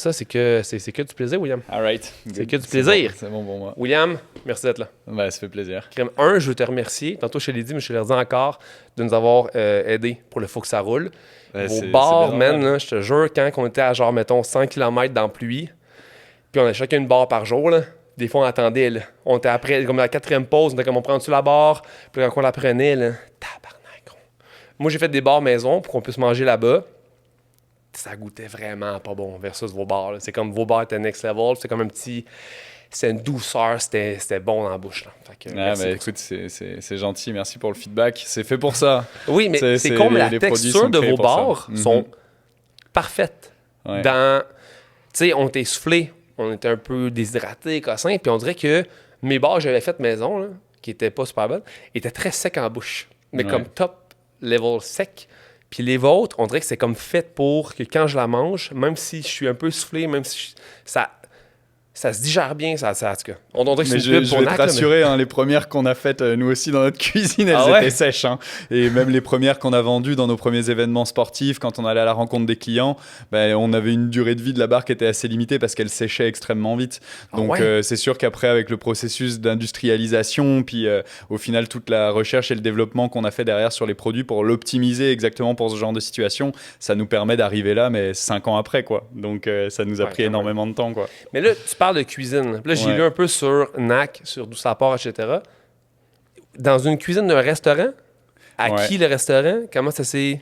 ça, c'est que du plaisir, William. All right. C'est que du plaisir. C'est bon pour moi. William, merci d'être là. Ben, ça fait plaisir. Crème, je veux te remercier. Tantôt, je te l'ai dit, mais je te le redis encore, de nous avoir aidé pour le Faut que ça roule. Vos bars, man, là, je te jure, quand on était à genre, mettons, 100 km dans la pluie, puis on a chacun une barre par jour, là, des fois, on attendait, là. On était après, comme à la 4e pause, on était comme, on prend-tu la barre? Puis quand on la prenait, là, tabarnak, gros. Moi, j'ai fait des bars maison pour qu'on puisse manger là-bas. Ça goûtait vraiment pas bon versus vos bars, là. C'est comme vos bars étaient next level. C'est comme un petit... C'est une douceur, c'était bon dans la bouche, là. Fait que, mais écoute, c'est gentil. Merci pour le feedback. C'est fait pour ça. Oui, mais c'est comme la texture de vos bars sont parfaites. Ouais. Tu sais, on était soufflé. On était un peu déshydraté, cossin, puis on dirait que mes bars que j'avais faites maison, là, qui étaient pas super bonnes, étaient très secs en bouche. Mais comme top level sec. Puis les vôtres, on dirait que c'est comme fait pour que quand je la mange, même si je suis un peu soufflé, même si ça se digère bien, ça en tout cas. On dirait que c'est une pub je vais te rassurer, hein, les premières qu'on a faites, nous aussi, dans notre cuisine, elles étaient sèches. Hein. Et même les premières qu'on a vendues dans nos premiers événements sportifs, quand on allait à la rencontre des clients, on avait une durée de vie de la barre qui était assez limitée parce qu'elle séchait extrêmement vite. Donc, c'est sûr qu'après, avec le processus d'industrialisation, puis au final, toute la recherche et le développement qu'on a fait derrière sur les produits pour l'optimiser exactement pour ce genre de situation, ça nous permet d'arriver là, mais 5 ans après, quoi. Donc, ça nous a pris énormément de temps, quoi. Mais là, tu parles de cuisine. Là, j'ai lu un peu sur NAC, sur d'où ça part, etc. Dans une cuisine d'un restaurant, à qui le restaurant? Comment ça s'est...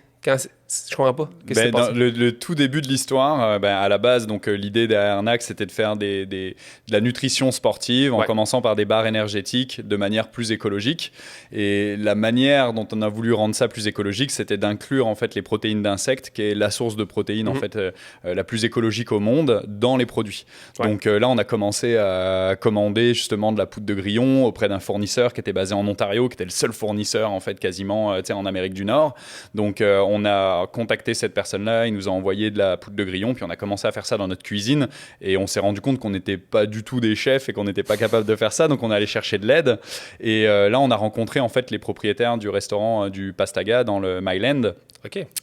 Je comprends pas. Qu'est-ce qui s'est passé? Le tout début de l'histoire, à la base, donc, l'idée derrière NAC, c'était de faire de la nutrition sportive en commençant par des barres énergétiques de manière plus écologique. Et la manière dont on a voulu rendre ça plus écologique, c'était d'inclure en fait les protéines d'insectes, qui est la source de protéines en fait la plus écologique au monde, dans les produits. Donc là, on a commencé à commander justement de la poudre de grillon auprès d'un fournisseur qui était basé en Ontario, qui était le seul fournisseur en fait quasiment en Amérique du Nord. Donc on a contacté cette personne-là, il nous a envoyé de la poudre de grillon, puis on a commencé à faire ça dans notre cuisine, et on s'est rendu compte qu'on n'était pas du tout des chefs et qu'on n'était pas capable de faire ça, donc on est allé chercher de l'aide. Et là, on a rencontré en fait les propriétaires du restaurant du Pastaga dans le Myland.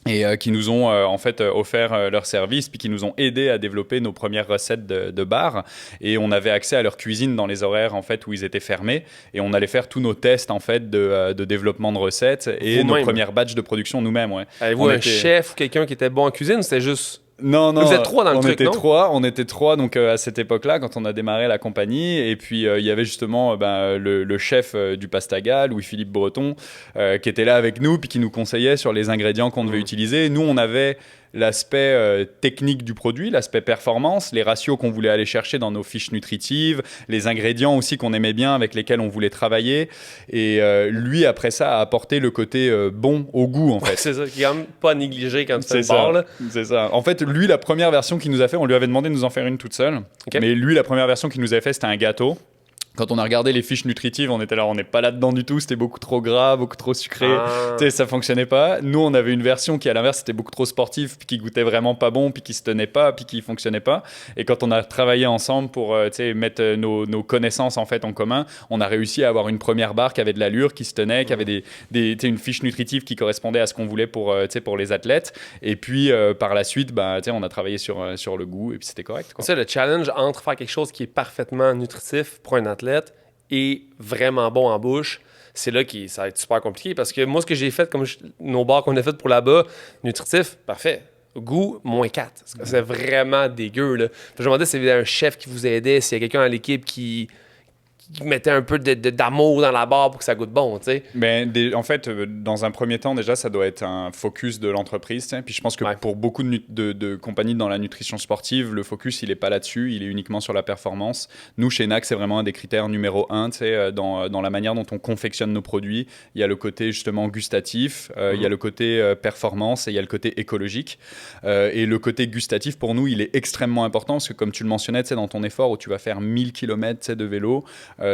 Et qui nous ont en fait offert leur service, puis qui nous ont aidé à développer nos premières recettes de bar. Et on avait accès à leur cuisine dans les horaires en fait où ils étaient fermés, et on allait faire tous nos tests en fait de développement de recettes et nos premières batchs de production nous-mêmes. Avez-vous un chef ou quelqu'un qui était bon en cuisine, ou c'était juste... Non, vous êtes 3 dans le truc, non? On était 3 donc, à cette époque-là, quand on a démarré la compagnie. Et puis, il y avait justement le chef du Pastaga, Louis-Philippe Breton, qui était là avec nous, puis qui nous conseillait sur les ingrédients qu'on devait utiliser. Nous, on avait l'aspect technique du produit, l'aspect performance, les ratios qu'on voulait aller chercher dans nos fiches nutritives, les ingrédients aussi qu'on aimait bien, avec lesquels on voulait travailler. Et lui, après ça, a apporté le côté bon au goût, en fait. C'est ça, qui est quand même pas négligé quand tu fais le bar, là. C'est ça. En fait, lui, la première version qu'il nous a fait, on lui avait demandé de nous en faire une toute seule. Mais lui, la première version qu'il nous avait fait, c'était un gâteau. Quand on a regardé les fiches nutritives, on était là, on n'est pas là-dedans du tout, c'était beaucoup trop gras, beaucoup trop sucré, ça fonctionnait pas. Nous, on avait une version qui, à l'inverse, c'était beaucoup trop sportive, puis qui goûtait vraiment pas bon, puis qui se tenait pas, puis qui fonctionnait pas. Et quand on a travaillé ensemble pour mettre nos connaissances en fait en commun, on a réussi à avoir une première barre qui avait de l'allure, qui se tenait, qui avait une fiche nutritive qui correspondait à ce qu'on voulait pour les athlètes. Et puis, par la suite, on a travaillé sur le goût, et puis c'était correct, quoi. C'est le challenge entre faire quelque chose qui est parfaitement nutritif pour un athlète et vraiment bon en bouche, c'est là que ça va être super compliqué, parce que moi, ce que j'ai fait, comme nos bars qu'on a fait pour là-bas, nutritif, parfait. Goût, -4. C'est vraiment dégueu, là. Je me demandais s'il y avait un chef qui vous aidait, s'il y a quelqu'un à l'équipe qui mettait un peu d'amour dans la barre pour que ça goûte bon, tu sais. En fait, dans un premier temps, déjà, ça doit être un focus de l'entreprise, t'sais. Puis je pense que pour beaucoup de compagnies dans la nutrition sportive, le focus, il est pas là-dessus, il est uniquement sur la performance. Nous, chez NAC, c'est vraiment un des critères numéro 1, dans la manière dont on confectionne nos produits. Il y a le côté, justement, gustatif, il y a le côté performance, et il y a le côté écologique. Et le côté gustatif, pour nous, il est extrêmement important, parce que comme tu le mentionnais, dans ton effort où tu vas faire 1000 km de vélo,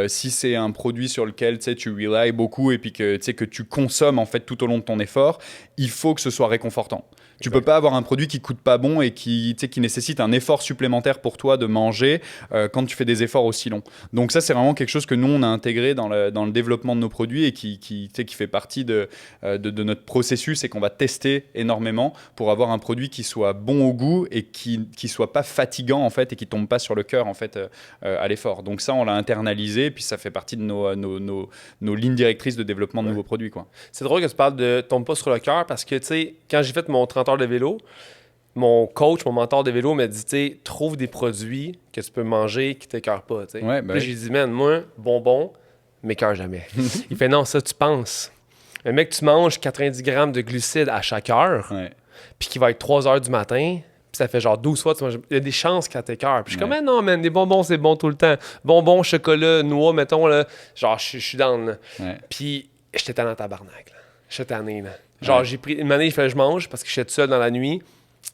si c'est un produit sur lequel tu rely beaucoup et puis que tu consommes en fait tout au long de ton effort, il faut que ce soit réconfortant. Tu peux pas avoir un produit qui coûte pas bon et qui nécessite un effort supplémentaire pour toi de manger quand tu fais des efforts aussi longs. Donc ça, c'est vraiment quelque chose que nous, on a intégré dans le développement de nos produits et qui fait partie de notre processus et qu'on va tester énormément pour avoir un produit qui soit bon au goût et qui soit pas fatigant en fait et qui tombe pas sur le cœur en fait à l'effort. Donc ça, on l'a internalisé, puis ça fait partie de nos lignes directrices de développement de nouveaux produits, quoi. C'est drôle que tu parles de tombe pas sur le cœur parce que, tu sais, quand j'ai fait mon 30 heures de vélo, mon coach, mon mentor de vélo m'a dit, tu sais, trouve des produits que tu peux manger qui t'écœurent pas, tu sais. Ouais, Puis j'ai dit, man, moi, bonbon, m'écœure jamais. Il fait, non, ça, tu penses. Le mec, tu manges 90 grammes de glucides à chaque heure, puis qui va être 3 heures du matin, puis ça fait genre 12 fois, tu manges. Il y a des chances qu'à t'écœure. Puis je suis comme, non, man, des bonbons, c'est bon tout le temps. Bonbons, chocolat, noix, mettons, là, genre, je suis down, là. Puis j'étais tanné en tabarnak, là. J'étais tanné, là. Genre, j'ai pris une année, il fallait que je mange parce que j'étais tout seul dans la nuit.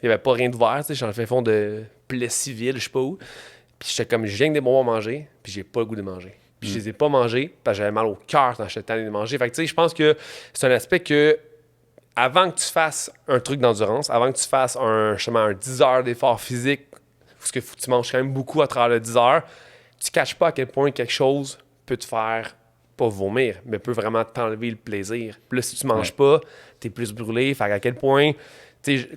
Il n'y avait pas rien de vert, tu sais, j'en le fond de Plessisville, je sais pas où. Puis j'étais comme, je viens que des bonbons à manger, puis j'ai pas le goût de manger. Puis je les ai pas mangés, parce que j'avais mal au cœur quand j'étais tanné de manger. Fait que, tu sais, je pense que c'est un aspect que, avant que tu fasses un truc d'endurance, avant que tu fasses justement un 10 heures d'effort physique, parce que tu manges quand même beaucoup à travers le 10 heures, tu ne caches pas à quel point quelque chose peut te faire, pas vomir, mais peut vraiment t'enlever le plaisir. Puis là, si tu manges pas, tu es plus brûlé. Fait qu'à quel point,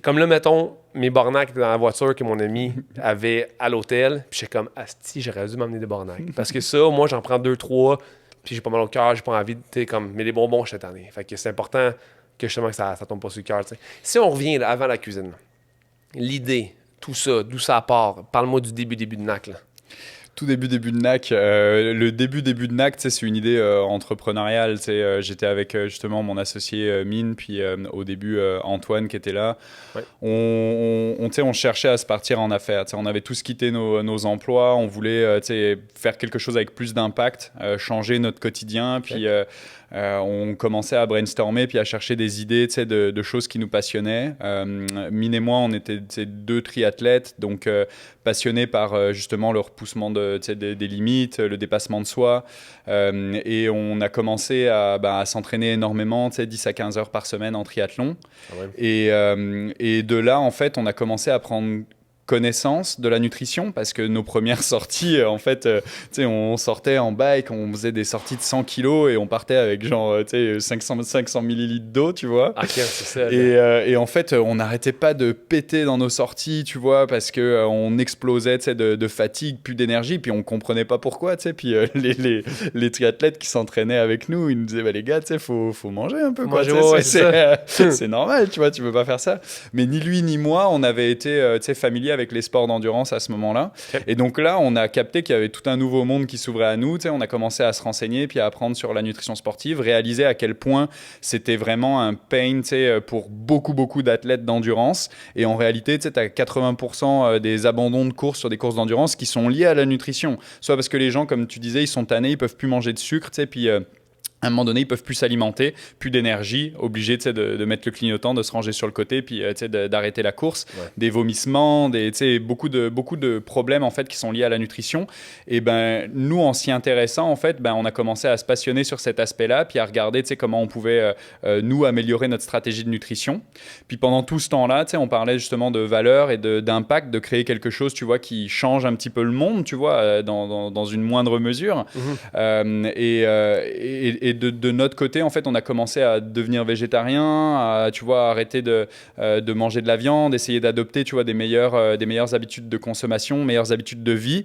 comme là, mettons, mes bornacs étaient dans la voiture que mon ami avait à l'hôtel, puis j'étais comme, asti, j'aurais dû m'emmener des bornacs. Parce que ça, moi, j'en prends 2-3, puis j'ai pas mal au cœur, j'ai pas envie de, comme, mais les bonbons, je suis tanné. Fait que c'est important que justement que ça tombe pas sur le cœur. T'sais. Si on revient là, avant la cuisine, l'idée, tout ça, d'où ça part, parle-moi du début de NAC, là. Tout début de NAC. Le début de NAC, c'est une idée entrepreneuriale. J'étais avec justement mon associé Mine, puis au début Antoine qui était là. Ouais. On cherchait à se partir en affaires. On avait tous quitté nos emplois. On voulait faire quelque chose avec plus d'impact, changer notre quotidien. Puis on commençait à brainstormer puis à chercher des idées de choses qui nous passionnaient. Mine et moi, on était deux triathlètes, donc passionnés par justement le repoussement des limites, le dépassement de soi. Et on a commencé à s'entraîner énormément, 10 à 15 heures par semaine en triathlon. Ah ouais. Et de là, en fait, on a commencé à prendre connaissance de la nutrition parce que nos premières sorties en fait on sortait en bike, on faisait des sorties de 100 kilos et on partait avec genre 500 millilitres d'eau, tu vois. Okay, c'est ça, et en fait on n'arrêtait pas de péter dans nos sorties, tu vois, parce que on explosait de fatigue, plus d'énergie, puis on comprenait pas pourquoi, puis les triathlètes qui s'entraînaient avec nous, ils nous disaient les gars, faut manger un peu, quoi. C'est normal, tu vois, tu peux pas faire ça. Mais ni lui ni moi on avait été familiers avec les sports d'endurance à ce moment-là. Okay. Et donc là, on a capté qu'il y avait tout un nouveau monde qui s'ouvrait à nous. On a commencé à se renseigner puis à apprendre sur la nutrition sportive, réaliser à quel point c'était vraiment un pain pour beaucoup d'athlètes d'endurance. Et en réalité, tu as 80% des abandons de courses sur des courses d'endurance qui sont liés à la nutrition. Soit parce que les gens, comme tu disais, ils sont tannés, ils peuvent plus manger de sucre, puis à un moment donné, ils peuvent plus s'alimenter, plus d'énergie, obligés de mettre le clignotant, de se ranger sur le côté, puis d'arrêter la course, des vomissements, beaucoup de problèmes en fait qui sont liés à la nutrition. Et ben nous, en s'y intéressant, en fait, on a commencé à se passionner sur cet aspect-là, puis à regarder comment on pouvait nous améliorer notre stratégie de nutrition. Puis pendant tout ce temps-là, on parlait justement de valeur et d'impact, de créer quelque chose, tu vois, qui change un petit peu le monde, tu vois, dans une moindre mesure. Et de notre côté, en fait, on a commencé à devenir végétarien, à, tu vois, arrêter de manger de la viande, essayer d'adopter, tu vois, des meilleures habitudes de consommation, meilleures habitudes de vie.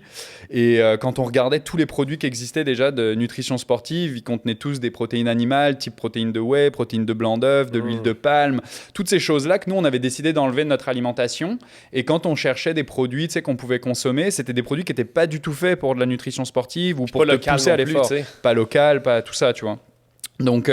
Et quand on regardait tous les produits qui existaient déjà de nutrition sportive, ils contenaient tous des protéines animales, type protéines de whey, protéines de blanc d'œuf, de l'huile de palme, toutes ces choses-là que nous, on avait décidé d'enlever de notre alimentation. Et quand on cherchait des produits, tu sais, qu'on pouvait consommer, c'était des produits qui n'étaient pas du tout faits pour de la nutrition sportive ou pour te pousser à l'effort. Pas local, pas tout ça, tu vois. Donc,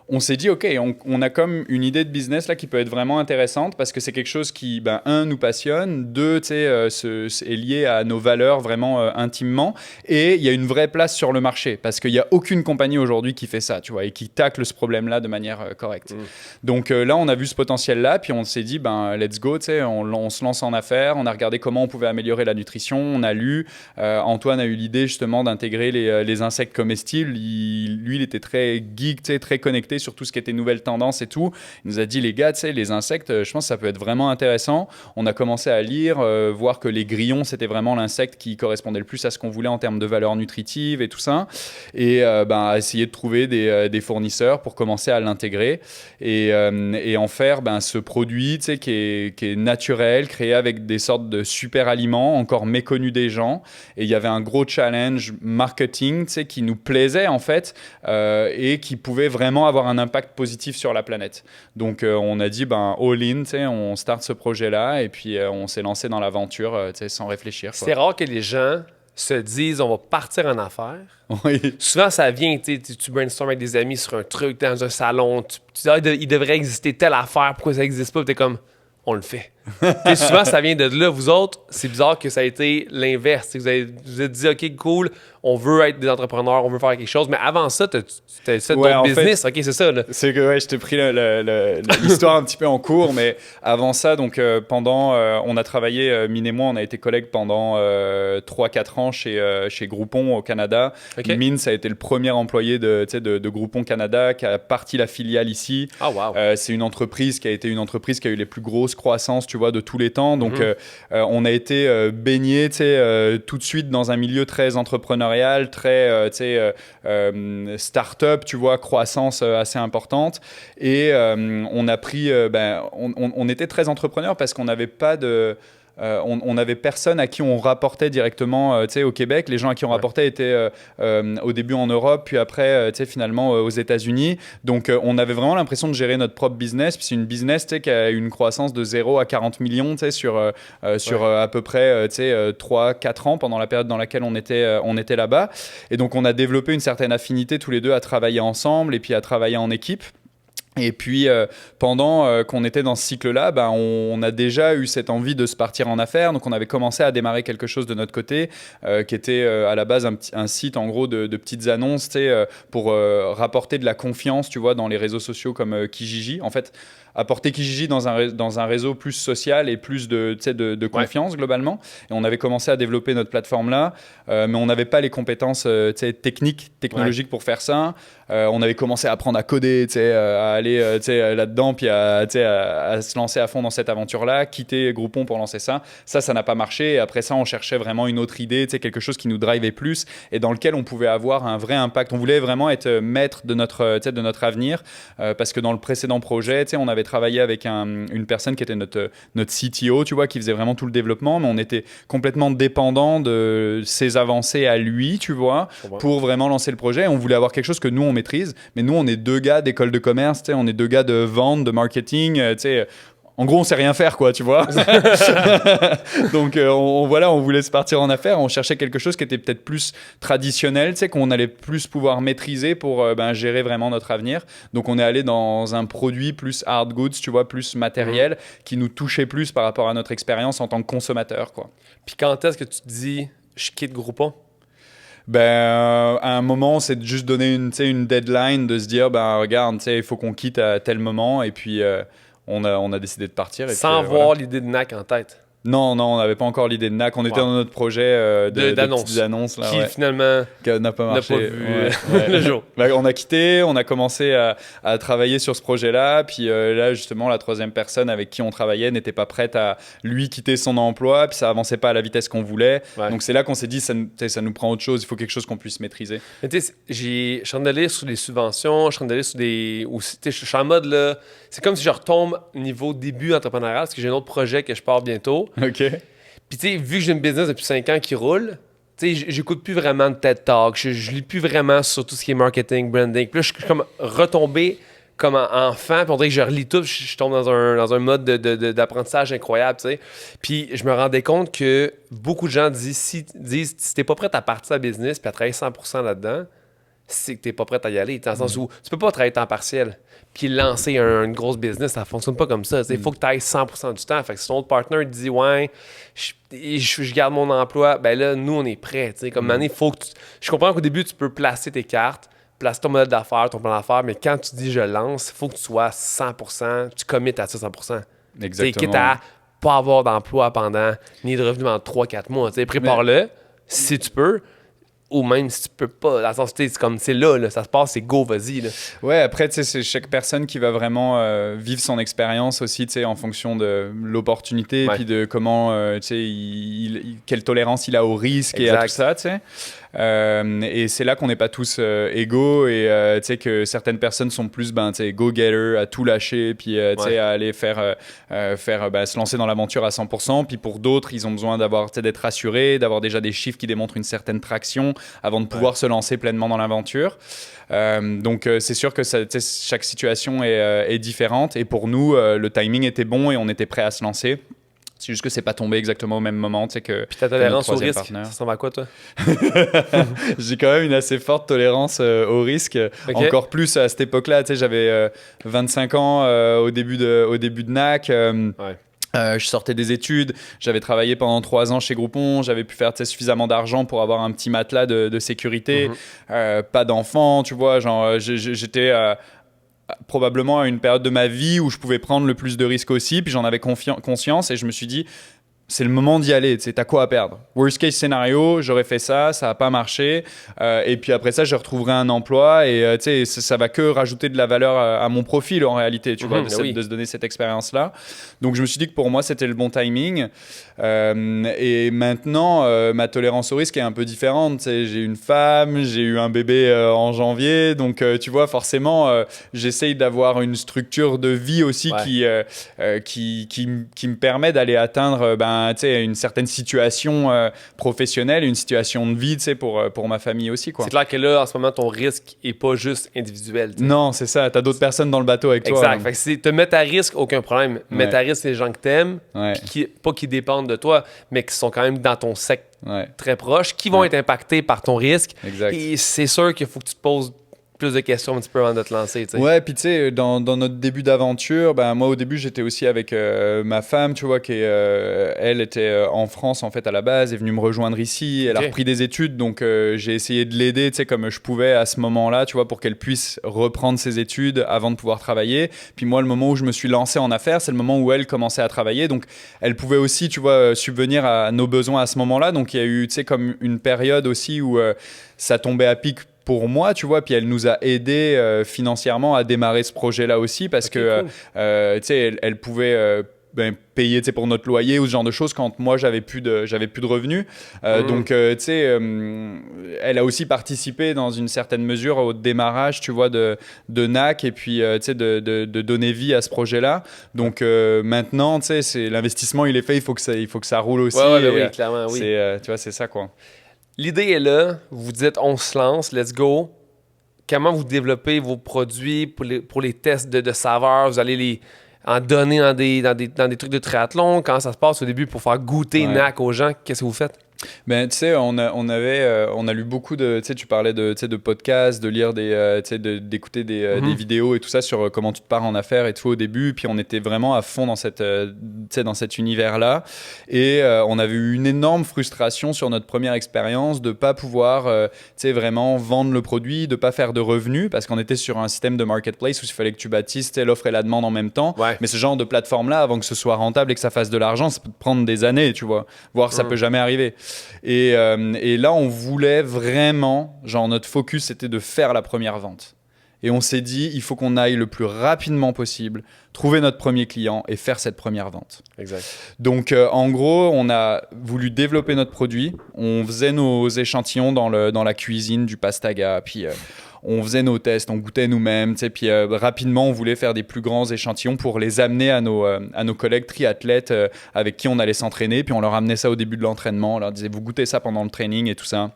on s'est dit, OK, on a comme une idée de business là qui peut être vraiment intéressante parce que c'est quelque chose qui, un, nous passionne, deux, tu sais, est lié à nos valeurs vraiment intimement, et il y a une vraie place sur le marché parce qu'il n'y a aucune compagnie aujourd'hui qui fait ça, tu vois, et qui tacle ce problème-là de manière correcte. Donc là, on a vu ce potentiel-là, puis on s'est dit, let's go, tu sais, on se lance en affaires, on a regardé comment on pouvait améliorer la nutrition, on a lu, Antoine a eu l'idée justement d'intégrer les insectes comestibles, lui, il était très geek, tu sais, très connecté écouté sur tout ce qui était nouvelles tendances et tout. Il nous a dit, les gars, tu sais, les insectes, je pense que ça peut être vraiment intéressant. On a commencé à lire, voir que les grillons, c'était vraiment l'insecte qui correspondait le plus à ce qu'on voulait en termes de valeur nutritive et tout ça. Et essayer de trouver des fournisseurs pour commencer à l'intégrer et en faire ce produit, tu sais, qui est naturel, créé avec des sortes de super aliments encore méconnus des gens. Et il y avait un gros challenge marketing, tu sais, qui nous plaisait en fait et qui pouvait vraiment avoir un impact positif sur la planète. Donc on a dit all in, tu sais, on start ce projet-là et puis on s'est lancé dans l'aventure, tu sais, sans réfléchir, quoi. C'est rare que les gens se disent on va partir en affaires. Oui. Souvent, ça vient, tu brainstormes avec des amis sur un truc dans un salon, tu dis il devrait exister telle affaire, pourquoi ça n'existe pas? Puis t'es comme, on le fait. Souvent, ça vient de là. Vous autres, c'est bizarre que ça a été l'inverse. Vous êtes dit, OK, cool, on veut être des entrepreneurs, on veut faire quelque chose. Mais avant ça, tu as fait ton business. OK, c'est ça. Là. C'est que je t'ai pris l'histoire un petit peu en cours. Mais avant ça, donc, on a travaillé, Mine et moi, on a été collègues pendant 3-4 ans chez Groupon au Canada. Okay. Mine, ça a été le premier employé de Groupon Canada qui a parti la filiale ici. Oh, wow. C'est une entreprise qui a eu les plus grosses croissances, tu vois, de tous les temps. Donc, on a été baigné, tout de suite dans un milieu très entrepreneurial, très, start-up, tu vois, croissance assez importante. Et on a pris, on était très entrepreneurs parce qu'on n'avait pas de... on n'avait personne à qui on rapportait directement au Québec. Les gens à qui on rapportait étaient au début en Europe, puis après finalement aux États-Unis. Donc on avait vraiment l'impression de gérer notre propre business. Puis c'est une business qui a une croissance de 0 à 40 millions sur à peu près 3-4 ans pendant la période dans laquelle on était là-bas. Et donc on a développé une certaine affinité tous les deux à travailler ensemble et puis à travailler en équipe. Et puis, pendant qu'on était dans ce cycle-là, on a déjà eu cette envie de se partir en affaires. Donc, on avait commencé à démarrer quelque chose de notre côté, qui était à la base un site, en gros, de petites annonces, pour rapporter de la confiance, tu vois, dans les réseaux sociaux comme Kijiji. En fait, apporter Kijiji dans un réseau plus social et plus de confiance, globalement. Et on avait commencé à développer notre plateforme-là, mais on n'avait pas les compétences technologiques pour faire ça. On avait commencé à apprendre à coder, à aller là-dedans, puis à se lancer à fond dans cette aventure-là, quitter Groupon pour lancer ça. Ça n'a pas marché. Et après ça, on cherchait vraiment une autre idée, quelque chose qui nous drivait plus et dans lequel on pouvait avoir un vrai impact. On voulait vraiment être maître de notre avenir, parce que dans le précédent projet, on avait travaillé avec une personne qui était notre CTO, tu vois, qui faisait vraiment tout le développement, mais on était complètement dépendant de ses avancées à lui, tu vois, pour vraiment lancer le projet. On voulait avoir quelque chose que nous, on maîtrise, mais nous, on est deux gars d'école de commerce, on est deux gars de vente, de marketing, en gros, on sait rien faire, quoi, tu vois. Donc, on voulait se partir en affaires. On cherchait quelque chose qui était peut-être plus traditionnel, qu'on allait plus pouvoir maîtriser pour gérer vraiment notre avenir. Donc, on est allé dans un produit plus hard goods, tu vois, plus matériel, qui nous touchait plus par rapport à notre expérience en tant que consommateur, quoi. Puis quand est-ce que tu te dis, je quitte Groupon? À un moment, c'est de juste donner une deadline, de se dire, regarde, il faut qu'on quitte à tel moment, et puis on a décidé de partir. Sans avoir l'idée de NAC en tête. Non, on n'avait pas encore l'idée de NAC. On était dans notre projet de petites annonces. Là, qui finalement n'a pas marché. N'a pas vu le jour. On a quitté, on a commencé à travailler sur ce projet-là. Puis là, justement, la troisième personne avec qui on travaillait n'était pas prête à lui quitter son emploi. Puis ça avançait pas à la vitesse qu'on voulait. Ouais. Donc c'est là qu'on s'est dit, ça nous prend autre chose. Il faut quelque chose qu'on puisse maîtriser. Mais tu sais, je suis en train d'aller sur des subventions. Je suis en train d'aller sur des... Je suis en mode là... C'est comme si je retombe niveau début entrepreneurial parce que j'ai un autre projet que je pars bientôt. OK. Puis, tu sais, vu que j'ai une business depuis 5 ans qui roule, tu sais, j'écoute plus vraiment de TED Talk. Je lis plus vraiment sur tout ce qui est marketing, branding. Puis là, je suis comme retombé comme enfant. Puis on dirait que je relis tout. Je tombe dans un mode d'apprentissage incroyable, tu sais. Puis je me rendais compte que beaucoup de gens disent si t'es pas prêt à partir à business puis à travailler 100% là-dedans, c'est que t'es pas prêt à y aller. Dans le sens où tu peux pas travailler temps partiel puis lancer une grosse business, ça fonctionne pas comme ça. Il faut que tu ailles 100% du temps. Fait que si ton autre partner dit « Ouais, je garde mon emploi », ben là, nous, on est prêts. Comme année, faut que je comprends qu'au début, tu peux placer tes cartes, placer ton modèle d'affaires, ton plan d'affaires, mais quand tu dis « Je lance », il faut que tu sois 100%, tu committes à ça 100%. Exactement. Quitte à pas avoir d'emploi pendant, ni de revenus pendant 3-4 mois. Prépare-le, si tu peux. ou même si tu peux pas. Dans le sens, c'est comme c'est là, ça se passe, c'est go, vas-y. Là. Ouais, après, tu sais, c'est chaque personne qui va vraiment vivre son expérience aussi, tu sais, en fonction de l'opportunité et puis de comment, tu sais, quelle tolérance il a au risque et à tout ça, tu sais. Et c'est là qu'on n'est pas tous égaux et tu sais que certaines personnes sont plus tu sais go-getter à tout lâcher puis tu sais à aller se lancer dans l'aventure à 100%, puis pour d'autres ils ont besoin d'avoir, tu sais, d'être rassurés, d'avoir déjà des chiffres qui démontrent une certaine traction avant de pouvoir se lancer pleinement dans l'aventure. Donc c'est sûr que ça, chaque situation est différente et pour nous le timing était bon et on était prêt à se lancer. C'est juste que c'est pas tombé exactement au même moment, tu sais que. Puis ta tolérance au risque, ça ressemble à quoi, toi? J'ai quand même une assez forte tolérance au risque, encore plus à cette époque-là. Tu sais, j'avais 25 ans au début de NAC. Je sortais des études, j'avais travaillé pendant 3 ans chez Groupon, j'avais pu faire suffisamment d'argent pour avoir un petit matelas de sécurité, pas d'enfants, tu vois, genre j'étais probablement à une période de ma vie où je pouvais prendre le plus de risques aussi, puis j'en avais conscience et je me suis dit c'est le moment d'y aller, tu sais, t'as quoi à perdre. Worst case scénario, j'aurais fait ça n'a pas marché, et puis après ça, je retrouverai un emploi, et tu sais, ça va que rajouter de la valeur à mon profil en réalité, tu vois, de se donner cette expérience-là. Donc je me suis dit que pour moi, c'était le bon timing, et maintenant, ma tolérance au risque est un peu différente, tu sais, j'ai une femme, j'ai eu un bébé en janvier, donc tu vois, forcément, j'essaye d'avoir une structure de vie aussi qui me permet d'aller atteindre une certaine situation professionnelle, une situation de vie pour ma famille aussi, quoi. C'est clair que là, en ce moment, ton risque n'est pas juste individuel. T'sais. Non, c'est ça. Tu as d'autres personnes dans le bateau avec toi. Exact. Fait que c'est te mettre à risque, aucun problème. Mettre à risque les gens que tu aimes, pas qui dépendent de toi, mais qui sont quand même dans ton secteur très proche, qui vont être impactés par ton risque. Exact. Et c'est sûr qu'il faut que tu te poses plus de questions un petit peu avant de te lancer. T'sais. Ouais, puis tu sais, dans notre début d'aventure, moi au début j'étais aussi avec ma femme, tu vois, qui elle était en France en fait à la base, est venue me rejoindre ici, elle a repris des études, donc j'ai essayé de l'aider, tu sais, comme je pouvais à ce moment-là, tu vois, pour qu'elle puisse reprendre ses études avant de pouvoir travailler. Puis moi, le moment où je me suis lancé en affaires, c'est le moment où elle commençait à travailler, donc elle pouvait aussi, tu vois, subvenir à nos besoins à ce moment-là. Donc il y a eu, tu sais, comme une période aussi où ça tombait à pic pour moi, tu vois, puis elle nous a aidés financièrement à démarrer ce projet-là aussi, parce que, tu sais, elle pouvait payer, tu sais, pour notre loyer ou ce genre de choses quand moi j'avais plus de revenus. Donc, tu sais, elle a aussi participé dans une certaine mesure au démarrage, tu vois, de NAC, et puis, tu sais, de donner vie à ce projet-là. Donc, maintenant, tu sais, c'est l'investissement, il est fait, il faut que ça roule aussi. Oui, clairement, oui. Tu vois, c'est ça, quoi. L'idée est là, vous dites on se lance, let's go. Comment vous développez vos produits pour les tests de saveurs? Vous allez les en donner dans des trucs de triathlon? Comment ça se passe au début pour faire goûter NAC aux gens? Qu'est-ce que vous faites? Ben, tu sais, on a lu beaucoup de, tu sais, tu parlais de podcasts, de lire tu sais, d'écouter des vidéos et tout ça sur comment tu te pars en affaires et tout au début. Puis on était vraiment à fond dans tu sais, dans cet univers-là. Et on avait eu une énorme frustration sur notre première expérience de pas pouvoir, tu sais, vraiment vendre le produit, de pas faire de revenus, parce qu'on était sur un système de marketplace où il fallait que tu bâtisses, tu sais, l'offre et la demande en même temps. Ouais. Mais ce genre de plateforme-là, avant que ce soit rentable et que ça fasse de l'argent, ça peut prendre des années, tu vois. Voire ça peut jamais arriver. Et là, on voulait vraiment, genre notre focus, c'était de faire la première vente. Et on s'est dit, il faut qu'on aille le plus rapidement possible, trouver notre premier client et faire cette première vente. Exact. Donc, en gros, on a voulu développer notre produit. On faisait nos échantillons dans la cuisine du Pastaga, puis on faisait nos tests, on goûtait nous-mêmes, tu sais, puis rapidement, on voulait faire des plus grands échantillons pour les amener à nos collègues triathlètes avec qui on allait s'entraîner. Puis on leur amenait ça au début de l'entraînement. On leur disait, vous goûtez ça pendant le training et tout ça.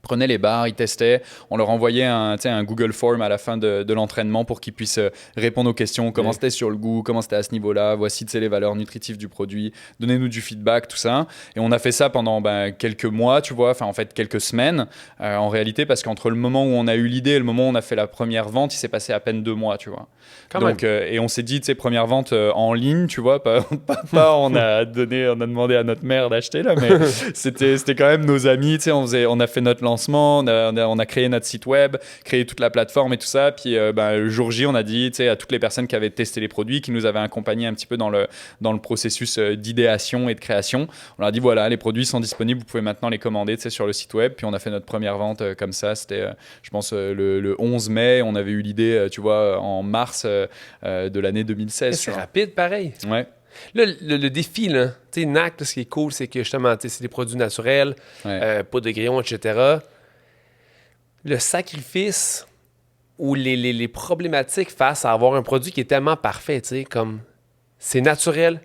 Ils prenaient les barres, ils testaient. On leur envoyait un Google Form à la fin de l'entraînement pour qu'ils puissent répondre aux questions. Comment c'était sur le goût, comment c'était à ce niveau-là. Voici, tu sais, les valeurs nutritives du produit. Donnez-nous du feedback, tout ça. Et on a fait ça pendant quelques mois, tu vois. Enfin, en fait, quelques semaines en réalité, parce qu'entre le moment où on a eu l'idée et le moment où on a fait la première vente, il s'est passé à peine 2 mois, tu vois. Donc, et on s'est dit, tu sais, première vente en ligne, tu vois. Pas on a demandé à notre mère d'acheter, là, mais c'était quand même nos amis, tu sais. On a fait notre lancement, on a créé notre site web, créé toute la plateforme et tout ça. Puis le jour J, on a dit à toutes les personnes qui avaient testé les produits, qui nous avaient accompagnés un petit peu dans le processus d'idéation et de création, on leur a dit voilà, les produits sont disponibles, vous pouvez maintenant les commander sur le site web. Puis on a fait notre première vente comme ça. C'était, je pense, le 11 mai. On avait eu l'idée, tu vois, en mars de l'année 2016. C'est rapide, pareil. Ouais. Là, le défi, là, tu sais, NAC, là, ce qui est cool, c'est que justement, c'est des produits naturels, pas de grillons, etc. Le sacrifice ou les problématiques face à avoir un produit qui est tellement parfait, tu sais, comme c'est naturel,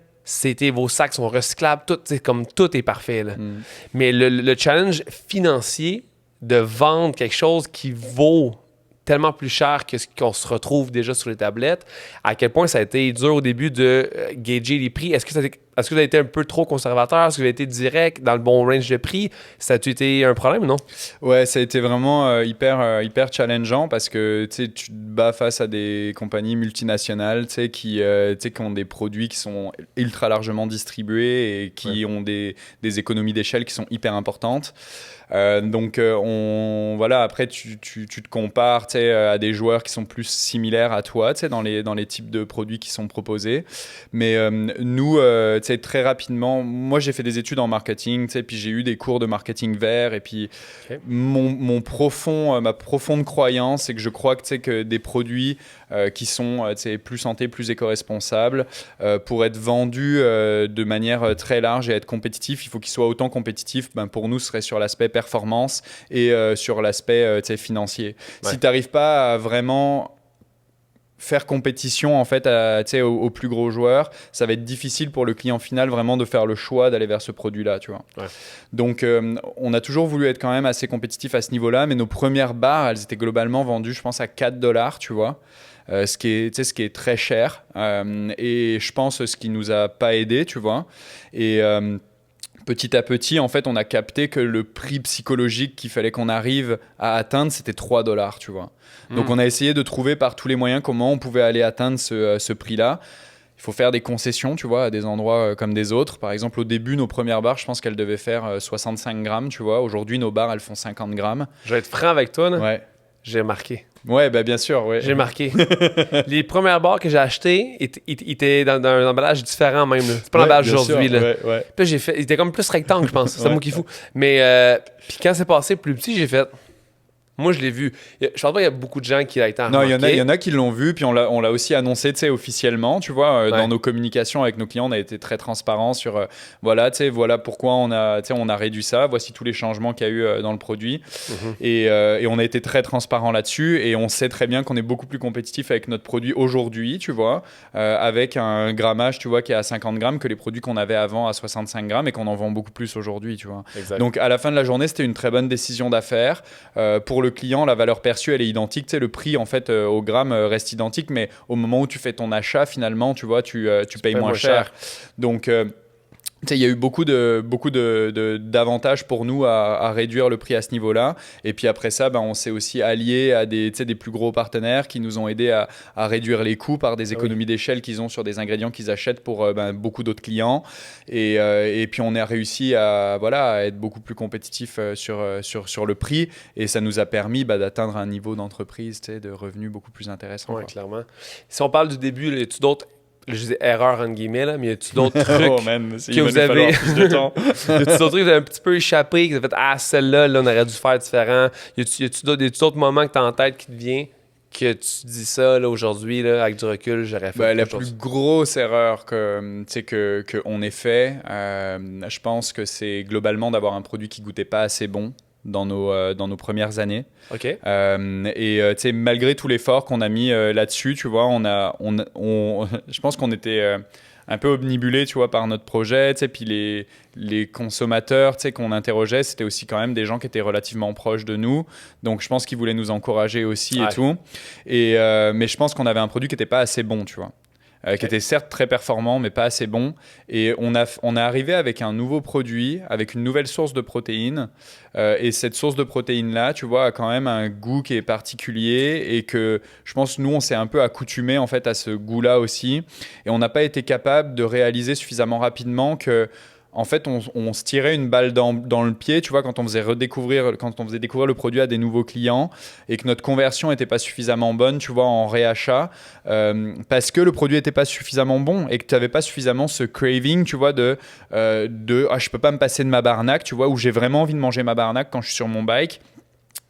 vos sacs sont recyclables, tout est parfait. Là. Mais le challenge financier de vendre quelque chose qui vaut tellement plus cher que ce qu'on se retrouve déjà sur les tablettes, à quel point ça a été dur au début de gager les prix. Est-ce que vous avez été un peu trop conservateur? Est-ce que vous avez été direct dans le bon range de prix? Ça a-tu été un problème ou non? Ouais, ça a été vraiment hyper challengeant parce que tu te bats face à des compagnies multinationales qui ont des produits qui sont ultra largement distribués et qui ont des économies d'échelle qui sont hyper importantes. Après tu te compares à des joueurs qui sont plus similaires à toi dans les types de produits qui sont proposés, mais nous très rapidement, moi j'ai fait des études en marketing, puis j'ai eu des cours de marketing vert, et puis ma profonde croyance, c'est que je crois que des produits qui sont plus santé, plus éco-responsables, pour être vendus de manière très large et être compétitifs, il faut qu'ils soient autant compétitifs. Pour nous, ce serait sur l'aspect performance et sur l'aspect financier. Ouais. Si tu n'arrives pas à vraiment faire compétition en fait aux plus gros joueurs, ça va être difficile pour le client final vraiment de faire le choix d'aller vers ce produit-là, tu vois. Ouais. Donc on a toujours voulu être quand même assez compétitif à ce niveau-là, mais nos premières barres, elles étaient globalement vendues, je pense, à $4, tu vois. Ce qui est très cher, et je pense ce qui nous a pas aidé, tu vois. Et petit à petit, en fait, on a capté que le prix psychologique qu'il fallait qu'on arrive à atteindre, c'était $3, tu vois. Donc, on a essayé de trouver par tous les moyens comment on pouvait aller atteindre ce prix-là. Il faut faire des concessions, tu vois, à des endroits comme des autres. Par exemple, au début, nos premières barres, je pense qu'elles devaient faire 65 grammes, tu vois. Aujourd'hui, nos barres, elles font 50 grammes. Je vais être franc avec toi, là. Ouais. J'ai marqué. Ouais, bien sûr, ouais. J'ai marqué. Les premières barres que j'ai achetées étaient dans un emballage différent même. Là. C'est pas l'emballage aujourd'hui. Là. Ouais. Puis j'ai fait, il était comme plus rectangle, je pense. C'est moi qui fou. Mais puis quand c'est passé plus petit, j'ai fait. Moi, je l'ai vu. Je pense pas qu'il y a beaucoup de gens qui l'ont été remarqué. Non, il y en a qui l'ont vu, puis on l'a aussi annoncé officiellement, tu vois, dans nos communications avec nos clients, on a été très transparent sur voilà pourquoi on a réduit ça, voici tous les changements qu'il y a eu dans le produit. Et on a été très transparent là-dessus, et on sait très bien qu'on est beaucoup plus compétitif avec notre produit aujourd'hui, tu vois, avec un grammage, tu vois, qui est à 50 grammes que les produits qu'on avait avant à 65 grammes et qu'on en vend beaucoup plus aujourd'hui, tu vois. Exact. Donc à la fin de la journée, c'était une très bonne décision d'affaires. Pour le client, la valeur perçue, elle est identique. Tu sais, le prix, en fait, au gramme reste identique, mais au moment où tu fais ton achat, finalement, tu vois, tu payes moins cher. Donc, il y a eu beaucoup d'avantages pour nous à réduire le prix à ce niveau-là. Et puis après ça, on s'est aussi allié à des plus gros partenaires qui nous ont aidés à réduire les coûts par des économies d'échelle qu'ils ont sur des ingrédients qu'ils achètent pour beaucoup d'autres clients. Et puis on a réussi à être beaucoup plus compétitif sur le prix. Et ça nous a permis d'atteindre un niveau d'entreprise, de revenus beaucoup plus intéressant. Oui, clairement. Si on parle du début, y a-tu d'autres je dis erreur entre guillemets, là, mais y a-tu d'autres trucs que vous avez plus de temps? Y a-tu d'autres trucs que vous avez un petit peu échappé, que vous avez fait celle-là, on aurait dû faire différent? Y a-tu d'autres moments que tu as en tête qui te vient, que tu dis ça là, aujourd'hui, là, avec du recul, j'aurais fait la plus grosse erreur qu'on ait fait, je pense que c'est globalement d'avoir un produit qui goûtait pas assez bon dans nos premières années. Okay. Malgré tout l'effort qu'on a mis là-dessus, tu vois, je pense qu'on était un peu omnibulés, tu vois, par notre projet, puis les consommateurs, qu'on interrogeait, c'était aussi quand même des gens qui étaient relativement proches de nous, donc je pense qu'ils voulaient nous encourager aussi et tout, mais je pense qu'on avait un produit qui n'était pas assez bon, tu vois. Qui était certes très performant, mais pas assez bon. Et on est arrivé avec un nouveau produit, avec une nouvelle source de protéines. Et cette source de protéines-là, tu vois, a quand même un goût qui est particulier et que je pense, nous, on s'est un peu accoutumés en fait, à ce goût-là aussi. Et on n'a pas été capable de réaliser suffisamment rapidement que en fait, on se tirait une balle dans le pied, tu vois, quand on faisait découvrir le produit à des nouveaux clients et que notre conversion n'était pas suffisamment bonne, tu vois, en réachat, parce que le produit n'était pas suffisamment bon et que tu n'avais pas suffisamment ce craving, tu vois, je peux pas me passer de ma barre NAC, tu vois, où j'ai vraiment envie de manger ma barre NAC quand je suis sur mon bike.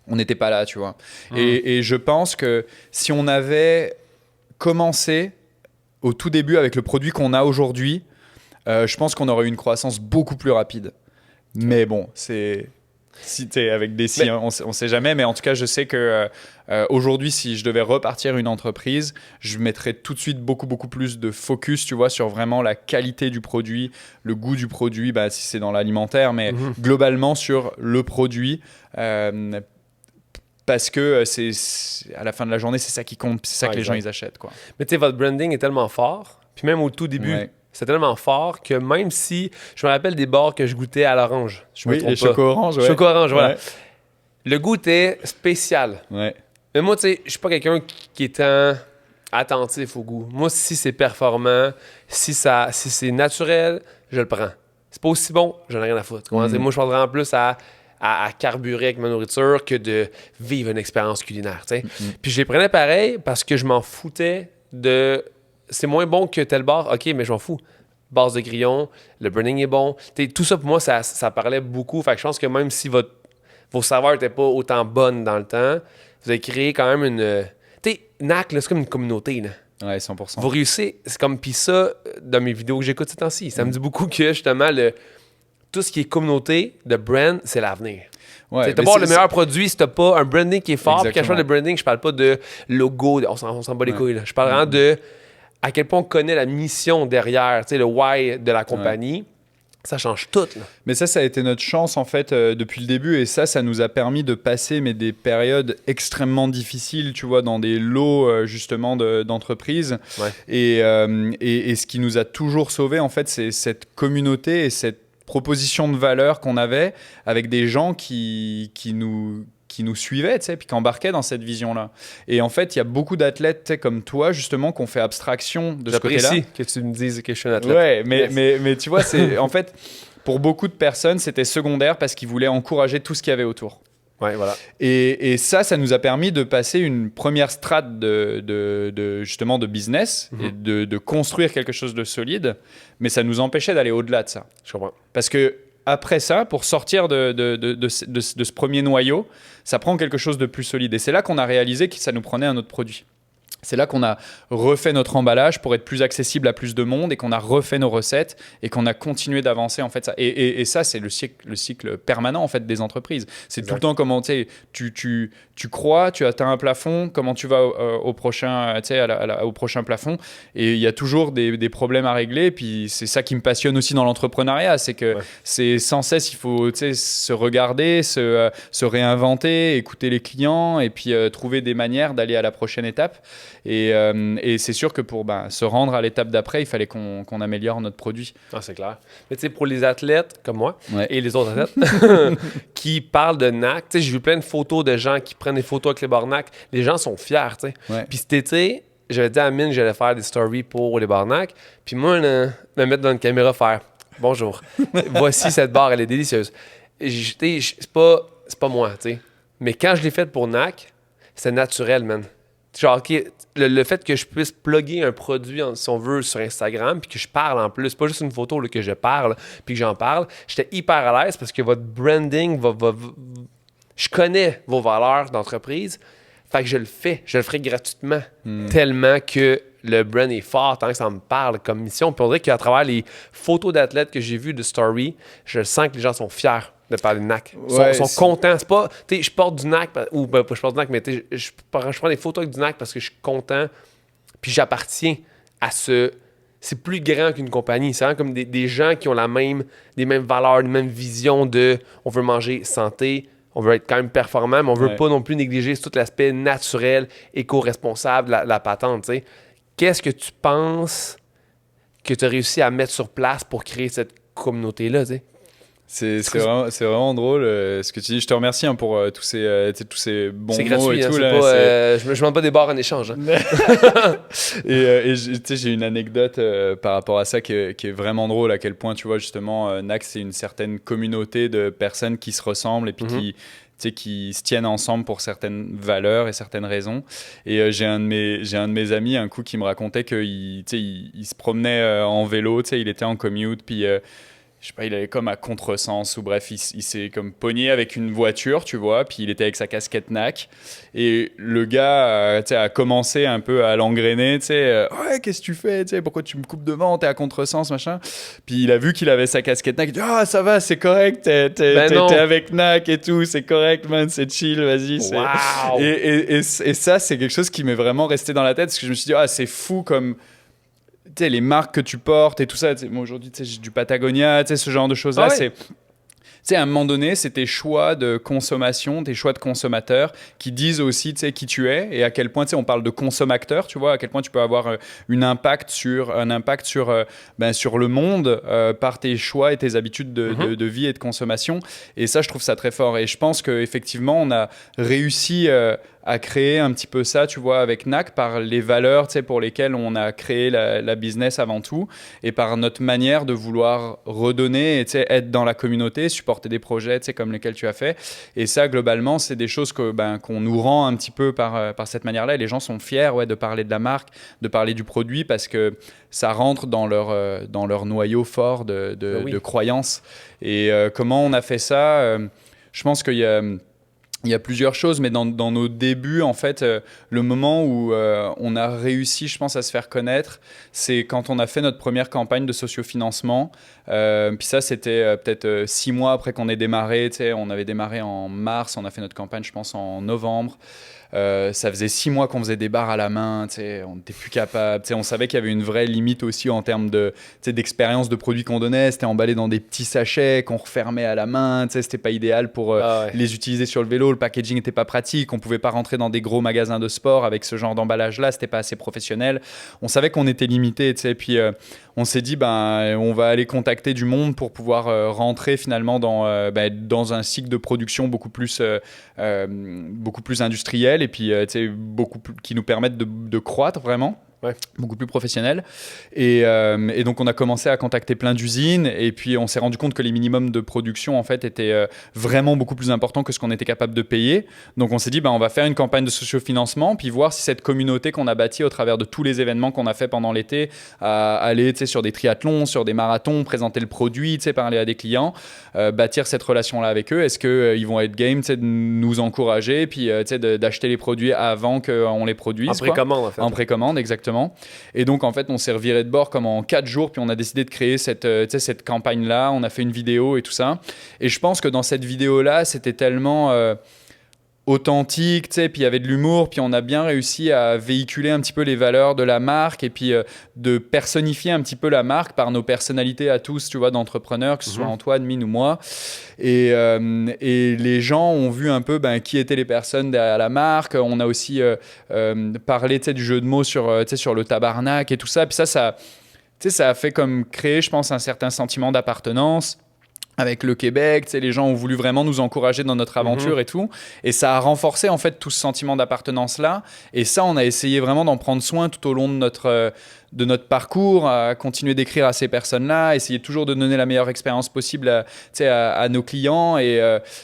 On n'était pas là, tu vois. Et je pense que si on avait commencé au tout début avec le produit qu'on a aujourd'hui, je pense qu'on aurait eu une croissance beaucoup plus rapide. Mais bon, si t'es avec des si, on sait jamais. Mais en tout cas, je sais que aujourd'hui, si je devais repartir une entreprise, je mettrais tout de suite beaucoup plus de focus, tu vois, sur vraiment la qualité du produit, le goût du produit, si c'est dans l'alimentaire, mais globalement sur le produit. Parce que à la fin de la journée, c'est ça qui compte, c'est ça que les gens ils achètent, quoi. Mais tu sais, votre branding est tellement fort, puis même au tout début, c'est tellement fort que même si, je me rappelle des bars que je goûtais à l'orange, les choco-orange, Choco-orange, voilà. Le goût était spécial. Ouais. Mais moi, tu sais, je suis pas quelqu'un qui est tant attentif au goût. Moi, si c'est performant, si c'est naturel, je le prends. C'est pas aussi bon, j'en ai rien à foutre. Moi, je pense vraiment plus à carburer avec ma nourriture que de vivre une expérience culinaire, tu sais. Puis je les prenais pareil parce que je m'en foutais de... C'est moins bon que tel bar, OK, mais je m'en fous. Base de grillon, le branding est bon. T'sais, tout ça, pour moi, ça parlait beaucoup. Fait que je pense que même si vos saveurs n'étaient pas autant bonnes dans le temps, vous avez créé quand même une... Tu sais, NAC, là, c'est comme une communauté, là. Ouais, 100%. Vous réussissez, c'est comme... Puis ça, dans mes vidéos que j'écoute ces temps-ci, ça me dit beaucoup que, justement, tout ce qui est communauté de brand, c'est l'avenir. Ouais, t'as pas le meilleur produit si t'as pas un branding qui est fort. Puis quand je parle de branding, je parle pas de logo, on s'en bat les couilles. Là. Je parle vraiment de à quel point on connaît la mission derrière, le why de la compagnie. Ça change tout. Là. Mais ça a été notre chance en fait depuis le début et ça nous a permis de passer des périodes extrêmement difficiles, tu vois, dans des lots justement d'entreprises. Ouais. Et ce qui nous a toujours sauvés en fait, c'est cette communauté et cette proposition de valeur qu'on avait avec des gens qui nous suivaient, tu sais, puis qui embarquaient dans cette vision-là. Et en fait, il y a beaucoup d'athlètes, tu sais, comme toi, justement, qui ont fait abstraction de ce côté-là. J'apprécie que tu me dises que je suis un athlète. Ouais, mais tu vois, c'est en fait, pour beaucoup de personnes, c'était secondaire parce qu'ils voulaient encourager tout ce qu'il y avait autour. Ouais, voilà. Et ça nous a permis de passer une première strate justement de business et de construire quelque chose de solide, mais ça nous empêchait d'aller au-delà de ça. Je comprends. Parce que après ça, pour sortir de ce premier noyau, ça prend quelque chose de plus solide. Et c'est là qu'on a réalisé que ça nous prenait un autre produit. C'est là qu'on a refait notre emballage pour être plus accessible à plus de monde et qu'on a refait nos recettes et qu'on a continué d'avancer en fait ça. Et ça, c'est le cycle permanent en fait des entreprises. C'est tout le temps comment tu crois, tu atteins un plafond, comment tu vas au prochain plafond. Et il y a toujours des problèmes à régler. Puis c'est ça qui me passionne aussi dans l'entrepreneuriat, c'est que c'est sans cesse, il faut se regarder, se réinventer, écouter les clients et puis trouver des manières d'aller à la prochaine étape. Et c'est sûr que pour se rendre à l'étape d'après, il fallait qu'on améliore notre produit. Ah, c'est clair. Mais tu sais, pour les athlètes comme moi et les autres athlètes qui parlent de NAC, tu sais, j'ai vu plein de photos de gens qui prennent des photos avec les bars NAC. Les gens sont fiers, tu sais. Ouais. Puis cet été, j'avais dit à Amine que j'allais faire des stories pour les bars NAC. Puis moi, me mettre dans une caméra, faire « Bonjour, voici cette barre, elle est délicieuse. » C'est pas moi, tu sais. Mais quand je l'ai faite pour NAC, c'est naturel, man. Genre, le fait que je puisse plugger un produit, si on veut, sur Instagram, puis que je parle en plus, pas juste une photo là, que je parle, puis que j'en parle, j'étais hyper à l'aise parce que votre branding je connais vos valeurs d'entreprise, fait que je le ferai gratuitement, tellement que le brand est fort, tant que ça me parle comme mission. Puis on dirait qu'à travers les photos d'athlètes que j'ai vues de Story, je sens que les gens sont fiers de parler de NAC. Ils sont contents. C'est pas, tu sais, je porte du NAC, ou pas je porte du NAC, mais je prends des photos avec du NAC parce que je suis content, puis j'appartiens à ce... C'est plus grand qu'une compagnie. C'est vraiment comme des gens qui ont les mêmes valeurs, les mêmes visions de... On veut manger santé, on veut être quand même performant, mais on veut pas non plus négliger tout l'aspect naturel, éco-responsable, la patente, tu sais. Qu'est-ce que tu penses que tu as réussi à mettre sur place pour créer cette communauté-là, tu sais? C'est vraiment drôle ce que tu dis. Je te remercie pour tous ces bons mots gratuit, et tout. Je ne demande pas des bars en échange. Hein. et j'ai une anecdote par rapport à ça qui est vraiment drôle, à quel point, tu vois, justement, NAC, c'est une certaine communauté de personnes qui se ressemblent et puis qui se tiennent ensemble pour certaines valeurs et certaines raisons. Et j'ai un de mes amis, un coup, qui me racontait qu'il se promenait en vélo, il était en commute, puis... je sais pas, il allait comme à contresens, ou bref, il s'est comme pogné avec une voiture, tu vois, puis il était avec sa casquette NAC, et le gars a commencé un peu à l'engrainer, ouais, qu'est-ce que tu fais, pourquoi tu me coupes devant, t'es à contresens, machin. Puis il a vu qu'il avait sa casquette NAC, il dit, ah, ça va, c'est correct, t'es avec NAC et tout, c'est correct, man, c'est chill, vas-y. Wow. Et ça, c'est quelque chose qui m'est vraiment resté dans la tête, parce que je me suis dit, ah, c'est fou comme... les marques que tu portes et tout ça. Moi, aujourd'hui, j'ai du Patagonia, ce genre de choses-là. Ah ouais. À un moment donné, c'est tes choix de consommation, tes choix de consommateur qui disent aussi qui tu es et à quel point, on parle de consommateur, tu vois, à quel point tu peux avoir un impact sur le monde par tes choix et tes habitudes de vie et de consommation. Et ça, je trouve ça très fort. Et je pense qu'effectivement, on a réussi... à créer un petit peu ça, tu vois, avec NAC, par les valeurs, pour lesquelles on a créé la business avant tout, et par notre manière de vouloir redonner, et être dans la communauté, supporter des projets, comme lesquels tu as fait. Et ça, globalement, c'est des choses qu'on nous rend un petit peu par cette manière-là. Et les gens sont fiers, de parler de la marque, de parler du produit, parce que ça rentre dans leur noyau fort de croyances. Et comment on a fait ça je pense qu'il y a plusieurs choses, mais dans nos débuts, en fait, le moment où on a réussi, je pense, à se faire connaître, c'est quand on a fait notre première campagne de sociofinancement. Puis ça, c'était peut-être 6 mois après qu'on ait démarré. On avait démarré en mars, on a fait notre campagne, je pense, en novembre. Ça faisait 6 mois qu'on faisait des bars à la main, on n'était plus capable. On savait qu'il y avait une vraie limite aussi en termes d'expérience de produits qu'on donnait. C'était emballé dans des petits sachets qu'on refermait à la main. C'était pas idéal pour les utiliser sur le vélo. Le packaging n'était pas pratique. On pouvait pas rentrer dans des gros magasins de sport avec ce genre d'emballage-là. C'était pas assez professionnel. On savait qu'on était limité. Puis on s'est dit, on va aller contacter du monde pour pouvoir rentrer finalement dans un cycle de production beaucoup plus industriel et puis qui nous permettent de croître vraiment. Ouais. Beaucoup plus professionnel. Et donc, on a commencé à contacter plein d'usines et puis on s'est rendu compte que les minimums de production, en fait, étaient vraiment beaucoup plus importants que ce qu'on était capable de payer. Donc, on s'est dit, on va faire une campagne de sociofinancement puis voir si cette communauté qu'on a bâtie au travers de tous les événements qu'on a fait pendant l'été, à aller sur des triathlons, sur des marathons, présenter le produit, parler à des clients, bâtir cette relation-là avec eux. Est-ce qu'ils vont être game de nous encourager puis d'acheter les produits avant qu'on les produise? En précommande, en fait. En précommande, exactement. Et donc, en fait, on s'est reviré de bord comme en 4 jours, puis on a décidé de créer cette campagne-là. On a fait une vidéo et tout ça. Et je pense que dans cette vidéo-là, c'était tellement authentique, puis il y avait de l'humour, puis on a bien réussi à véhiculer un petit peu les valeurs de la marque et puis de personnifier un petit peu la marque par nos personnalités à tous, tu vois, d'entrepreneurs, que ce soit Antoine, Mine ou moi. Et les gens ont vu un peu qui étaient les personnes derrière la marque. On a aussi parlé du jeu de mots sur le tabarnak et tout ça. Puis ça a fait comme créer, je pense, un certain sentiment d'appartenance avec le Québec. Les gens ont voulu vraiment nous encourager dans notre aventure et tout. Et ça a renforcé en fait tout ce sentiment d'appartenance-là. Et ça, on a essayé vraiment d'en prendre soin tout au long de notre parcours, à continuer d'écrire à ces personnes-là, essayer toujours de donner la meilleure expérience possible à nos clients. Et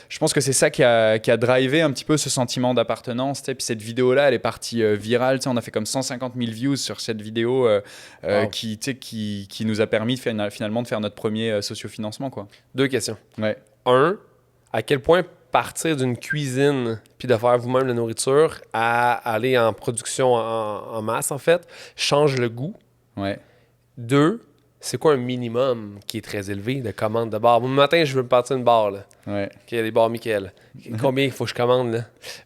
je pense que c'est ça qui a drivé un petit peu ce sentiment d'appartenance. Puis cette vidéo-là, elle est partie virale. On a fait comme 150 000 views sur cette vidéo qui nous a permis finalement de faire notre premier sociofinancement, quoi. 2 questions. Ouais. 1, à quel point partir d'une cuisine puis de faire vous-même la nourriture à aller en production en masse, en fait, change le goût. Ouais. 2, c'est quoi un minimum qui est très élevé de commande de bar? Bon, le matin, je veux me partir une bar, là. Ouais. Il y a des bars Michael. Combien il faut que je commande, là?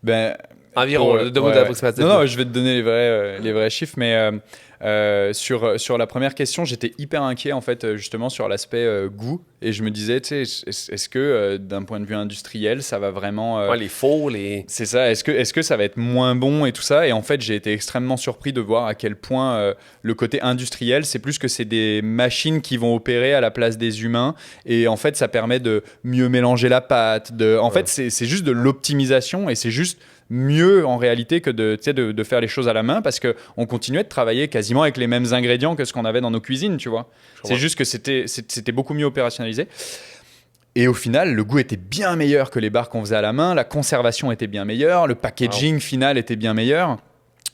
Ben... Environ, donne-moi de l'approximatif. Non, je vais te donner les vrais chiffres, mais Sur la première question, j'étais hyper inquiet en fait justement sur l'aspect goût, et je me disais, tu sais, est-ce que d'un point de vue industriel, ça va vraiment les faux, c'est ça, est-ce que ça va être moins bon et tout ça? Et en fait, j'ai été extrêmement surpris de voir à quel point le côté industriel, c'est plus que c'est des machines qui vont opérer à la place des humains, et en fait, ça permet de mieux mélanger la pâte. En fait, c'est juste de l'optimisation, et c'est juste mieux en réalité que de faire les choses à la main, parce qu'on continuait de travailler quasiment avec les mêmes ingrédients que ce qu'on avait dans nos cuisines, tu vois. C'est juste que c'était beaucoup mieux opérationnalisé. Et au final, le goût était bien meilleur que les bars qu'on faisait à la main, la conservation était bien meilleure, le packaging final était bien meilleur.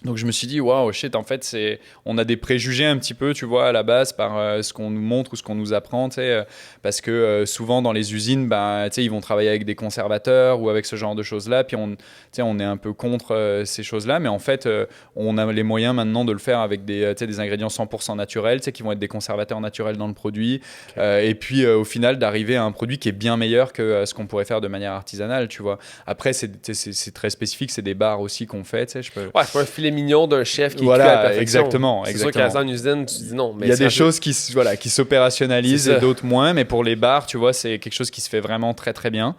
Donc je me suis dit, waouh, shit, en fait, on a des préjugés un petit peu, tu vois, à la base, par ce qu'on nous montre ou ce qu'on nous apprend, tu sais, parce que souvent dans les usines, ben, tu sais, ils vont travailler avec des conservateurs ou avec ce genre de choses-là, puis tu sais, on est un peu contre ces choses-là, mais en fait, on a les moyens maintenant de le faire avec tu sais, des ingrédients 100% naturels, tu sais, qui vont être des conservateurs naturels dans le produit, et puis au final, d'arriver à un produit qui est bien meilleur que ce qu'on pourrait faire de manière artisanale, tu vois. Après, c'est très spécifique, c'est des bars aussi qu'on fait, tu sais, c'est pas un filet mignon d'un chef qui voilà, est cuit à la perfection. Exactement. C'est sûr qu'à une usine, tu dis non. Mais il y a des choses qui s'opérationnalisent et d'autres moins, mais pour les bars, tu vois, c'est quelque chose qui se fait vraiment très très bien.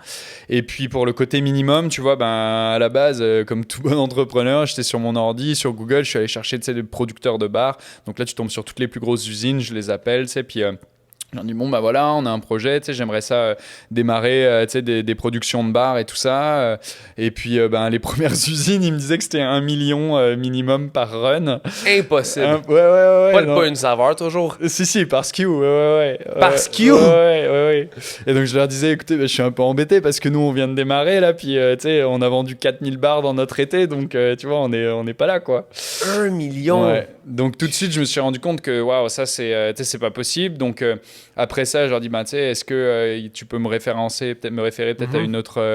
Et puis pour le côté minimum, tu vois, ben, à la base, comme tout bon entrepreneur, j'étais sur mon ordi, sur Google, je suis allé chercher des producteurs de bars. Donc là, tu tombes sur toutes les plus grosses usines, je les appelle, tu sais, puis... J'ai dit, bon, bah voilà, on a un projet, tu sais, j'aimerais ça démarrer, tu sais, des productions de bars et tout ça. Et puis, ben, les premières usines, ils me disaient que c'était 1 million minimum par run. Impossible. Ouais. Pas une saveur, toujours. Si, par SKU, ouais. Par SKU? Ouais. Et donc, je leur disais, écoutez, je suis un peu embêté parce que nous, on vient de démarrer, là, puis, tu sais, on a vendu 4000 bars dans notre été, donc, tu vois, on est pas là, quoi. 1 million? Ouais. Donc, tout de suite, je me suis rendu compte que, waouh, ça, c'est pas possible. Donc, après ça, je leur dis, bah, tu sais, est-ce que tu peux me référer peut-être à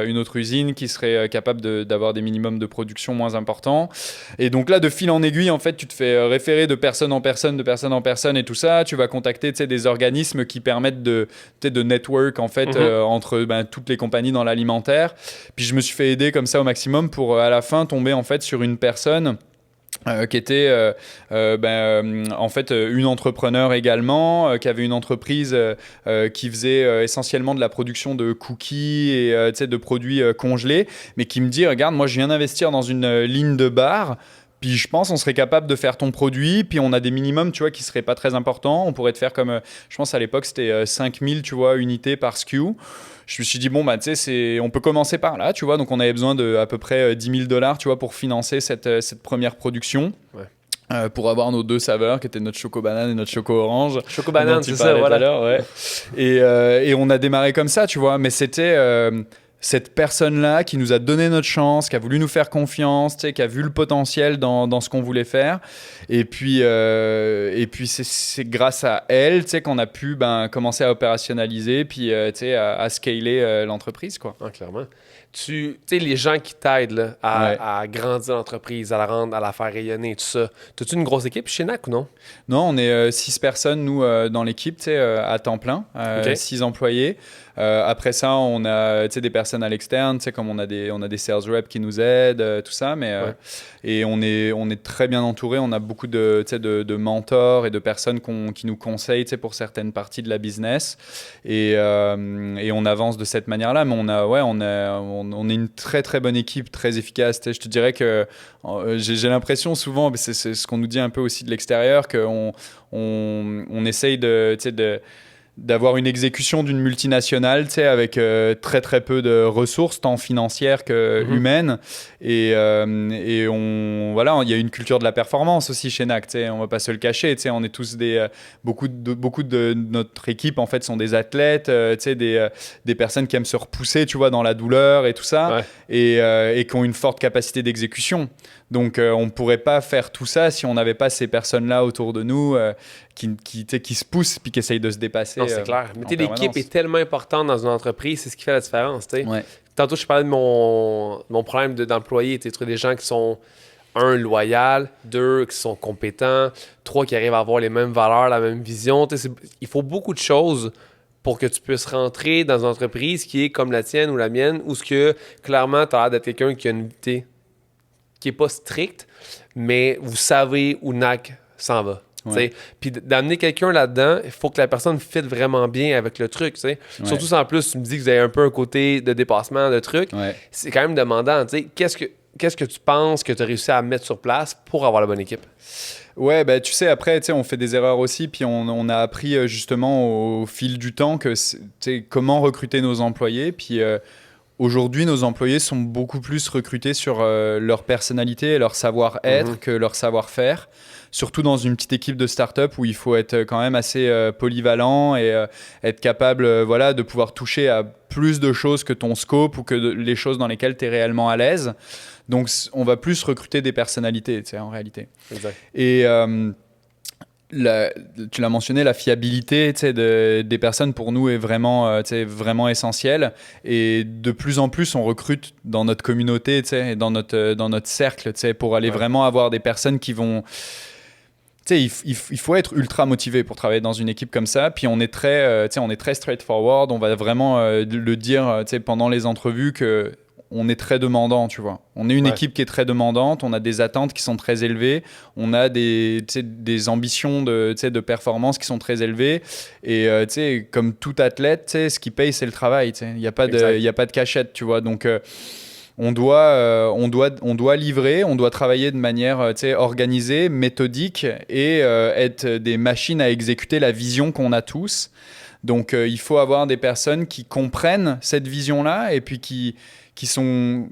une autre usine qui serait capable d'avoir des minimums de production moins importants. Et donc là, de fil en aiguille, en fait, tu te fais référer de personne en personne et tout ça. Tu vas contacter, tu sais, des organismes qui permettent de network, en fait, entre toutes les compagnies dans l'alimentaire. Puis je me suis fait aider comme ça au maximum pour à la fin tomber, en fait, sur une personne qui était en fait une entrepreneur également, qui avait une entreprise qui faisait essentiellement de la production de cookies et de produits congelés, mais qui me dit, regarde, moi je viens d'investir dans une ligne de bar. Puis je pense qu'on serait capable de faire ton produit, puis on a des minimums, tu vois, qui seraient pas très importants. On pourrait te faire comme, je pense à l'époque, c'était 5000, tu vois, unités par SKU. Je me suis dit, bon, bah, tu sais, on peut commencer par là, tu vois. Donc on avait besoin de à peu près $10 000, tu vois, pour financer cette première production. Ouais. Pour avoir nos 2 saveurs qui étaient notre choco banane et notre choco orange. Choco banane, c'est ça, voilà. Ouais. Et on a démarré comme ça, tu vois. Mais c'était cette personne-là qui nous a donné notre chance, qui a voulu nous faire confiance, tu sais, qui a vu le potentiel dans ce qu'on voulait faire. Et puis c'est grâce à elle, tu sais, qu'on a pu commencer à opérationnaliser, puis tu sais, à scaler l'entreprise, quoi. Ah, clairement. Tu sais, les gens qui t'aident là, à grandir l'entreprise, à la faire rayonner, tout ça. As-tu une grosse équipe chez NAC ou non? Non, on est 6 personnes, nous, dans l'équipe, tu sais, à temps plein, 6 employés. Après ça, on a des personnes à l'externe, comme on a des sales reps qui nous aident, tout ça, mais et on est très bien entouré. On a beaucoup de mentors et de personnes qui nous conseillent pour certaines parties de la business, et on avance de cette manière-là. Mais on est une très très bonne équipe, très efficace. Je te dirais que j'ai l'impression souvent, c'est ce qu'on nous dit un peu aussi de l'extérieur, qu'on essaye d'avoir une exécution d'une multinationale, tu sais, avec très très peu de ressources, tant financières que humaines, et voilà, il y a une culture de la performance aussi chez NAC, tu sais, on va pas se le cacher, tu sais, on est tous beaucoup de notre équipe en fait sont des athlètes, tu sais, des personnes qui aiment se repousser, tu vois, dans la douleur et tout ça, et qui ont une forte capacité d'exécution. Donc on ne pourrait pas faire tout ça si on n'avait pas ces personnes-là autour de nous qui se poussent puis qui essayent de se dépasser. Non, c'est clair. Mais l'équipe est tellement importante dans une entreprise, c'est ce qui fait la différence. Ouais. Tantôt, je parlais de mon problème d'employé. Tu trouves des gens qui sont, 1, loyaux, 2, qui sont compétents, 3, qui arrivent à avoir les mêmes valeurs, la même vision. Il faut beaucoup de choses pour que tu puisses rentrer dans une entreprise qui est comme la tienne ou la mienne, où ce que clairement, tu as l'air d'être quelqu'un qui a une qui n'est pas stricte, mais vous savez où NAC s'en va. Ouais. Puis d'amener quelqu'un là-dedans, il faut que la personne fitte vraiment bien avec le truc. Ouais. Surtout si en plus tu me dis que vous avez un peu un côté de dépassement de truc, c'est quand même demandant. Qu'est-ce que tu penses que tu as réussi à mettre sur place pour avoir la bonne équipe? Ouais, bah, tu sais, après, on fait des erreurs aussi, puis on a appris justement au fil du temps comment recruter nos employés. Puis aujourd'hui, nos employés sont beaucoup plus recrutés sur leur personnalité et leur savoir-être que leur savoir-faire. Surtout dans une petite équipe de start-up où il faut être quand même assez polyvalent et être capable de pouvoir toucher à plus de choses que ton scope ou que les choses dans lesquelles tu es réellement à l'aise. Donc, on va plus recruter des personnalités, en réalité. Exact. Et tu l'as mentionné, la fiabilité des personnes pour nous est vraiment, vraiment essentielle. Et de plus en plus, on recrute dans notre communauté et dans notre cercle pour aller vraiment avoir des personnes qui vont... Il faut être ultra motivé pour travailler dans une équipe comme ça. Puis on est très straightforward. On va vraiment le dire pendant les entrevues que on est très demandant, tu vois. On est une équipe qui est très demandante. On a des attentes qui sont très élevées. On a des ambitions de performance qui sont très élevées. Et comme tout athlète, ce qui paye, c'est le travail. Il n'y a pas de cachette, tu vois. Donc on doit livrer, on doit travailler de manière organisée, méthodique et être des machines à exécuter la vision qu'on a tous. Donc il faut avoir des personnes qui comprennent cette vision-là et puis qui sont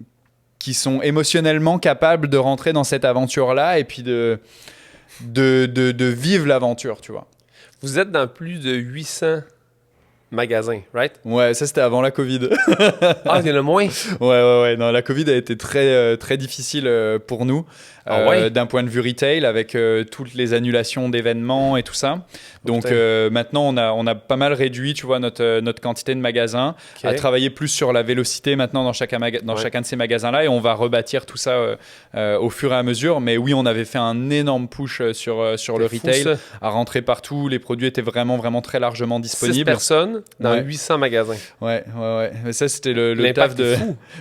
émotionnellement capables de rentrer dans cette aventure-là et puis de vivre l'aventure, tu vois. Vous êtes dans plus de 800 magasins, right? Ouais, ça c'était avant la Covid. Ah, il y en a moins? Ouais. Non, la Covid a été très, très difficile pour nous. D'un point de vue retail, avec toutes les annulations d'événements et tout ça. Donc maintenant, on a pas mal réduit, tu vois, notre quantité de magasins, à travailler plus sur la vélocité maintenant dans chacun de ces magasins-là, et on va rebâtir tout ça au fur et à mesure. Mais oui, on avait fait un énorme push sur le retail, à rentrer partout. Les produits étaient vraiment, vraiment très largement disponibles. 6 personnes dans 800 magasins. Ouais. Mais ça, c'était le taf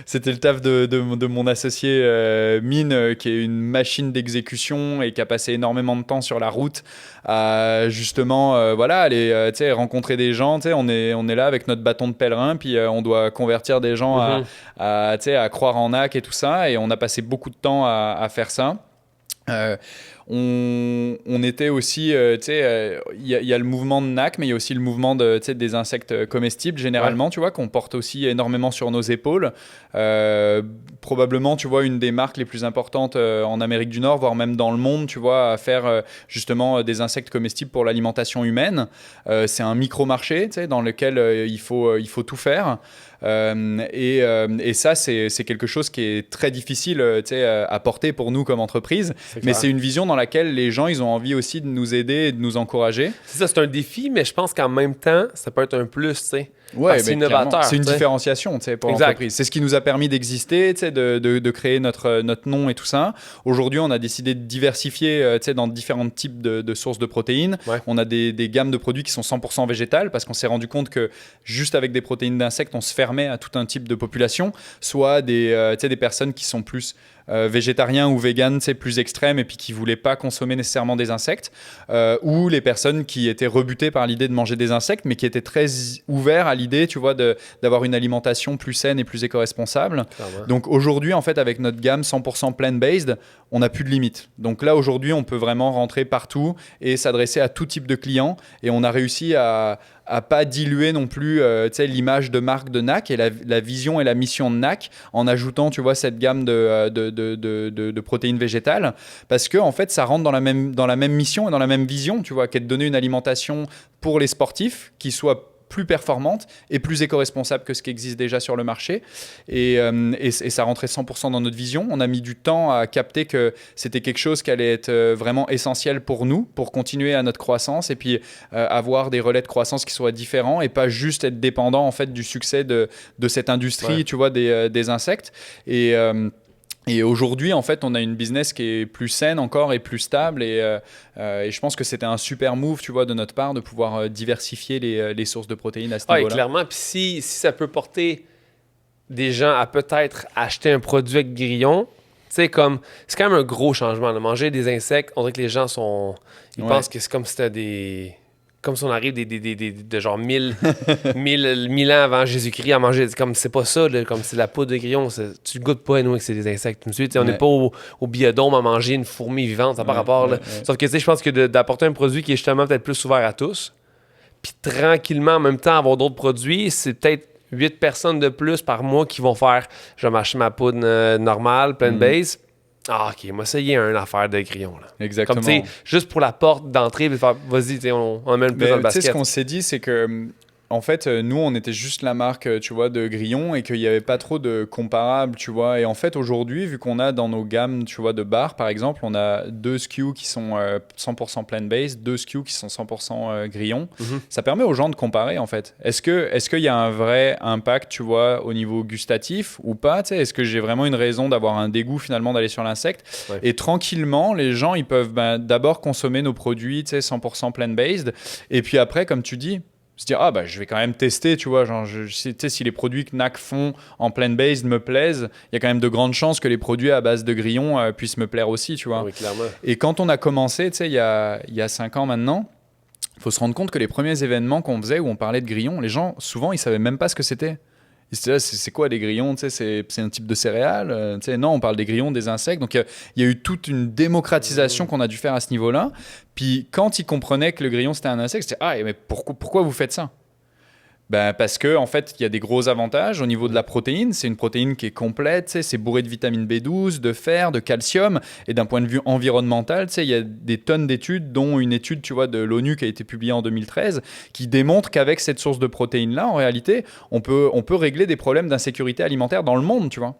c'était le taf de mon associé Mine, qui est une machine d'exécution et qui a passé énormément de temps sur la route à justement aller rencontrer des gens. On est là avec notre bâton de pèlerin, puis on doit convertir des gens à croire en NAC et tout ça, et on a passé beaucoup de temps à faire ça. On était aussi, il y a le mouvement de NAC, mais il y a aussi le mouvement des insectes comestibles généralement, tu vois, qu'on porte aussi énormément sur nos épaules. Probablement, tu vois, une des marques les plus importantes en Amérique du Nord, voire même dans le monde, tu vois, à faire justement des insectes comestibles pour l'alimentation humaine. C'est un micro-marché, dans lequel il faut tout faire. Et ça, c'est quelque chose qui est très difficile à porter pour nous comme entreprise, mais c'est une vision dans laquelle les gens, ils ont envie aussi de nous aider et de nous encourager. C'est ça, c'est un défi, mais je pense qu'en même temps, ça peut être un plus, tu sais. Ouais, c'est innovateur. C'est une différenciation pour l'entreprise. C'est ce qui nous a permis d'exister, de créer notre nom et tout ça. Aujourd'hui, on a décidé de diversifier dans différents types de sources de protéines. Ouais. On a des gammes de produits qui sont 100% végétales parce qu'on s'est rendu compte que juste avec des protéines d'insectes, on se fermait à tout un type de population. Soit des personnes qui sont plus végétariens ou véganes, plus extrêmes et puis qui ne voulaient pas consommer nécessairement des insectes, ou les personnes qui étaient rebutées par l'idée de manger des insectes mais qui étaient très ouverts à l'idée, tu vois, d'avoir une alimentation plus saine et plus éco-responsable. Donc aujourd'hui, en fait, avec notre gamme 100% plant-based, on n'a plus de limite. Donc là, aujourd'hui, on peut vraiment rentrer partout et s'adresser à tout type de clients, et on a réussi à pas diluer non plus l'image de marque de NAC et la vision et la mission de NAC en ajoutant, tu vois, cette gamme de protéines végétales, parce que en fait ça rentre dans la même mission et dans la même vision, tu vois, qu'est de donner une alimentation pour les sportifs qui soit plus performante et plus éco-responsable que ce qui existe déjà sur le marché, et ça rentrait 100% dans notre vision. On a mis du temps à capter que c'était quelque chose qui allait être vraiment essentiel pour nous, pour continuer à notre croissance et puis avoir des relais de croissance qui soient différents et pas juste être dépendant en fait du succès de cette industrie, tu vois, des insectes. Et aujourd'hui, en fait, on a une business qui est plus saine encore et plus stable. Et je pense que c'était un super move, tu vois, de notre part, de pouvoir diversifier les sources de protéines à ce niveau-là. Clairement. Puis si ça peut porter des gens à peut-être acheter un produit avec grillon, tu sais, comme, c'est quand même un gros changement. De manger des insectes, on dirait que les gens ils pensent que c'est comme si c'était des... Comme si on arrive de genre 1000 ans avant Jésus-Christ à manger. Comme c'est pas ça, là, comme c'est la poudre de grillon. Tu goûtes pas, nous, que c'est des insectes. On n'est pas au biodôme à manger une fourmi vivante, ça n'a pas rapport. Là. Sauf que, tu sais, je pense que d'apporter un produit qui est justement peut-être plus ouvert à tous, puis tranquillement, en même temps, avoir d'autres produits, c'est peut-être 8 personnes de plus par mois qui vont faire, je vais m'acheter ma poudre normale, plant-based. Ah, OK, moi, ça y est, une affaire de grillon. Là. Exactement. Comme, tu sais, juste pour la porte d'entrée, vas-y, on amène plus dans le basket. Tu sais, ce qu'on s'est dit, c'est que, en fait, nous, on était juste la marque, tu vois, de grillons et qu'il n'y avait pas trop de comparables, tu vois. Et en fait, aujourd'hui, vu qu'on a dans nos gammes, tu vois, de bars, par exemple, on a 2 SKU qui sont 100% plant-based, 2 SKU qui sont 100% grillons. Ça permet aux gens de comparer, en fait. Est-ce qu'il y a un vrai impact, tu vois, au niveau gustatif ou pas, tu sais? Est-ce que j'ai vraiment une raison d'avoir un dégoût, finalement, d'aller sur l'insecte? Et tranquillement, les gens, ils peuvent d'abord consommer nos produits, tu sais, 100% plant-based. Et puis après, comme tu dis, se dire je vais quand même tester, tu vois, genre si les produits que NAC font en plant-based me plaisent, il y a quand même de grandes chances que les produits à base de grillons puissent me plaire aussi, tu vois. Oui, clairement. Et quand on a commencé, tu sais, il y a 5 ans maintenant, il faut se rendre compte que les premiers événements qu'on faisait où on parlait de grillons, les gens souvent ils savaient même pas ce que c'était. Ils se disaient, c'est quoi des grillons, tu sais, c'est un type de céréales, tu sais, non, on parle des grillons, des insectes. Donc il y a eu toute une démocratisation qu'on a dû faire à ce niveau-là. Puis quand ils comprenaient que le grillon c'était un insecte, c'était mais pourquoi vous faites ça? Parce que en fait, il y a des gros avantages au niveau de la protéine. C'est une protéine qui est complète, c'est bourré de vitamine B12, de fer, de calcium. Et d'un point de vue environnemental, il y a des tonnes d'études, dont une étude, tu vois, de l'ONU qui a été publiée en 2013, qui démontre qu'avec cette source de protéines-là, en réalité, on peut régler des problèmes d'insécurité alimentaire dans le monde, tu vois.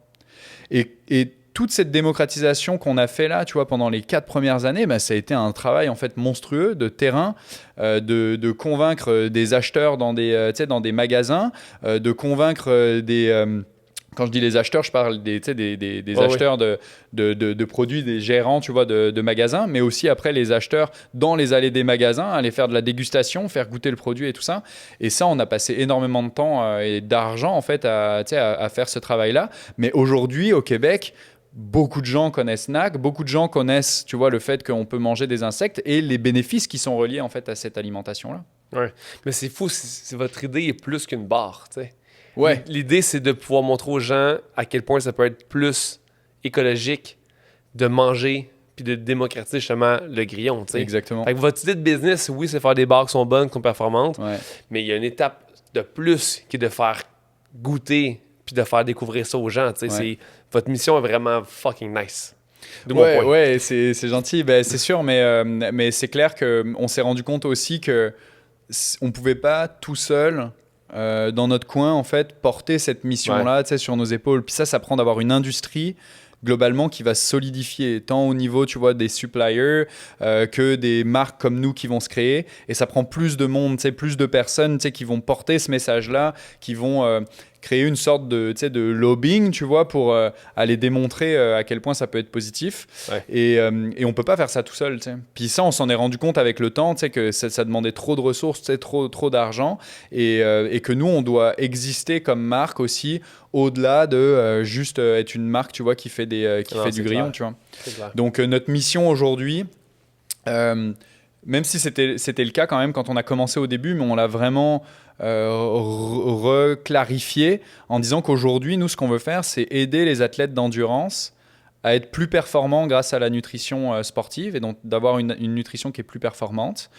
Et toute cette démocratisation qu'on a fait là, tu vois, pendant les 4 premières années, ça a été un travail en fait monstrueux de terrain, de convaincre des acheteurs dans des magasins, de convaincre quand je dis les acheteurs, je parle des acheteurs de produits, des gérants, tu vois, de magasins, mais aussi après les acheteurs dans les allées des magasins, aller faire de la dégustation, faire goûter le produit et tout ça. Et ça, on a passé énormément de temps et d'argent en fait à faire ce travail-là. Mais aujourd'hui, au Québec, beaucoup de gens connaissent NAC, beaucoup de gens connaissent, tu vois, le fait qu'on peut manger des insectes et les bénéfices qui sont reliés en fait à cette alimentation-là. Ouais, mais c'est fou, votre idée est plus qu'une barre, tu sais. Ouais. L'idée, c'est de pouvoir montrer aux gens à quel point ça peut être plus écologique de manger puis de démocratiser justement le grillon, tu sais. Exactement. Fait que votre idée de business, oui, c'est faire des barres qui sont bonnes, qui sont performantes, mais il y a une étape de plus qui est de faire goûter puis de faire découvrir ça aux gens, tu sais. Votre mission est vraiment fucking nice. Ouais, c'est gentil, c'est sûr, mais c'est clair qu'on s'est rendu compte aussi que on pouvait pas tout seul dans notre coin en fait porter cette mission-là, tu sais, sur nos épaules. Puis ça prend d'avoir une industrie globalement qui va se solidifier tant au niveau, tu vois, des suppliers que des marques comme nous qui vont se créer. Et ça prend plus de monde, tu sais, plus de personnes, tu sais, qui vont porter ce message-là, qui vont créer une sorte de lobbying, tu vois, pour aller démontrer à quel point ça peut être positif. Et on peut pas faire ça tout seul, tu sais. Puis ça, on s'en est rendu compte avec le temps, tu sais, que ça demandait trop de ressources, tu sais, trop d'argent, et que nous, on doit exister comme marque aussi, au-delà de juste être une marque, tu vois, qui fait du grillon, tu vois. Donc notre mission aujourd'hui, même si c'était le cas quand même quand on a commencé au début, mais on l'a vraiment reclarifié en disant qu'aujourd'hui, nous, ce qu'on veut faire, c'est aider les athlètes d'endurance à être plus performants grâce à la nutrition sportive et donc d'avoir une nutrition qui est plus performante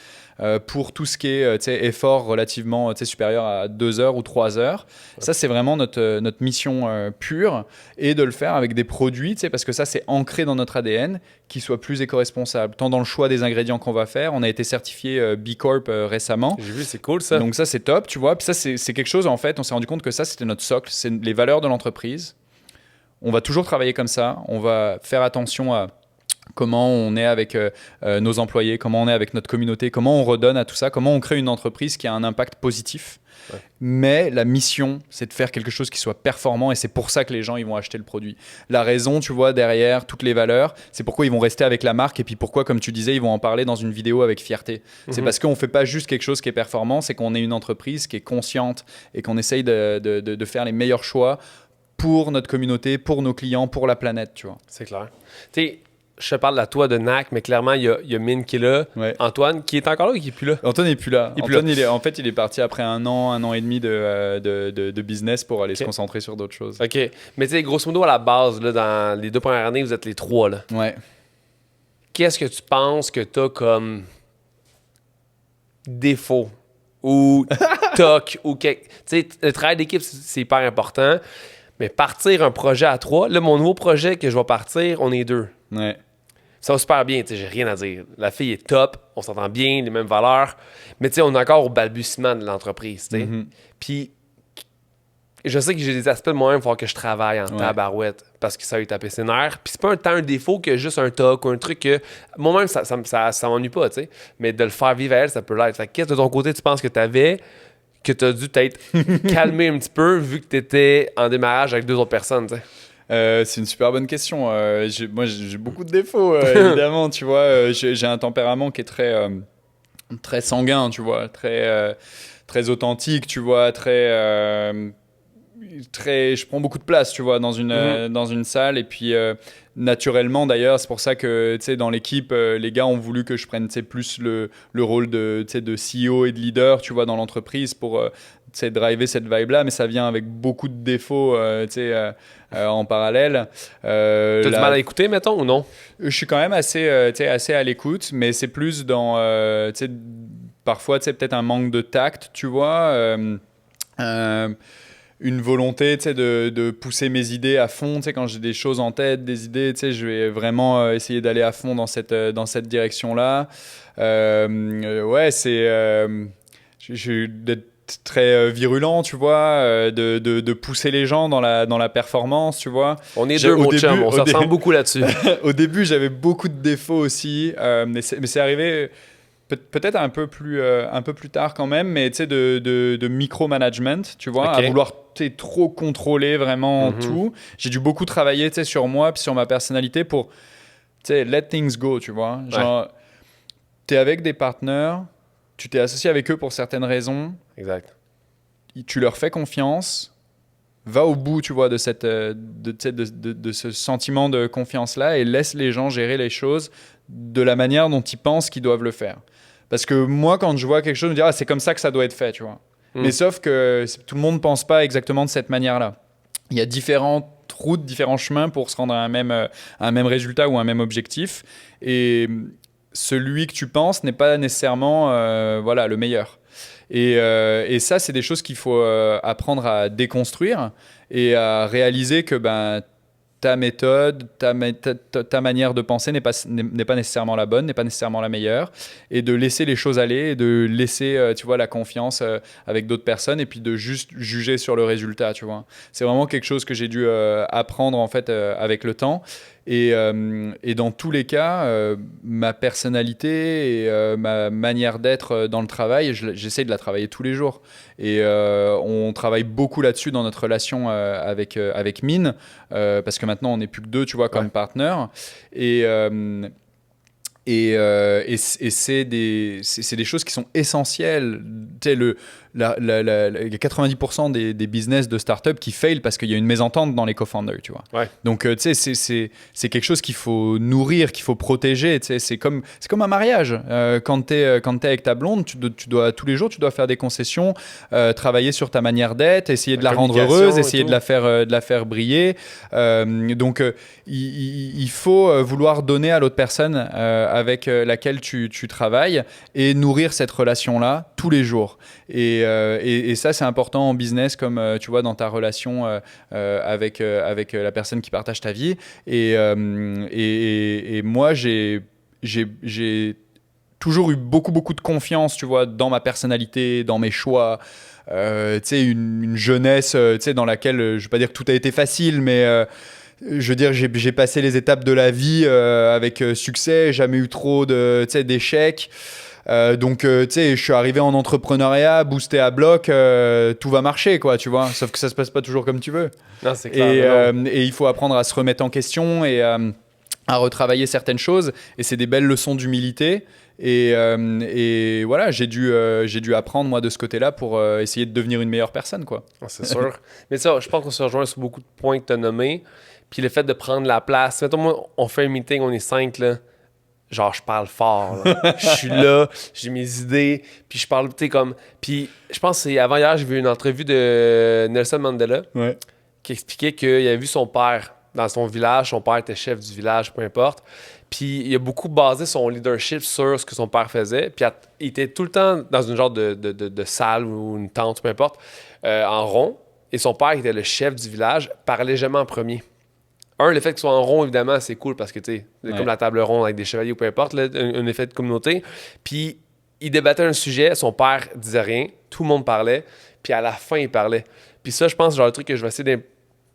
pour tout ce qui est effort relativement supérieur à 2 heures ou 3 heures. Ça, c'est vraiment notre mission pure, et de le faire avec des produits, parce que ça, c'est ancré dans notre ADN, qui soient plus éco-responsables, tant dans le choix des ingrédients qu'on va faire. On a été certifié B Corp récemment. J'ai vu, c'est cool ça. Donc ça, c'est top, tu vois. Puis ça, c'est quelque chose, en fait, on s'est rendu compte que ça, c'était notre socle, c'est les valeurs de l'entreprise. On va toujours travailler comme ça. On va faire attention à comment on est avec nos employés, comment on est avec notre communauté, comment on redonne à tout ça, comment on crée une entreprise qui a un impact positif. Mais la mission, c'est de faire quelque chose qui soit performant, et c'est pour ça que les gens ils vont acheter le produit. La raison, tu vois, derrière toutes les valeurs, c'est pourquoi ils vont rester avec la marque, et puis pourquoi, comme tu disais, ils vont en parler dans une vidéo avec fierté. C'est parce qu'on ne fait pas juste quelque chose qui est performant, c'est qu'on est une entreprise qui est consciente et qu'on essaye de faire les meilleurs choix pour notre communauté, pour nos clients, pour la planète, tu vois. C'est clair. Tu sais, je te parle à toi de NAC, mais clairement, il y a Mine qui est là. Ouais. Antoine, qui est encore là ou qui est plus là? Antoine n'est plus là. Il est parti après un an et demi de business pour aller se concentrer sur d'autres choses. OK. Mais tu sais, grosso modo, à la base, là, dans les 2 premières années, vous êtes les 3, là. Ouais. Qu'est-ce que tu penses que tu as comme défaut ou toc ou quelque... Tu sais, le travail d'équipe, c'est hyper important, mais partir un projet à 3, là, mon nouveau projet que je vais partir, on est 2. Ouais. Ça va super bien, tu sais, j'ai rien à dire. La fille est top, on s'entend bien, les mêmes valeurs, mais tu sais, on est encore au balbutiement de l'entreprise, tu sais. Puis, je sais que j'ai des aspects de moi-même, il va falloir que je travaille en tabarouette parce que ça a eu tapé ses nerfs. Puis c'est pas tant un défaut que juste un toc ou un truc que moi-même, ça m'ennuie pas, tu sais. Mais de le faire vivre à elle, ça peut l'être. Fait que qu'est-ce de ton côté tu penses que t'avais, que t'as dû t'être calmé un petit peu vu que t'étais en démarrage avec 2 autres personnes, tu sais? C'est une super bonne question. Moi, j'ai beaucoup de défauts, évidemment, tu vois. J'ai un tempérament qui est très sanguin, tu vois, très authentique, tu vois, je prends beaucoup de place, tu vois, dans une salle. Et puis, naturellement, d'ailleurs, c'est pour ça que, tu sais, dans l'équipe, les gars ont voulu que je prenne, tu sais, plus le rôle de CEO et de leader, tu vois, dans l'entreprise pour, tu sais, driver cette vibe-là. Mais ça vient avec beaucoup de défauts, tu sais, en parallèle. T'as du mal à écouter, mettons, ou non? Je suis quand même assez à l'écoute, mais c'est plus dans, tu sais, parfois, tu sais, peut-être un manque de tact, tu vois. Une volonté, tu sais, de pousser mes idées à fond, tu sais, quand j'ai des choses en tête, des idées, tu sais, je vais vraiment essayer d'aller à fond dans cette direction-là. Ouais, je d'être très virulent, tu vois, de pousser les gens dans la performance, tu vois. On est 2 mots de chum, on se ressemble beaucoup là-dessus. Au début, j'avais beaucoup de défauts aussi, mais c'est arrivé... Peut-être un peu plus tard quand même, mais tu sais, de micromanagement, tu vois, à vouloir trop contrôler vraiment tout. J'ai dû beaucoup travailler, tu sais, sur moi puis sur ma personnalité pour, tu sais, let things go, tu vois. Genre, t'es avec des partenaires, tu t'es associé avec eux pour certaines raisons. Exact. Tu leur fais confiance, va au bout, tu vois, de ce sentiment de confiance-là et laisse les gens gérer les choses de la manière dont ils pensent qu'ils doivent le faire. Parce que moi, quand je vois quelque chose, je me dis, c'est comme ça que ça doit être fait, tu vois. Mais sauf que tout le monde ne pense pas exactement de cette manière-là. Il y a différentes routes, différents chemins pour se rendre à un même résultat ou un même objectif. Et celui que tu penses n'est pas nécessairement le meilleur. Et ça, c'est des choses qu'il faut apprendre à déconstruire et à réaliser que ta méthode, ta manière de penser n'est pas nécessairement la bonne, n'est pas nécessairement la meilleure, et de laisser les choses aller, et de laisser, tu vois, la confiance avec d'autres personnes, et puis de juste juger sur le résultat, tu vois. C'est vraiment quelque chose que j'ai dû apprendre, en fait, avec le temps. Et dans tous les cas, ma personnalité et ma manière d'être dans le travail, j'essaie de la travailler tous les jours. Et on travaille beaucoup là-dessus dans notre relation avec Mine, parce que maintenant, on n'est plus que 2, tu vois, comme partenaires. Et c'est des choses qui sont essentielles. Tu sais, il y a 90% des business de start-up qui fail parce qu'il y a une mésentente dans les co-founders, tu vois. Ouais. Donc, tu sais, c'est quelque chose qu'il faut nourrir, qu'il faut protéger. Tu sais, c'est comme un mariage. Quand tu es avec ta blonde, tu dois, tous les jours, tu dois faire des concessions, travailler sur ta manière d'être, essayer de la rendre heureuse, essayer de la faire briller. Donc, il faut vouloir donner à l'autre personne avec laquelle tu travailles et nourrir cette relation-là tous les jours. Et ça, c'est important en business, comme tu vois, dans ta relation avec la personne qui partage ta vie. Et moi, j'ai toujours eu beaucoup de confiance, tu vois, dans ma personnalité, dans mes choix. Tu sais, une jeunesse, tu sais, dans laquelle, je ne vais pas dire que tout a été facile, mais... je veux dire, j'ai passé les étapes de la vie avec succès, jamais eu trop d'échecs. Donc, tu sais, je suis arrivé en entrepreneuriat, boosté à bloc, tout va marcher, quoi, tu vois. Sauf que ça se passe pas toujours comme tu veux. Non, c'est clair. Et il faut apprendre à se remettre en question et à retravailler certaines choses. Et c'est des belles leçons d'humilité. Et voilà, j'ai dû apprendre, moi, de ce côté-là pour essayer de devenir une meilleure personne, quoi. C'est sûr. Mais ça, je pense qu'on se rejoint sur beaucoup de points que tu as nommés. Puis le fait de prendre la place. Mettons, moi, on fait un meeting, on est 5, là. Genre, je parle fort, là. Je suis là, j'ai mes idées, puis je parle, tu sais, comme... Puis je pense que c'est avant-hier, j'ai vu une entrevue de Nelson Mandela qui expliquait qu'il avait vu son père dans son village. Son père était chef du village, peu importe. Puis il a beaucoup basé son leadership sur ce que son père faisait. Puis il était tout le temps dans une genre de salle ou une tente, peu importe, en rond. Et son père, qui était le chef du village, parlait jamais en premier. Le fait qu'ils soient en rond, évidemment, c'est cool parce que, tu sais, comme la table ronde avec des chevaliers ou peu importe, là, un effet de communauté. Puis, il débattait un sujet, son père disait rien, tout le monde parlait, puis à la fin, il parlait. Puis ça, je pense, c'est genre le truc que je vais essayer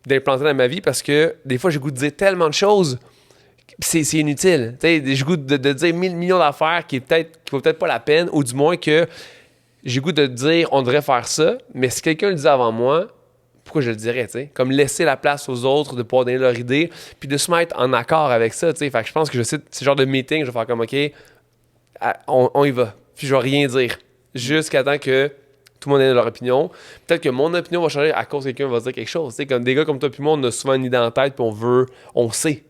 d'implanter dans ma vie parce que des fois, j'ai goût de dire tellement de choses, c'est inutile. Tu sais, j'ai goût de dire 1000 millions d'affaires qui vaut peut-être pas la peine, ou du moins que j'ai goût de dire on devrait faire ça, mais si quelqu'un le disait avant moi, pourquoi je le dirais, tu sais? Comme laisser la place aux autres de pouvoir donner leur idée, puis de se mettre en accord avec ça, tu sais. Fait que je pense que ce genre de meeting, je vais faire comme, OK, on y va. Puis je vais rien dire. Jusqu'à temps que tout le monde ait leur opinion. Peut-être que mon opinion va changer à cause que quelqu'un va dire quelque chose. Tu sais, comme des gars comme toi puis moi, on a souvent une idée en tête, puis on sait.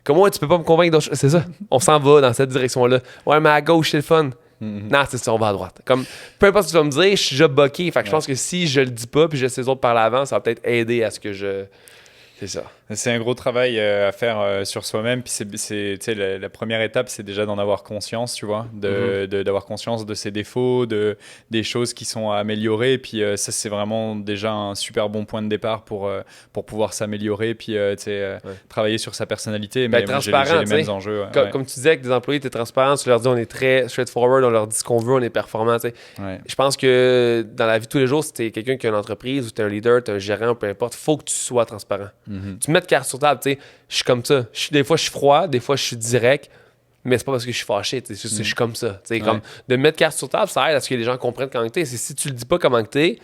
Comme moi, tu peux pas me convaincre d'autre chose. C'est ça. On s'en va dans cette direction-là. Ouais, mais à gauche, c'est le fun. Non, c'est ça, on va à droite. Comme, peu importe ce que tu vas me dire, je suis déjà boqué. Fait que je pense que si je le dis pas puis je laisse les autres parler avant, ça va peut-être aider à ce que je... C'est ça. C'est un gros travail à faire sur soi-même. Puis la première étape, c'est déjà d'en avoir conscience, tu vois, d'avoir conscience de ses défauts, des choses qui sont à améliorer. Et puis ça, c'est vraiment déjà un super bon point de départ pour pouvoir s'améliorer. Puis travailler sur sa personnalité. Mais j'ai les mêmes enjeux. Comme tu disais, avec des employés, tu es transparent, tu leur dis on est très straightforward, on leur dit ce qu'on veut, on est performant. Je pense que dans la vie de tous les jours, si tu es quelqu'un qui a une entreprise ou tu es un leader, tu es un gérant, peu importe, il faut que tu sois transparent. Tu mets de carte sur table, tu sais, je suis comme ça. Des fois, je suis froid, des fois, je suis direct, mais c'est pas parce que je suis fâché, tu sais, je suis comme ça. Comme de mettre carte sur table, ça aide à ce que les gens comprennent comment tu es. Si tu le dis pas comment tu es,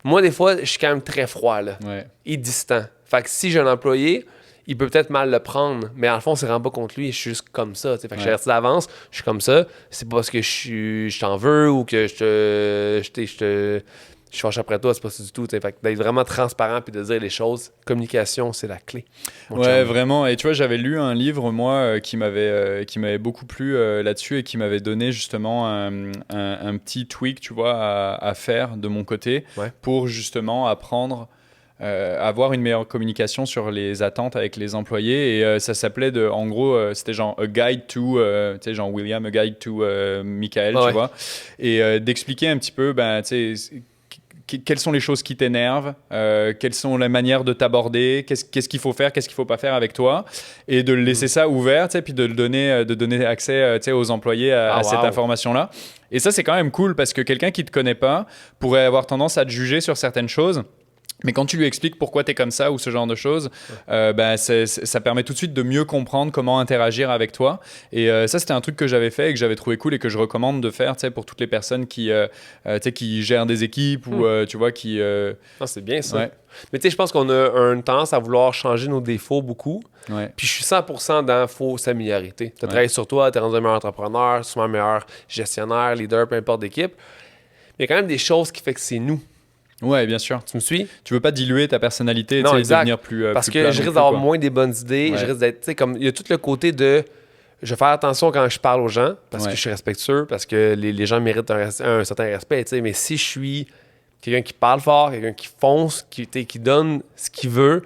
moi, des fois, je suis quand même très froid, là, et distant. Fait que si j'ai un employé, il peut peut-être mal le prendre, mais en le fond, c'est vraiment pas contre lui, je suis juste comme ça. Fait que je suis averti d'avance, je suis comme ça. C'est pas parce que je t'en veux ou que je fâche après toi, c'est pas ça du tout. Fait que d'être vraiment transparent puis de dire les choses, communication, c'est la clé. Ouais, vraiment. Et tu vois, j'avais lu un livre, moi, qui m'avait beaucoup plu là-dessus et qui m'avait donné justement un petit tweak, tu vois, à faire de mon côté pour justement apprendre avoir une meilleure communication sur les attentes avec les employés. Et ça s'appelait en gros, c'était genre A Guide to, tu sais, genre William, A Guide to Michael, tu vois. Et d'expliquer un petit peu, tu sais, quelles sont les choses qui t'énervent, quelles sont les manières de t'aborder, qu'est-ce qu'il faut faire, qu'est-ce qu'il faut pas faire avec toi, et de le laisser ça ouvert, puis de donner accès aux employés à cette information-là. Et ça, c'est quand même cool parce que quelqu'un qui te connaît pas pourrait avoir tendance à te juger sur certaines choses. Mais quand tu lui expliques pourquoi tu es comme ça ou ce genre de choses, ça permet tout de suite de mieux comprendre comment interagir avec toi. Et ça, c'était un truc que j'avais fait et que j'avais trouvé cool et que je recommande de faire pour toutes les personnes qui gèrent des équipes ou tu vois, qui... c'est bien ça. Ouais. Mais tu sais, je pense qu'on a une tendance à vouloir changer nos défauts beaucoup. Puis je suis 100% dans faut s'améliorer. Tu as travaillé sur toi, tu es rendu un meilleur entrepreneur, souvent un meilleur gestionnaire, leader, peu importe d'équipe. Mais il y a quand même des choses qui font que c'est nous. Ouais, bien sûr. Tu me suis? Tu veux pas diluer ta personnalité, devenir plus parce plus que je risque d'avoir moins des bonnes idées. Je risque d'être, tu sais, comme il y a tout le côté de je vais faire attention quand je parle aux gens parce que je suis respectueux, parce que les gens méritent un certain respect, tu sais. Mais si je suis quelqu'un qui parle fort, quelqu'un qui fonce, qui donne ce qu'il veut,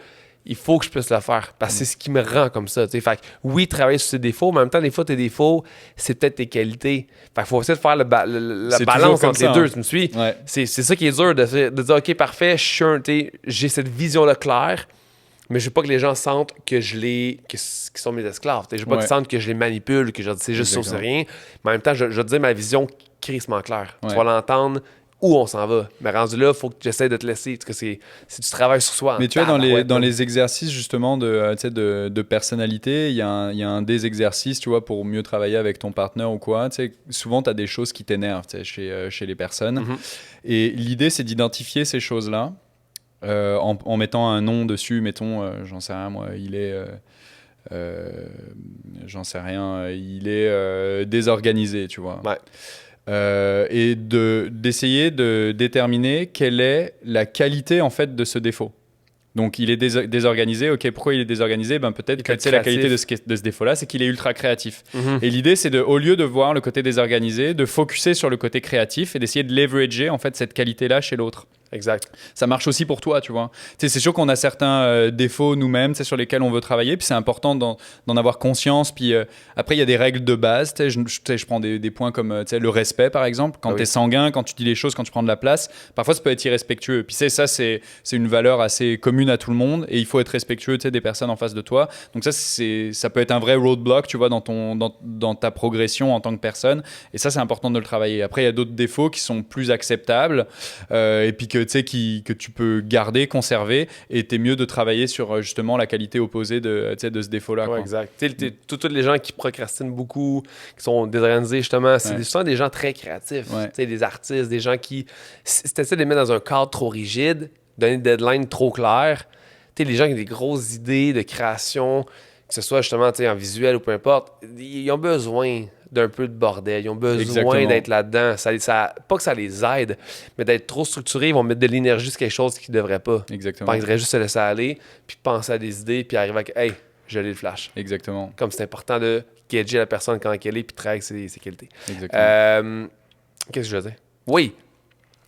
il faut que je puisse le faire parce que c'est ce qui me rend comme ça. T'sais. Fait que oui, travailler sur ses défauts, mais en même temps, des fois, tes défauts, c'est peut-être tes qualités. Fait qu'il faut essayer de faire la balance entre les deux. Tu me suis? C'est ça qui est dur, de dire, OK, parfait, j'ai cette vision-là claire, mais je veux pas que les gens sentent que qu'ils sont mes esclaves. Je veux pas qu'ils sentent que je les manipule, que je dis c'est juste ça, c'est rien. Mais en même temps, je vais te dire ma vision crissement claire. Tu vas l'entendre où on s'en va. Mais rendu là, il faut que j'essaie de te laisser. Parce que c'est du travail sur soi. Mais tu vois, dans les exercices justement de personnalité, il y a un des exercices, tu vois, pour mieux travailler avec ton partenaire ou quoi. Souvent, tu as des choses qui t'énervent chez les personnes. Et l'idée, c'est d'identifier ces choses-là en mettant un nom dessus. Mettons, j'en sais rien, moi, il est... j'en sais rien, il est désorganisé, tu vois. Ouais. Et d'essayer de déterminer quelle est la qualité en fait de ce défaut. Donc il est désorganisé. Ok, pourquoi il est désorganisé? Ben peut-être que la qualité de ce défaut-là, c'est qu'il est ultra créatif. Et l'idée, c'est au lieu de voir le côté désorganisé, de focuser sur le côté créatif et d'essayer de leverager en fait cette qualité-là chez l'autre. Exact. Ça marche aussi pour toi, tu vois. C'est sûr qu'on a certains défauts nous-mêmes sur lesquels on veut travailler, puis c'est important d'en avoir conscience. Puis après, il y a des règles de base. Je prends des points comme le respect, par exemple. Quand tu es sanguin, quand tu dis les choses, quand tu prends de la place, parfois ça peut être irrespectueux. Puis ça, c'est une valeur assez commune à tout le monde, et il faut être respectueux des personnes en face de toi. Donc ça peut être un vrai roadblock, tu vois, dans ta progression en tant que personne. Et ça, c'est important de le travailler. Après, il y a d'autres défauts qui sont plus acceptables, et puis que tu peux garder, conserver, et t'es mieux de travailler sur justement la qualité opposée de ce défaut-là. Ouais, exact. Tous les gens qui procrastinent beaucoup, qui sont désorganisés, justement, c'est souvent des gens très créatifs. Ouais. Des artistes, des gens qui... Si tu essaies de les mettre dans un cadre trop rigide, donner des deadlines trop clairs, les gens qui ont des grosses idées de création, que ce soit justement en visuel ou peu importe, ils ont besoin d'un peu de bordel. Ils ont besoin d'être là-dedans. Pas que ça les aide, mais d'être trop structurés, ils vont mettre de l'énergie sur quelque chose qu'ils ne devraient pas. Exactement. Ils devraient juste se laisser aller, puis penser à des idées, puis arriver à « Hey, j'ai le flash ». Exactement. Comme c'est important de gager la personne quand elle est, puis travailler avec ses qualités. Exactement. Qu'est-ce que je veux dire? Oui.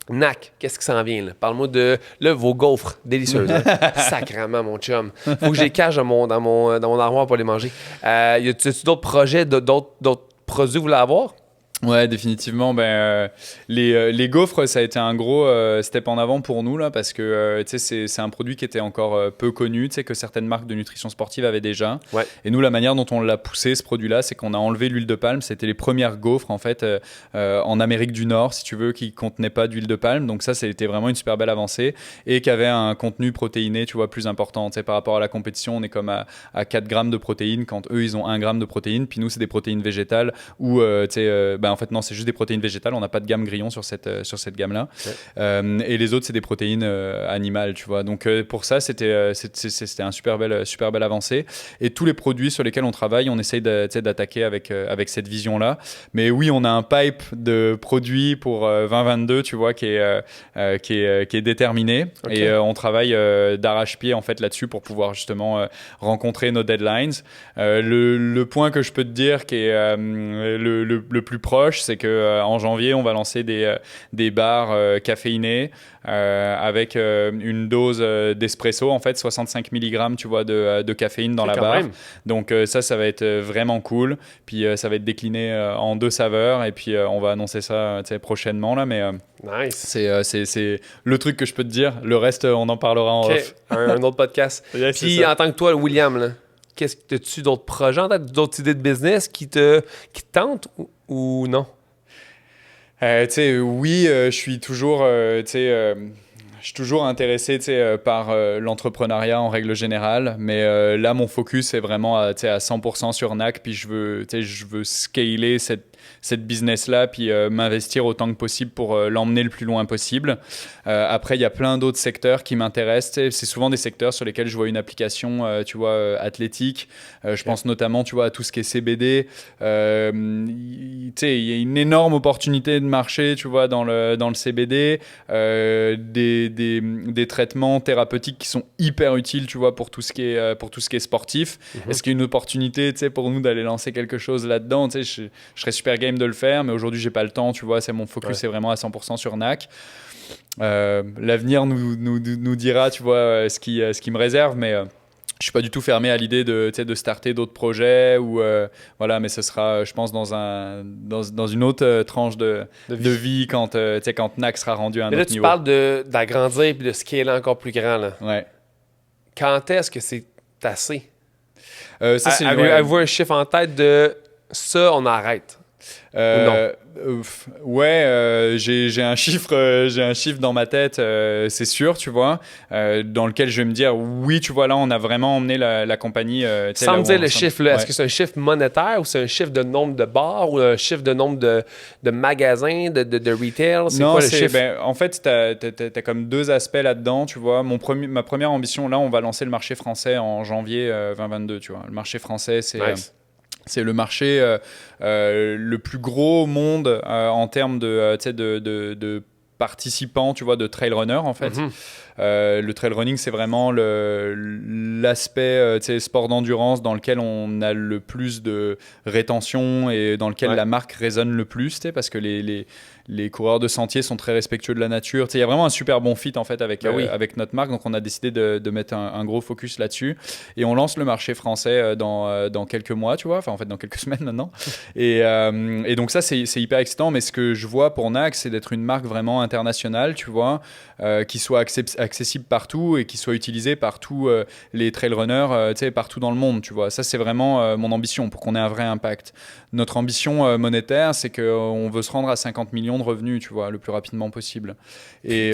NAC, qu'est-ce qui s'en vient là? Parle-moi de vos gaufres délicieuses. Sacrément, mon chum. Faut que je les cache dans mon armoire pour les manger. Y a-tu d'autres projets, d'autres produits que vous voulez avoir? Ouais, définitivement. Les gaufres, ça a été un gros step en avant pour nous là, parce que c'est un produit qui était encore peu connu, que certaines marques de nutrition sportive avaient déjà. Ouais. Et nous, la manière dont on l'a poussé ce produit-là, c'est qu'on a enlevé l'huile de palme. C'était les premières gaufres en fait en Amérique du Nord, si tu veux, qui contenaient pas d'huile de palme. Donc ça, c'était vraiment une super belle avancée et qui avait un contenu protéiné, tu vois, plus important. Par rapport à la compétition, on est comme à 4 grammes de protéines quand eux, ils ont 1 gramme de protéines. Puis nous, c'est des protéines végétales où en fait, non, c'est juste des protéines végétales. On n'a pas de gamme grillon sur cette gamme-là. Ouais. Et les autres, c'est des protéines animales, tu vois. Donc, pour ça, c'était un super belle avancée. Et tous les produits sur lesquels on travaille, on essaye d'attaquer avec cette vision-là. Mais oui, on a un pipe de produits pour 2022, tu vois, qui est déterminé. Okay. Et on travaille d'arrache-pied, en fait, là-dessus pour pouvoir justement rencontrer nos deadlines. Le point que je peux te dire qui est le plus proche, c'est qu'en janvier, on va lancer des bars caféinés avec une dose d'espresso, en fait, 65 mg, tu vois, de caféine dans la barre. Même. Donc ça va être vraiment cool. Puis ça va être décliné en 2 saveurs. Et puis on va annoncer ça prochainement, là, mais nice. C'est le truc que je peux te dire. Le reste, on en parlera en off. un autre podcast. Yes, puis en tant que toi, William, là, qu'est-ce que as-tu d'autres projets, d'autres idées de business qui te tentent ou non? Oui, je suis toujours, intéressé par l'entrepreneuriat en règle générale, mais là, mon focus est vraiment à 100% sur NAC, puis je veux scaler cette business-là, puis m'investir autant que possible pour l'emmener le plus loin possible. Après, il y a plein d'autres secteurs qui m'intéressent. C'est souvent des secteurs sur lesquels je vois une application, athlétique. Je pense notamment, tu vois, à tout ce qui est CBD. Il y a une énorme opportunité de marché, tu vois, dans le CBD. Des traitements thérapeutiques qui sont hyper utiles, tu vois, pour tout ce qui est sportif. Mm-hmm. Est-ce qu'il y a une opportunité, pour nous d'aller lancer quelque chose là-dedans? Je serais super game de le faire, mais aujourd'hui j'ai pas le temps, tu vois, mon focus est vraiment à 100% sur NAC. L'avenir nous dira, tu vois, ce qui me réserve, mais je suis pas du tout fermé à l'idée de starter d'autres projets ou voilà, mais ce sera, je pense, dans une autre tranche de vie quand NAC sera rendu à un autre niveau. Mais là, tu parles d'agrandir et de scaler encore plus grand, là. Ouais. Quand est-ce que c'est assez? Ça, c'est avez-vous un chiffre en tête de ça, on arrête? J'ai un chiffre dans ma tête, c'est sûr, tu vois, dans lequel je vais me dire, oui, tu vois, là, on a vraiment emmené la compagnie. Sans me dire le chiffre, là, est-ce que c'est un chiffre monétaire ou c'est un chiffre de nombre de bars ou un chiffre de nombre de magasins, de retail? C'est quoi le chiffre? En fait, t'as comme deux aspects là-dedans, tu vois. Ma première ambition, là, on va lancer le marché français en janvier 2022, tu vois. Le marché français, c'est... Nice. C'est le marché le plus gros au monde en termes de participants, tu vois, de trail runner en fait. Le trail running, c'est vraiment l'aspect sport d'endurance dans lequel on a le plus de rétention et dans lequel la marque résonne le plus, parce que les coureurs de sentier sont très respectueux de la nature. Il y a vraiment un super bon fit en fait avec notre marque, donc on a décidé de mettre un gros focus là-dessus et on lance le marché français dans quelques mois, tu vois, enfin en fait dans quelques semaines maintenant. Et donc ça c'est hyper excitant, mais ce que je vois pour NAC, c'est d'être une marque vraiment internationale, tu vois, qui soit accessible partout et qui soit utilisée par tous les trail runners, partout dans le monde, tu vois. Ça c'est vraiment mon ambition pour qu'on ait un vrai impact. Notre ambition monétaire, c'est qu'on veut se rendre à 50 millions de revenus, tu vois, le plus rapidement possible. Et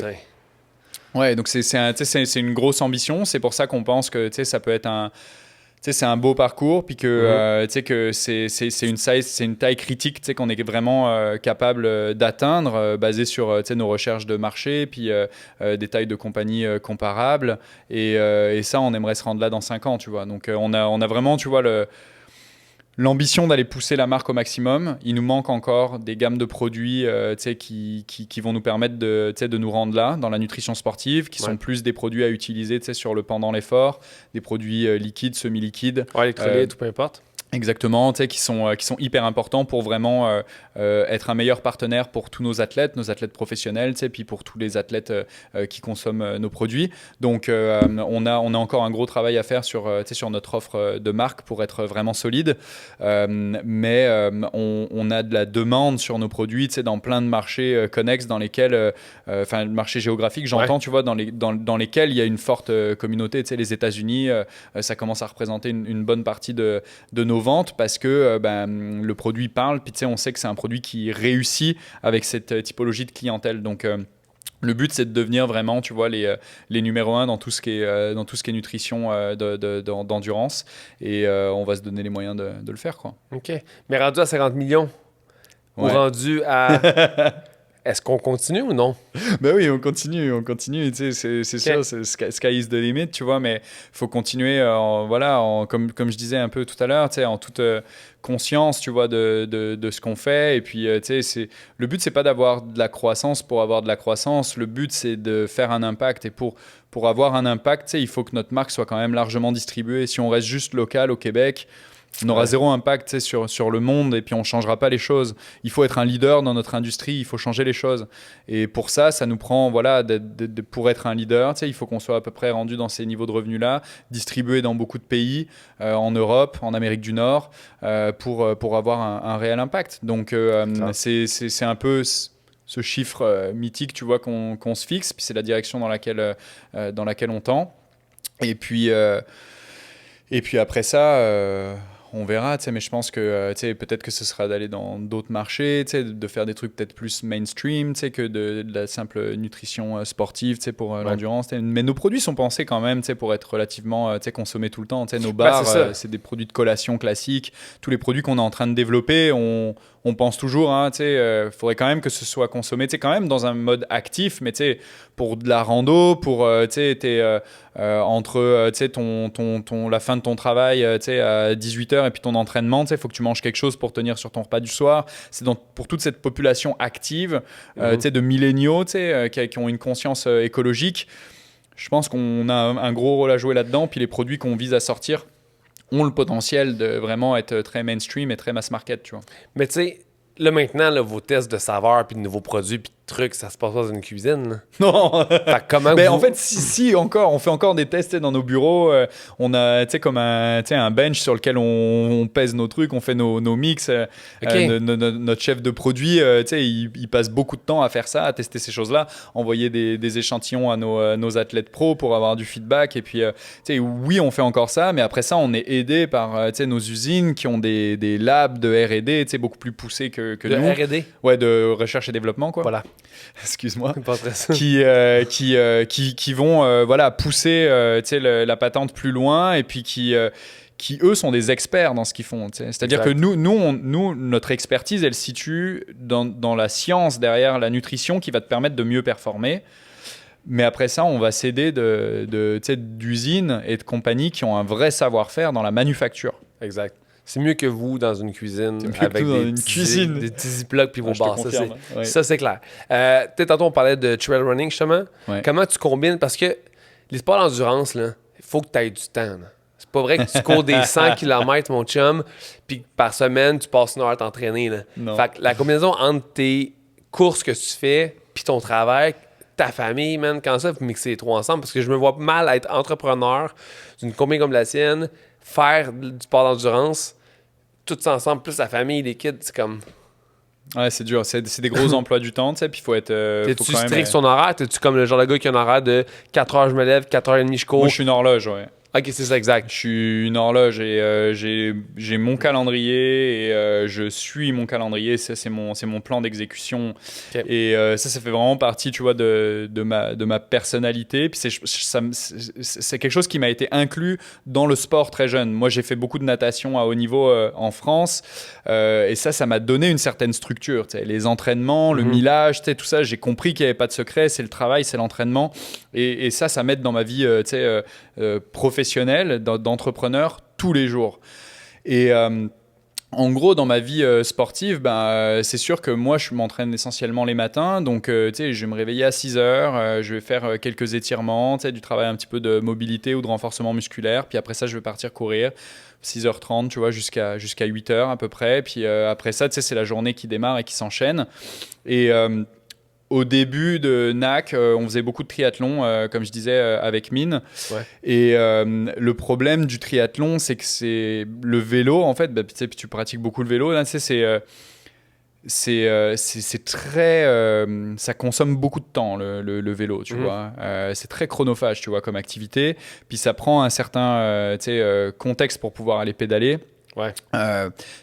ouais, donc c'est une grosse ambition. C'est pour ça qu'on pense que ça peut être c'est un beau parcours, puis que que c'est une taille critique qu'on est vraiment capable d'atteindre, basée sur nos recherches de marché, puis des tailles de compagnies comparables. Et ça, on aimerait se rendre là dans 5 ans, tu vois. Donc on a vraiment, tu vois, l'ambition d'aller pousser la marque au maximum. Il nous manque encore des gammes de produits qui vont nous permettre de nous rendre là, dans la nutrition sportive, qui sont plus des produits à utiliser sur le pendant l'effort, des produits liquides, semi-liquides. Électrolytes ou peu importe. Exactement, qui sont hyper importants pour vraiment être un meilleur partenaire pour tous nos athlètes professionnels, puis pour tous les athlètes qui consomment nos produits. Donc, on a encore un gros travail à faire sur notre offre de marque pour être vraiment solide. Mais on a de la demande sur nos produits, dans plein de marchés connexes dans lesquels, le marché géographique, j'entends, tu vois, dans lesquels il y a une forte communauté. Les États-Unis, ça commence à représenter une bonne partie de nos ventes parce que le produit parle, puis on sait que c'est un produit qui réussit avec cette typologie de clientèle. Donc le but, c'est de devenir vraiment, tu vois, les numéros 1 dans tout ce qui est nutrition d'endurance, et on va se donner les moyens de le faire, quoi. OK. Mais rendu à 50 millions ou rendu à... Est-ce qu'on continue ou non? Ben oui, on continue, c'est sûr, c'est sky is the limit, tu vois, mais il faut continuer, comme je disais un peu tout à l'heure, en toute conscience, tu vois, de ce qu'on fait. Et puis, le but, c'est pas d'avoir de la croissance pour avoir de la croissance. Le but, c'est de faire un impact. Et pour avoir un impact, il faut que notre marque soit quand même largement distribuée. Si on reste juste local au Québec, on aura zéro impact sur le monde, et puis on ne changera pas les choses. Il faut être un leader dans notre industrie, il faut changer les choses. Et pour ça nous prend, pour être un leader, il faut qu'on soit à peu près rendu dans ces niveaux de revenus-là, distribué dans beaucoup de pays, en Europe, en Amérique du Nord, pour avoir un réel impact. Donc c'est un peu ce chiffre mythique, tu vois, qu'on se fixe, puis c'est la direction dans laquelle on tend. Et puis après ça... on verra, mais je pense que peut-être que ce sera d'aller dans d'autres marchés, de faire des trucs peut-être plus mainstream, que de la simple nutrition sportive pour l'endurance. Mais nos produits sont pensés quand même pour être relativement consommés tout le temps. Nos bars, c'est des produits de collation classiques. Tous les produits qu'on est en train de développer, on pense toujours, faudrait quand même que ce soit consommé quand même dans un mode actif, mais pour de la rando, pour entre la fin de ton travail à 18h et puis ton entraînement, il faut que tu manges quelque chose pour tenir sur ton repas du soir. C'est pour toute cette population active de milléniaux qui ont une conscience écologique. Je pense qu'on a un gros rôle à jouer là-dedans. Puis les produits qu'on vise à sortir ont le potentiel de vraiment être très mainstream et très mass market, tu vois. Mais tu sais, là maintenant, vos tests de saveur puis de nouveaux produits, puis trucs, ça se passe pas dans une cuisine. Non. Comment en fait, si encore, on fait encore des tests dans nos bureaux. On a comme un bench sur lequel on pèse nos trucs, on fait nos mix. Notre chef de produit, il passe beaucoup de temps à faire ça, à tester ces choses-là, envoyer des échantillons à nos athlètes pro pour avoir du feedback. Et puis, oui, on fait encore ça, mais après ça, on est aidé par nos usines qui ont des labs de R&D beaucoup plus poussés que de nous. R&D? Ouais, de recherche et développement, quoi. Voilà. Excuse-moi. Pas très qui vont pousser la patente plus loin et puis qui eux sont des experts dans ce qu'ils font. C'est-à-dire que nous, notre expertise, elle se situe dans la science derrière la nutrition qui va te permettre de mieux performer. Mais après ça, on va s'aider d'usines et de compagnies qui ont un vrai savoir-faire dans la manufacture. Exact. C'est mieux que vous dans une cuisine avec des petits ziplocs puis vos barres. Ouais. Ça, c'est clair. Peut-être tantôt, on parlait de trail running, justement. Ouais. Comment tu combines? Parce que les sports d'endurance, il faut que tu aies du temps. Là. C'est pas vrai que tu cours des 100 km, mon chum, puis que par semaine, tu passes une heure à t'entraîner. Là. Fait que la combinaison entre tes courses que tu fais puis ton travail, ta famille, man, quand ça, vous mixez les trois ensemble, parce que je me vois mal être entrepreneur d'une compagnie comme la sienne, faire du sport d'endurance, tout ça ensemble, plus la famille, les kids, c'est comme... Ouais, c'est dur. C'est des gros emplois du temps, tu sais, puis il faut être... T'es-tu strict sur ton horaire? T'es-tu comme le genre de gars qui a un horaire de 4 heures, je me lève, 4h30, je cours? Moi, je suis une horloge, ouais. Ok, c'est ça, exact. Je suis une horloge et j'ai mon calendrier et je suis mon calendrier. Ça, c'est mon plan d'exécution. Okay. Et ça fait vraiment partie, tu vois, de ma personnalité. Puis c'est quelque chose qui m'a été inclus dans le sport très jeune. Moi, j'ai fait beaucoup de natation à haut niveau en France. Et ça m'a donné une certaine structure. Tu sais, les entraînements, le millage, tu sais, tout ça, j'ai compris qu'il n'y avait pas de secret. C'est le travail, c'est l'entraînement. Et ça m'aide dans ma vie, tu sais, professionnelle, d'entrepreneur tous les jours. Et en gros, dans ma vie sportive, c'est sûr que moi, je m'entraîne essentiellement les matins. Donc, tu sais, je vais me réveiller à 6 heures. Je vais faire quelques étirements, tu sais, du travail un petit peu de mobilité ou de renforcement musculaire. Puis après ça, je vais partir courir. 6h30, tu vois, jusqu'à 8h à peu près. Puis après ça, tu sais, c'est la journée qui démarre et qui s'enchaîne. Et... au début de NAC, on faisait beaucoup de triathlon, comme je disais, avec Mine. Ouais. Et le problème du triathlon, c'est que c'est le vélo, en fait. Tu pratiques beaucoup le vélo. Là, c'est très... ça consomme beaucoup de temps, le vélo, tu vois. C'est très chronophage, tu vois, comme activité. Puis ça prend un certain contexte pour pouvoir aller pédaler. Ouais.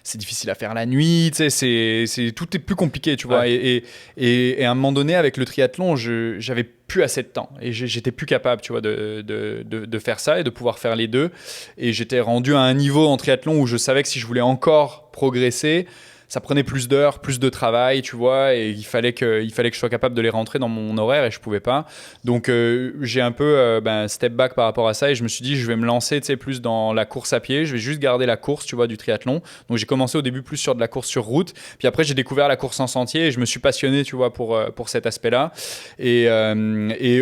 C'est difficile à faire la nuit, tu sais, tout est plus compliqué, tu vois. Et à un moment donné, avec le triathlon, j'avais plus assez de temps et j'étais plus capable, tu vois, de faire ça et de pouvoir faire les deux. Et j'étais rendu à un niveau en triathlon où je savais que si je voulais encore progresser, ça prenait plus d'heures, plus de travail, tu vois, et il fallait que je sois capable de les rentrer dans mon horaire et je pouvais pas. Donc j'ai un peu step back par rapport à ça et je me suis dit je vais me lancer, tu sais, plus dans la course à pied. Je vais juste garder la course, tu vois, du triathlon. Donc j'ai commencé au début plus sur de la course sur route, puis après j'ai découvert la course en sentier et je me suis passionné, tu vois, pour cet aspect-là. Et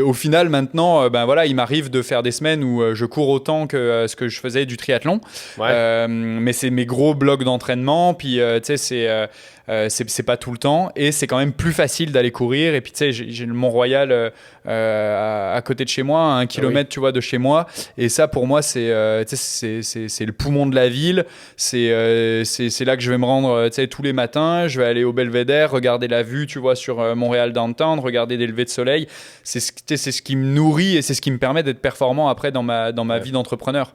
au final maintenant, voilà, il m'arrive de faire des semaines où je cours autant que ce que je faisais du triathlon. Ouais. Mais c'est mes gros blocs d'entraînement, puis tu sais, c'est pas tout le temps et c'est quand même plus facile d'aller courir. Et puis tu sais, j'ai le Mont-Royal à côté de chez moi, à 1 kilomètre, tu vois, de chez moi, et ça pour moi c'est le poumon de la ville. C'est là que je vais me rendre, tu sais, tous les matins. Je vais aller au Belvédère, regarder la vue, tu vois, sur Montréal Downtown, regarder des levées de soleil. C'est ce qui me nourrit et c'est ce qui me permet d'être performant après dans ma vie d'entrepreneur.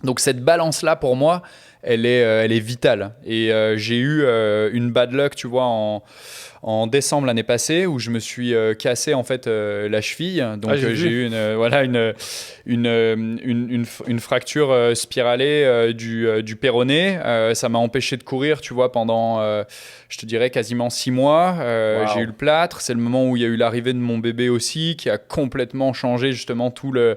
Donc cette balance là pour moi, elle est vitale. Et j'ai eu une bad luck, tu vois, en décembre l'année passée, où je me suis cassé en fait la cheville. Donc j'ai eu une fracture spiralée du péroné. Ça m'a empêché de courir, tu vois, pendant je te dirais quasiment 6 mois. Wow. J'ai eu le plâtre. C'est le moment où il y a eu l'arrivée de mon bébé aussi, qui a complètement changé justement tout le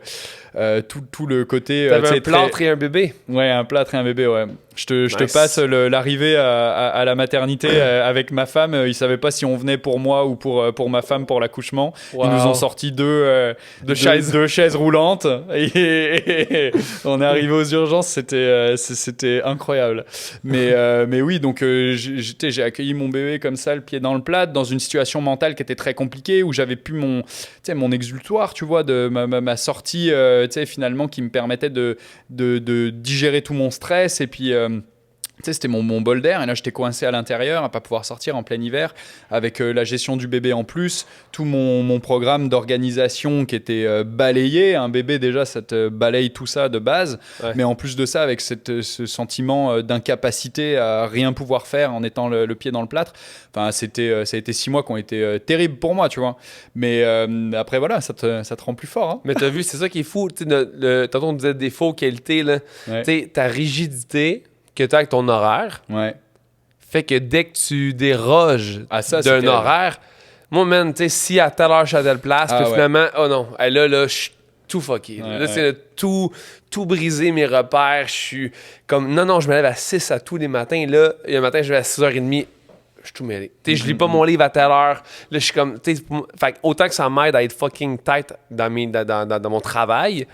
côté. T'avais un plâtre et un bébé? Ouais, un plâtre et un bébé, ouais. Je te passe l'arrivée à la maternité avec ma femme. Ils savaient pas si on venait pour moi ou pour ma femme pour l'accouchement. Wow. Ils nous ont sorti deux chaises roulantes et on est arrivé aux urgences. C'était incroyable. Mais oui, donc j'ai accueilli mon bébé comme ça, le pied dans le plat, dans une situation mentale qui était très compliquée où j'avais plus mon exutoire, tu vois, de ma sortie, finalement, qui me permettait de digérer tout mon stress et puis c'était mon bol d'air et là j'étais coincé à l'intérieur à pas pouvoir sortir en plein hiver avec la gestion du bébé en plus, tout mon programme d'organisation qui était balayé. Un bébé déjà ça te balaye tout ça de base, mais en plus de ça avec ce sentiment d'incapacité à rien pouvoir faire en étant le pied dans le plâtre, enfin ça a été 6 mois qui ont été terribles pour moi, tu vois, mais après voilà, ça te rend plus fort, hein. Mais t'as vu, c'est ça qui est fou, tantôt on disait défaut, qualité là, ta rigidité que tu as avec ton horaire, fait que dès que tu déroges d'un horaire, moi, man, tu sais, si à telle heure je suis à telle place, puis finalement, oh non, là, je suis tout fucké. Là, c'est tout brisé, mes repères. Je suis comme, non, je me lève à 6 à tous les matins. Là, et le matin, je vais à 6h30. Je suis tout mêlé. Tu sais, je lis pas mon livre à telle heure. Là, je suis comme, tu sais, fait autant que ça m'aide à être fucking tight dans mon travail,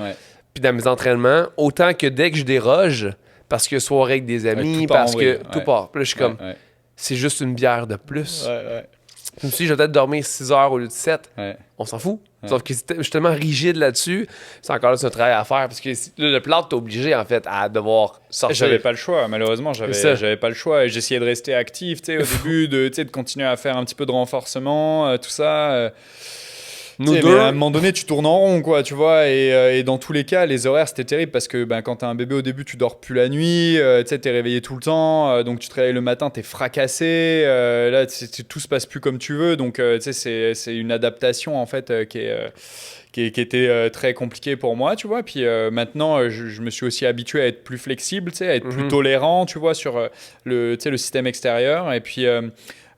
puis dans mes entraînements, autant que dès que je déroge, parce que soirée avec des amis, parce que tout part. Puis là, je suis comme, c'est juste une bière de plus. Je me suis dit, je vais peut-être dormir 6 heures au lieu de 7. On s'en fout. Sauf que je suis tellement rigide là-dessus. C'est encore là, c'est un travail à faire. Parce que le plâtre, t'es obligé, en fait, à devoir sortir. J'avais pas le choix. Malheureusement, j'avais pas le choix. Et j'essayais de rester actif, tu sais, au début, de continuer à faire un petit peu de renforcement, tout ça. Mais à un moment donné, tu tournes en rond, quoi, tu vois. Et dans tous les cas, les horaires, c'était terrible parce que quand t'as un bébé au début, tu dors plus la nuit, tu sais, t'es réveillé tout le temps, donc tu te réveilles le matin, t'es fracassé. Là, tout se passe plus comme tu veux, donc tu sais, c'est une adaptation en fait qui était très compliquée pour moi, tu vois. Puis maintenant, je me suis aussi habitué à être plus flexible, tu sais, à être plus tolérant, tu vois, sur le système extérieur. Et puis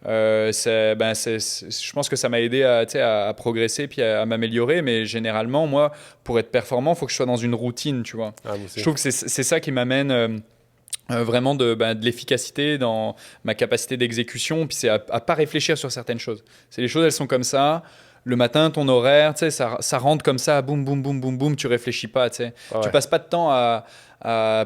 je pense que ça m'a aidé à progresser puis à m'améliorer, mais généralement moi pour être performant il faut que je sois dans une routine, tu vois. Je trouve que c'est ça qui m'amène vraiment de l'efficacité dans ma capacité d'exécution, puis c'est à pas réfléchir sur certaines choses. C'est les choses, elles sont comme ça. Le matin, ton horaire, tu sais, ça rentre comme ça, boum, boum, boum, boum, boum, tu réfléchis pas, tu sais. Tu passes pas de temps à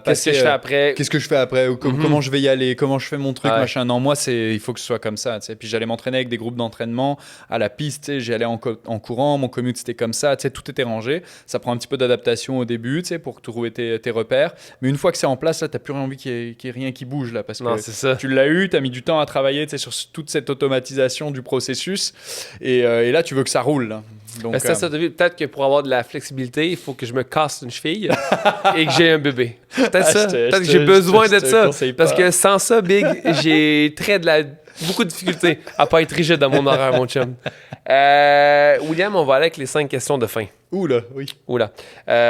passer, qu'est-ce que je fais après, comment je vais y aller, comment je fais mon truc, machin. Non, moi il faut que ce soit comme ça, tu sais. Puis j'allais m'entraîner avec des groupes d'entraînement à la piste, tu sais, j'y allais en courant, mon commute c'était comme ça, tu sais, tout était rangé. Ça prend un petit peu d'adaptation au début, tu sais, pour trouver tes repères, mais une fois que c'est en place, là t'as plus envie qu'il y ait rien qui bouge là, parce que tu l'as eu, t'as mis du temps à travailler, tu sais, sur toute cette automatisation du processus, et là tu veux que ça roule là. Donc, ça, peut-être que pour avoir de la flexibilité, il faut que je me casse une cheville et que j'ai un bébé. Peut-être ça. Peut-être que j'ai besoin de ça. Parce que sans ça, Big, j'ai beaucoup de difficultés à pas être rigide dans mon horaire, mon chum. William, on va aller avec les 5 questions de fin. Oula, oui. Oula.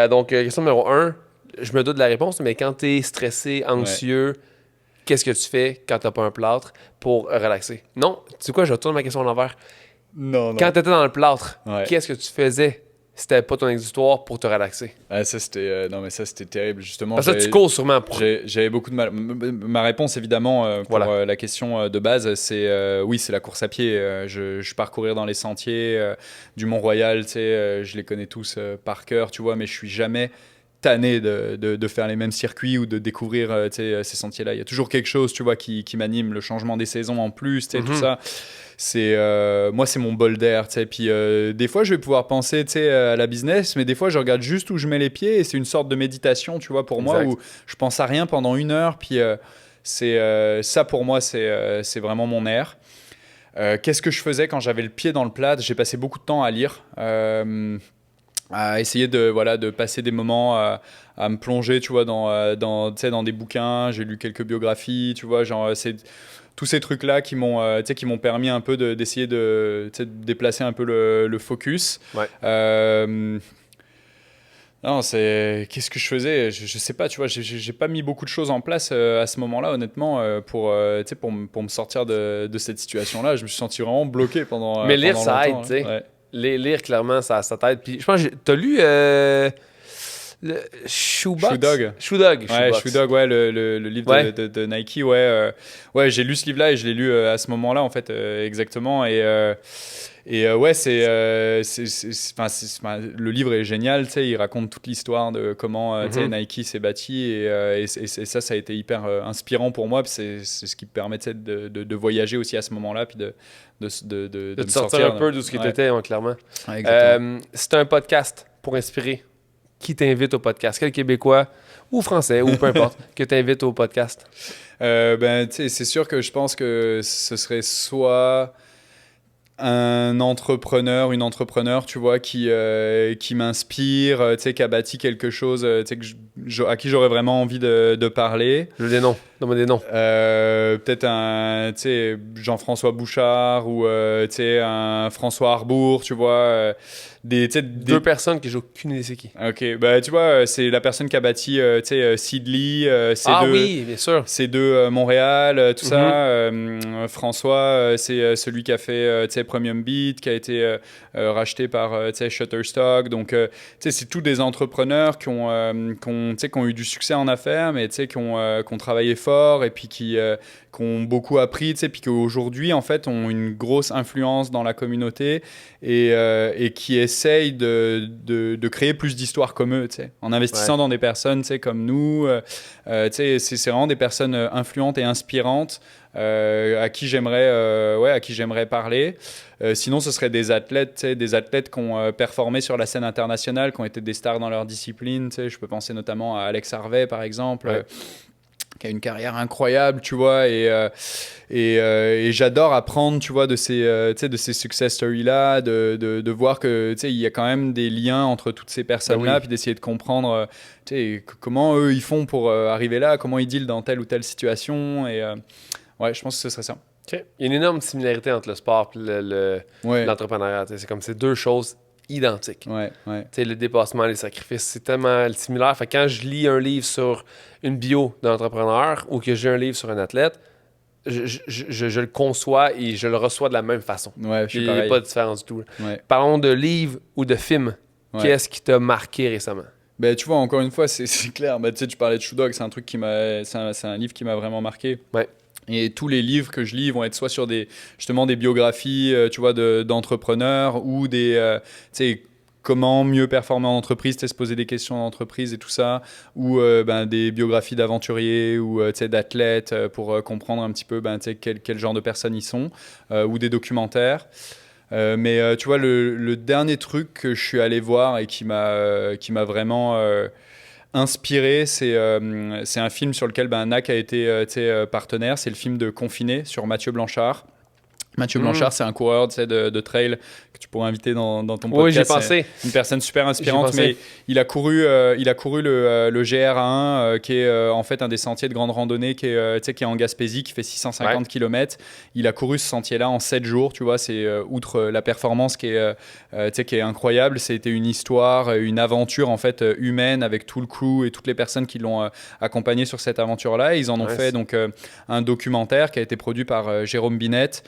Donc, question numéro 1. Je me doute de la réponse, mais quand tu es stressé, anxieux, qu'est-ce que tu fais quand tu n'as pas un plâtre pour relaxer? Non, tu sais quoi, je retourne ma question à l'envers. Non. Quand tu étais dans le plâtre, qu'est-ce que tu faisais si t'avais pas ton exutoire pour te relaxer? Ça, c'était terrible, justement. Parce que tu cours sûrement. J'avais beaucoup de mal. Ma réponse, évidemment, pour la question de base, c'est oui, c'est la course à pied. Je pars courir dans les sentiers du Mont-Royal, tu sais, je les connais tous par cœur, tu vois, mais je suis jamais tanné de faire les mêmes circuits ou de découvrir ces sentiers-là. Il y a toujours quelque chose, tu vois, qui m'anime, le changement des saisons en plus, tu sais, tout ça. Moi c'est mon bol d'air, tu sais. Puis des fois je vais pouvoir penser, tu sais, à la business, mais des fois je regarde juste où je mets les pieds et c'est une sorte de méditation, tu vois, pour moi, où je pense à rien pendant 1 heure. Puis ça pour moi c'est vraiment mon air. Qu'est-ce que je faisais quand j'avais le pied dans le plâtre? J'ai passé beaucoup de temps à lire, à essayer de passer des moments à me plonger, tu vois, dans des bouquins. J'ai lu quelques biographies, tu vois, genre c'est tous ces trucs-là qui m'ont permis un peu d'essayer de déplacer un peu le focus. Non, qu'est-ce que je faisais? Je sais pas, tu vois, j'ai pas mis beaucoup de choses en place à ce moment-là, honnêtement, pour me sortir de cette situation-là. Je me suis senti vraiment bloqué pendant. Mais lire, pendant ça longtemps, aide, tu sais. Lire, clairement, ça t'aide. Puis je pense que t'as lu Le Shoebox? Shoe Dog. Shoe Dog. Ouais, Shoe Dog, ouais, le livre de Nike, ouais. Ouais, j'ai lu ce livre-là et je l'ai lu à ce moment-là, en fait, exactement. Et ouais, le livre est génial, tu sais, il raconte toute l'histoire de comment Nike s'est bâti et ça a été hyper inspirant pour moi. Puis c'est ce qui me permet de voyager aussi à ce moment-là, puis de te sortir un peu de ce que tu étais, clairement. Ouais, c'est un podcast pour inspirer. Qui t'invite au podcast? Quel Québécois ou Français ou peu importe que t'invites au podcast? C'est sûr que je pense que ce serait soit un entrepreneur, une entrepreneur, tu vois, qui m'inspire, tu sais, qui a bâti quelque chose, tu sais, à qui j'aurais vraiment envie de parler. Je veux des noms. Donne-moi des noms. Peut-être tu sais, Jean-François Bouchard ou, tu sais, un François Arbour, tu vois. Deux personnes que j'ai aucune idée c'est qui. Ok, bah tu vois, c'est la personne qui a bâti, tu sais, Seedly, oui, bien sûr. c'est de Montréal, tout ça. François, c'est celui qui a fait, tu sais, Premium Beat, qui a été racheté par, tu sais, Shutterstock. Donc, tu sais, c'est tous des entrepreneurs qui ont eu du succès en affaires, mais tu sais, qui ont travaillé fort et puis qui ont beaucoup appris, tu sais, puis qui aujourd'hui, en fait, ont une grosse influence dans la communauté et qui essayent de créer plus d'histoires comme eux, tu sais, en investissant dans des personnes, tu sais, comme nous. Tu sais, c'est vraiment des personnes influentes et inspirantes à qui j'aimerais parler. Sinon, ce serait des athlètes, tu sais, des athlètes qui ont performé sur la scène internationale, qui ont été des stars dans leur discipline. Tu sais, je peux penser notamment à Alex Harvey, par exemple. Qui a une carrière incroyable, tu vois, et j'adore apprendre, tu vois, de ces success stories-là, de voir que, tu sais, il y a quand même des liens entre toutes ces personnes-là, puis d'essayer de comprendre, tu sais, comment eux, ils font pour arriver là, comment ils dealent dans telle ou telle situation, et ouais, je pense que ce serait ça. Okay. Il y a une énorme similarité entre le sport et l'entrepreneuriat, c'est comme ces deux choses identiques. Ouais. Le dépassement, les sacrifices, c'est tellement similaire. Fait que quand je lis un livre sur une bio d'un entrepreneur ou que j'ai un livre sur un athlète, je le conçois et je le reçois de la même façon. Ouais, il n'y a pas de différence du tout. Ouais. Parlons de livres ou de films. Qu'est-ce qui t'a marqué récemment? Ben, tu vois, encore une fois, c'est clair. Ben, tu sais, tu parlais de Shoe Dog, c'est un truc c'est un livre qui m'a vraiment marqué. Ouais. Et tous les livres que je lis vont être soit sur justement des biographies, tu vois, d'entrepreneurs ou tu sais, comment mieux performer en entreprise, se poser des questions en entreprise et tout ça, ou des biographies d'aventuriers ou tu sais, d'athlètes pour comprendre un petit peu tu sais, quel genre de personnes ils sont, ou des documentaires. Mais tu vois, le dernier truc que je suis allé voir et qui m'a vraiment inspiré, c'est un film sur lequel NAC a été partenaire. C'est le film de Confiné sur Mathieu Blanchard. Mathieu Blanchard, c'est un coureur de trail que tu pourrais inviter dans ton podcast. Oui, j'ai pensé. Une personne super inspirante, mais il a couru le GR1, qui est en fait un des sentiers de grande randonnée qui est en Gaspésie, qui fait 650 km. Il a couru ce sentier-là en 7 jours, tu vois. C'est outre la performance qui est incroyable, c'était une histoire, une aventure en fait humaine avec tout le crew et toutes les personnes qui l'ont accompagné sur cette aventure-là. Et ils en ont fait donc un documentaire qui a été produit par Jérôme Binette.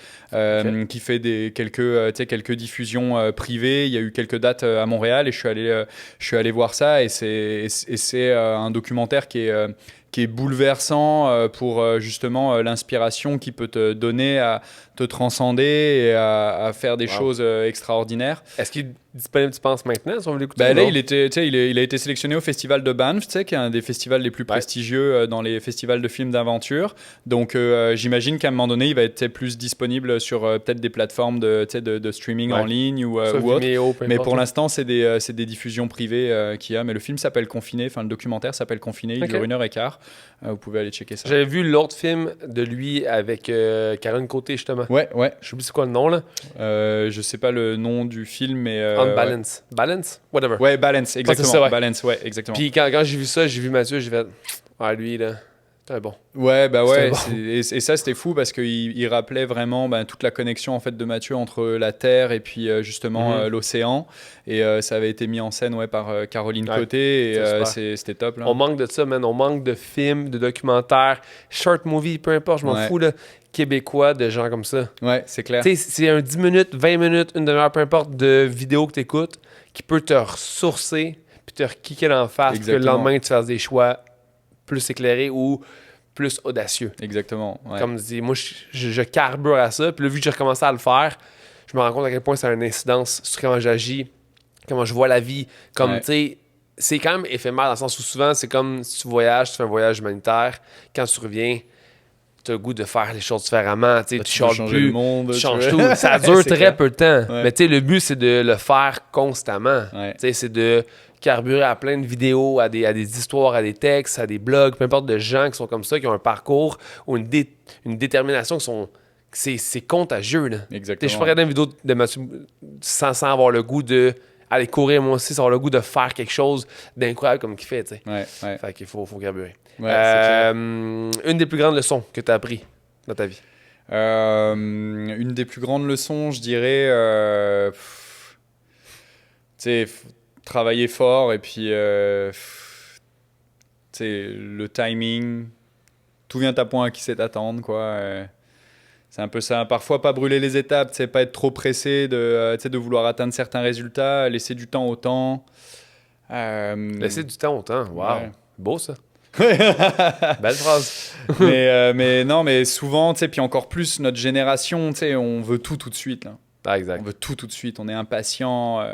Qui fait quelques diffusions privées. Il y a eu quelques dates à Montréal et je suis allé voir ça et c'est un documentaire qui est bouleversant pour justement l'inspiration qu'il peut te donner à te transcender et à faire des choses extraordinaires. Est-ce qu'il est disponible, tu penses, maintenant, si on veut l'écouter? Là, il a été sélectionné au Festival de Banff, qui est un des festivals les plus prestigieux dans les festivals de films d'aventure. Donc, j'imagine qu'à un moment donné, il va être plus disponible sur peut-être des plateformes de streaming en ligne ou autre. Mais pour l'instant, c'est des diffusions privées qu'il y a. Mais le film s'appelle Confiné, le documentaire s'appelle Confiné, il dure 1h15. Vous pouvez aller checker ça. J'avais vu l'autre film de lui avec Caroline Côté, justement. Ouais. Je sais plus c'est quoi le nom, là. Je sais pas le nom du film, mais... Balance. Balance? Whatever. Ouais, Balance, exactement. Ça, Balance, ouais, exactement. Puis quand j'ai vu ça, j'ai vu Mathieu, j'ai fait... lui, là... C'est bon. Ouais, ouais. Bon. Et ça, c'était fou parce qu'il rappelait vraiment toute la connexion en fait de Mathieu entre la Terre et puis justement l'océan. Et ça avait été mis en scène par Caroline Côté. Et c'était top. Là. On manque de ça, man. On manque de films, de documentaires, short movie, peu importe, je m'en fous, là, québécois, de gens comme ça. Ouais, c'est clair. Tu sais, c'est un 10 minutes, 20 minutes, une demi-heure, peu importe, de vidéo que tu écoutes qui peut te ressourcer puis te kicker en face, puis que le lendemain, tu fasses des choix plus éclairés ou plus audacieux. Exactement. Ouais. Comme je dis, moi, je carbure à ça, puis là, vu que j'ai recommencé à le faire, je me rends compte à quel point ça a une incidence sur comment j'agis, comment je vois la vie. Comme, tu sais, c'est quand même éphémère dans le sens où souvent, c'est comme si tu voyages, tu fais un voyage humanitaire, quand tu reviens, tu as le goût de faire les choses différemment, tu changes plus, le monde, tu changes tout. Ça dure très peu de temps. Ouais. Mais tu sais, le but, c'est de le faire constamment. Ouais. Tu sais, c'est de carburer à plein de vidéos, à des histoires, à des textes, à des blogs, peu importe, de gens qui sont comme ça, qui ont un parcours ou une détermination qui sont... C'est contagieux, là. Exactement. Je peux regarder une vidéo de Mathieu sans avoir le goût de aller courir, moi aussi, sans avoir le goût de faire quelque chose d'incroyable comme qu'il fait, tu sais. Ouais. Fait qu'il faut carburer. Ouais, une des plus grandes leçons que tu as appris dans ta vie? Une des plus grandes leçons, je dirais, tu sais, travailler fort et puis, tu sais, le timing, tout vient à point à qui sait t'attendre, quoi. C'est un peu ça. Parfois, pas brûler les étapes, tu sais, pas être trop pressé de vouloir atteindre certains résultats, laisser du temps au temps. Laisser du temps au temps, wow. Ouais. Beau ça. Belle phrase. mais souvent, tu sais, puis encore plus notre génération, tu sais, on veut tout de suite, là. Ah, exact. On veut tout de suite, on est impatient.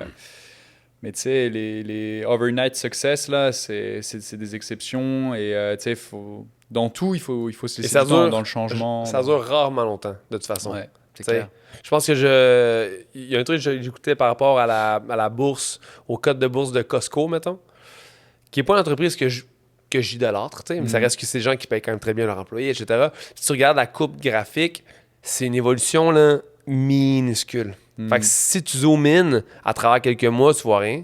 Mais tu sais, les overnight success, là, c'est des exceptions. Et tu sais, dans tout, il faut se laisser du temps dans le changement. Ça dure rarement longtemps, de toute façon. Ouais, c'est clair. Je pense que il y a un truc que j'écoutais par rapport à la bourse, au code de bourse de Costco, mettons, qui n'est pas une entreprise que j'idolâtre, mais ça reste que c'est des gens qui payent quand même très bien leurs employés, etc. Si tu regardes la coupe graphique, c'est une évolution là, minuscule. Fait que si tu zoomes in à travers quelques mois, tu vois rien.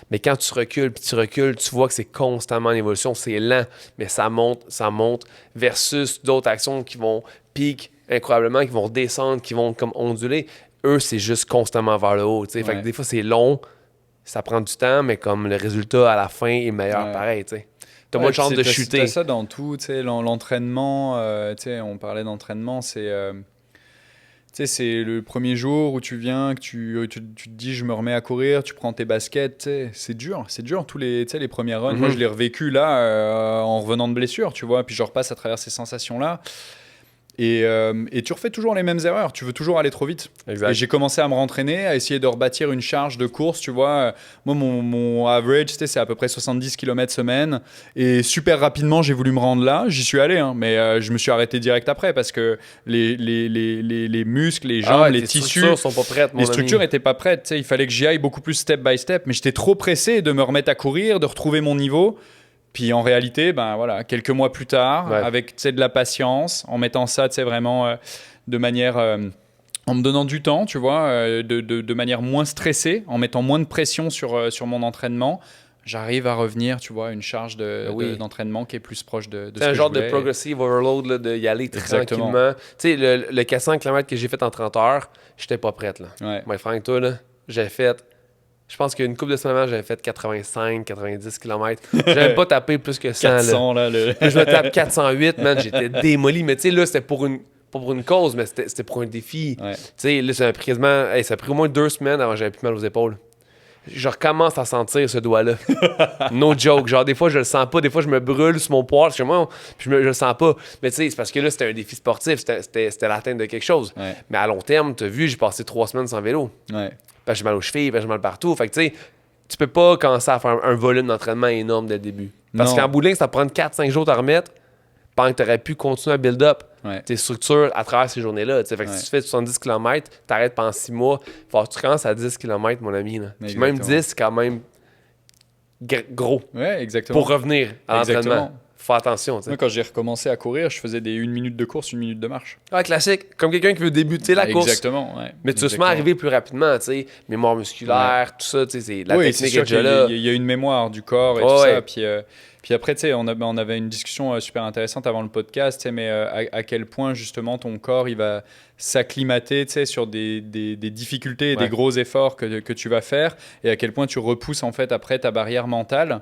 Mais quand tu recules, tu vois que c'est constamment en évolution. C'est lent, mais ça monte versus d'autres actions qui vont piquer incroyablement, qui vont redescendre, qui vont comme onduler. Eux, c'est juste constamment vers le haut. Fait que des fois, c'est long, ça prend du temps, mais comme le résultat à la fin est meilleur pareil. T'as moins de chance de chuter. T'as ça dans tout. L'entraînement, on parlait d'entraînement, c'est le premier jour où tu viens, que tu te dis je me remets à courir, tu prends tes baskets, c'est dur tous les premiers runs. Moi je l'ai revécu là en revenant de blessure, tu vois, puis je repasse à travers ces sensations-là. Et tu refais toujours les mêmes erreurs, tu veux toujours aller trop vite. Exact. Et j'ai commencé à me rentraîner, à essayer de rebâtir une charge de course, tu vois. Moi, mon average, c'est à peu près 70 km semaine. Et super rapidement, j'ai voulu me rendre là. J'y suis allé, hein, mais je me suis arrêté direct après parce que les muscles, les jambes, les tissus... Les structures sont pas prêtes, Les structures n'étaient pas prêtes. Il fallait que j'y aille beaucoup plus step by step. Mais j'étais trop pressé de me remettre à courir, de retrouver mon niveau. Puis en réalité, quelques mois plus tard, avec de la patience, en mettant ça vraiment de manière, en me donnant du temps, tu vois, de manière moins stressée, en mettant moins de pression sur mon entraînement, j'arrive à revenir, tu vois, à une charge d'entraînement qui est plus proche de c'est un genre de progressive overload, là, de y aller tranquillement. Tu sais, le 400 km que j'ai fait en 30 heures, j'étais pas prête, là. Ouais. Mais Franck, toi, là, j'ai fait... Je pense qu'une couple de semaines avant, j'avais fait 85, 90 km. J'avais pas tapé plus que 100. 400, là. Je me tape 408, man. J'étais démoli. Mais tu sais, là, c'était pas pour une cause, mais c'était pour un défi. Ouais. Tu sais, là, ça a pris quasiment... ça a pris au moins 2 semaines avant que j'avais plus mal aux épaules. Je recommence à sentir ce doigt-là. No joke. Genre, des fois, je le sens pas. Des fois, je me brûle sur mon poil. Puis je le sens pas. Mais tu sais, c'est parce que là, c'était un défi sportif. C'était l'atteinte de quelque chose. Ouais. Mais à long terme, tu as vu, j'ai passé 3 semaines sans vélo. Ouais. Parce que j'ai mal aux chevilles, parce que j'ai mal partout. Fait que tu sais, tu peux pas commencer à faire un volume d'entraînement énorme dès le début. Parce qu'en bout de ligne, ça prend 4-5 jours à remettre pendant que tu aurais pu continuer à build up tes structures à travers ces journées-là. Fait que si tu fais 70 km, tu arrêtes pendant 6 mois, faut que tu commences à 10 km, mon ami. Là. Puis même 10, c'est quand même gros exactement. pour revenir à l'entraînement. Exactement. Faut attention. T'sais. Moi, quand j'ai recommencé à courir, je faisais des 1 minute de course, 1 minute de marche. Ouais, classique. Comme quelqu'un qui veut débuter la course. Exactement, ouais. Mais tu veux sûrement arriver plus rapidement, tu sais. Mémoire musculaire, tout ça, tu sais, la technique est déjà là. Il y a une mémoire du corps et tout ça. Puis Puis après, tu sais, on avait une discussion super intéressante avant le podcast, tu sais, mais à quel point justement ton corps, il va s'acclimater, tu sais, sur des difficultés et des gros efforts que tu vas faire, et à quel point tu repousses en fait après ta barrière mentale.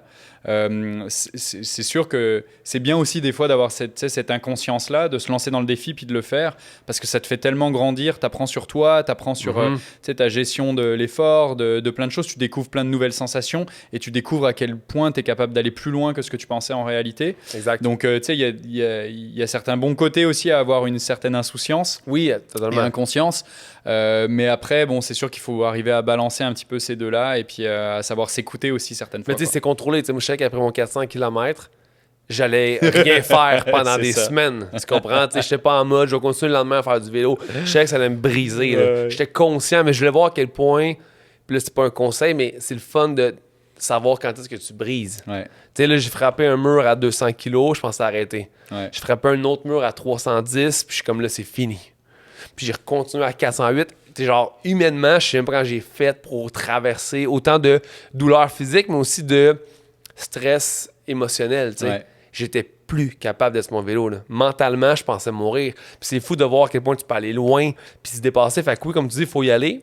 C'est sûr que c'est bien aussi des fois d'avoir cette inconscience-là, de se lancer dans le défi puis de le faire, parce que ça te fait tellement grandir, t'apprends sur toi, t'apprends sur ta gestion de l'effort, de plein de choses, tu découvres plein de nouvelles sensations et tu découvres à quel point tu es capable d'aller plus loin que ce que tu pensais en réalité. Exact. Donc, tu sais, il y a certains bons côtés aussi à avoir une certaine insouciance. Oui, totalement. Et inconscience. Mais après, bon, c'est sûr qu'il faut arriver à balancer un petit peu ces deux-là et puis à savoir s'écouter aussi certaines fois. Mais tu sais, c'est contrôlé. Moi, je sais qu'après mon 400 km, j'allais rien faire pendant des semaines. Tu comprends? Je n'étais pas en mode, je vais continuer le lendemain à faire du vélo. Je sais que ça allait me briser. J'étais conscient, mais je voulais voir à quel point. Puis là, c'est pas un conseil, mais c'est le fun de savoir quand est-ce que tu brises. Ouais. Tu sais, là, j'ai frappé un mur à 200 kilos, je pensais arrêter. Ouais. J'ai frappé un autre mur à 310, puis je suis comme là, c'est fini. Puis j'ai continué à 408. T'sais, genre, humainement, je sais même pas quand j'ai fait pour traverser autant de douleurs physiques, mais aussi de stress émotionnel. Ouais. J'étais plus capable d'être sur mon vélo. Là. Mentalement, je pensais mourir. Puis c'est fou de voir à quel point tu peux aller loin puis se dépasser. Fait que oui, comme tu dis, il faut y aller,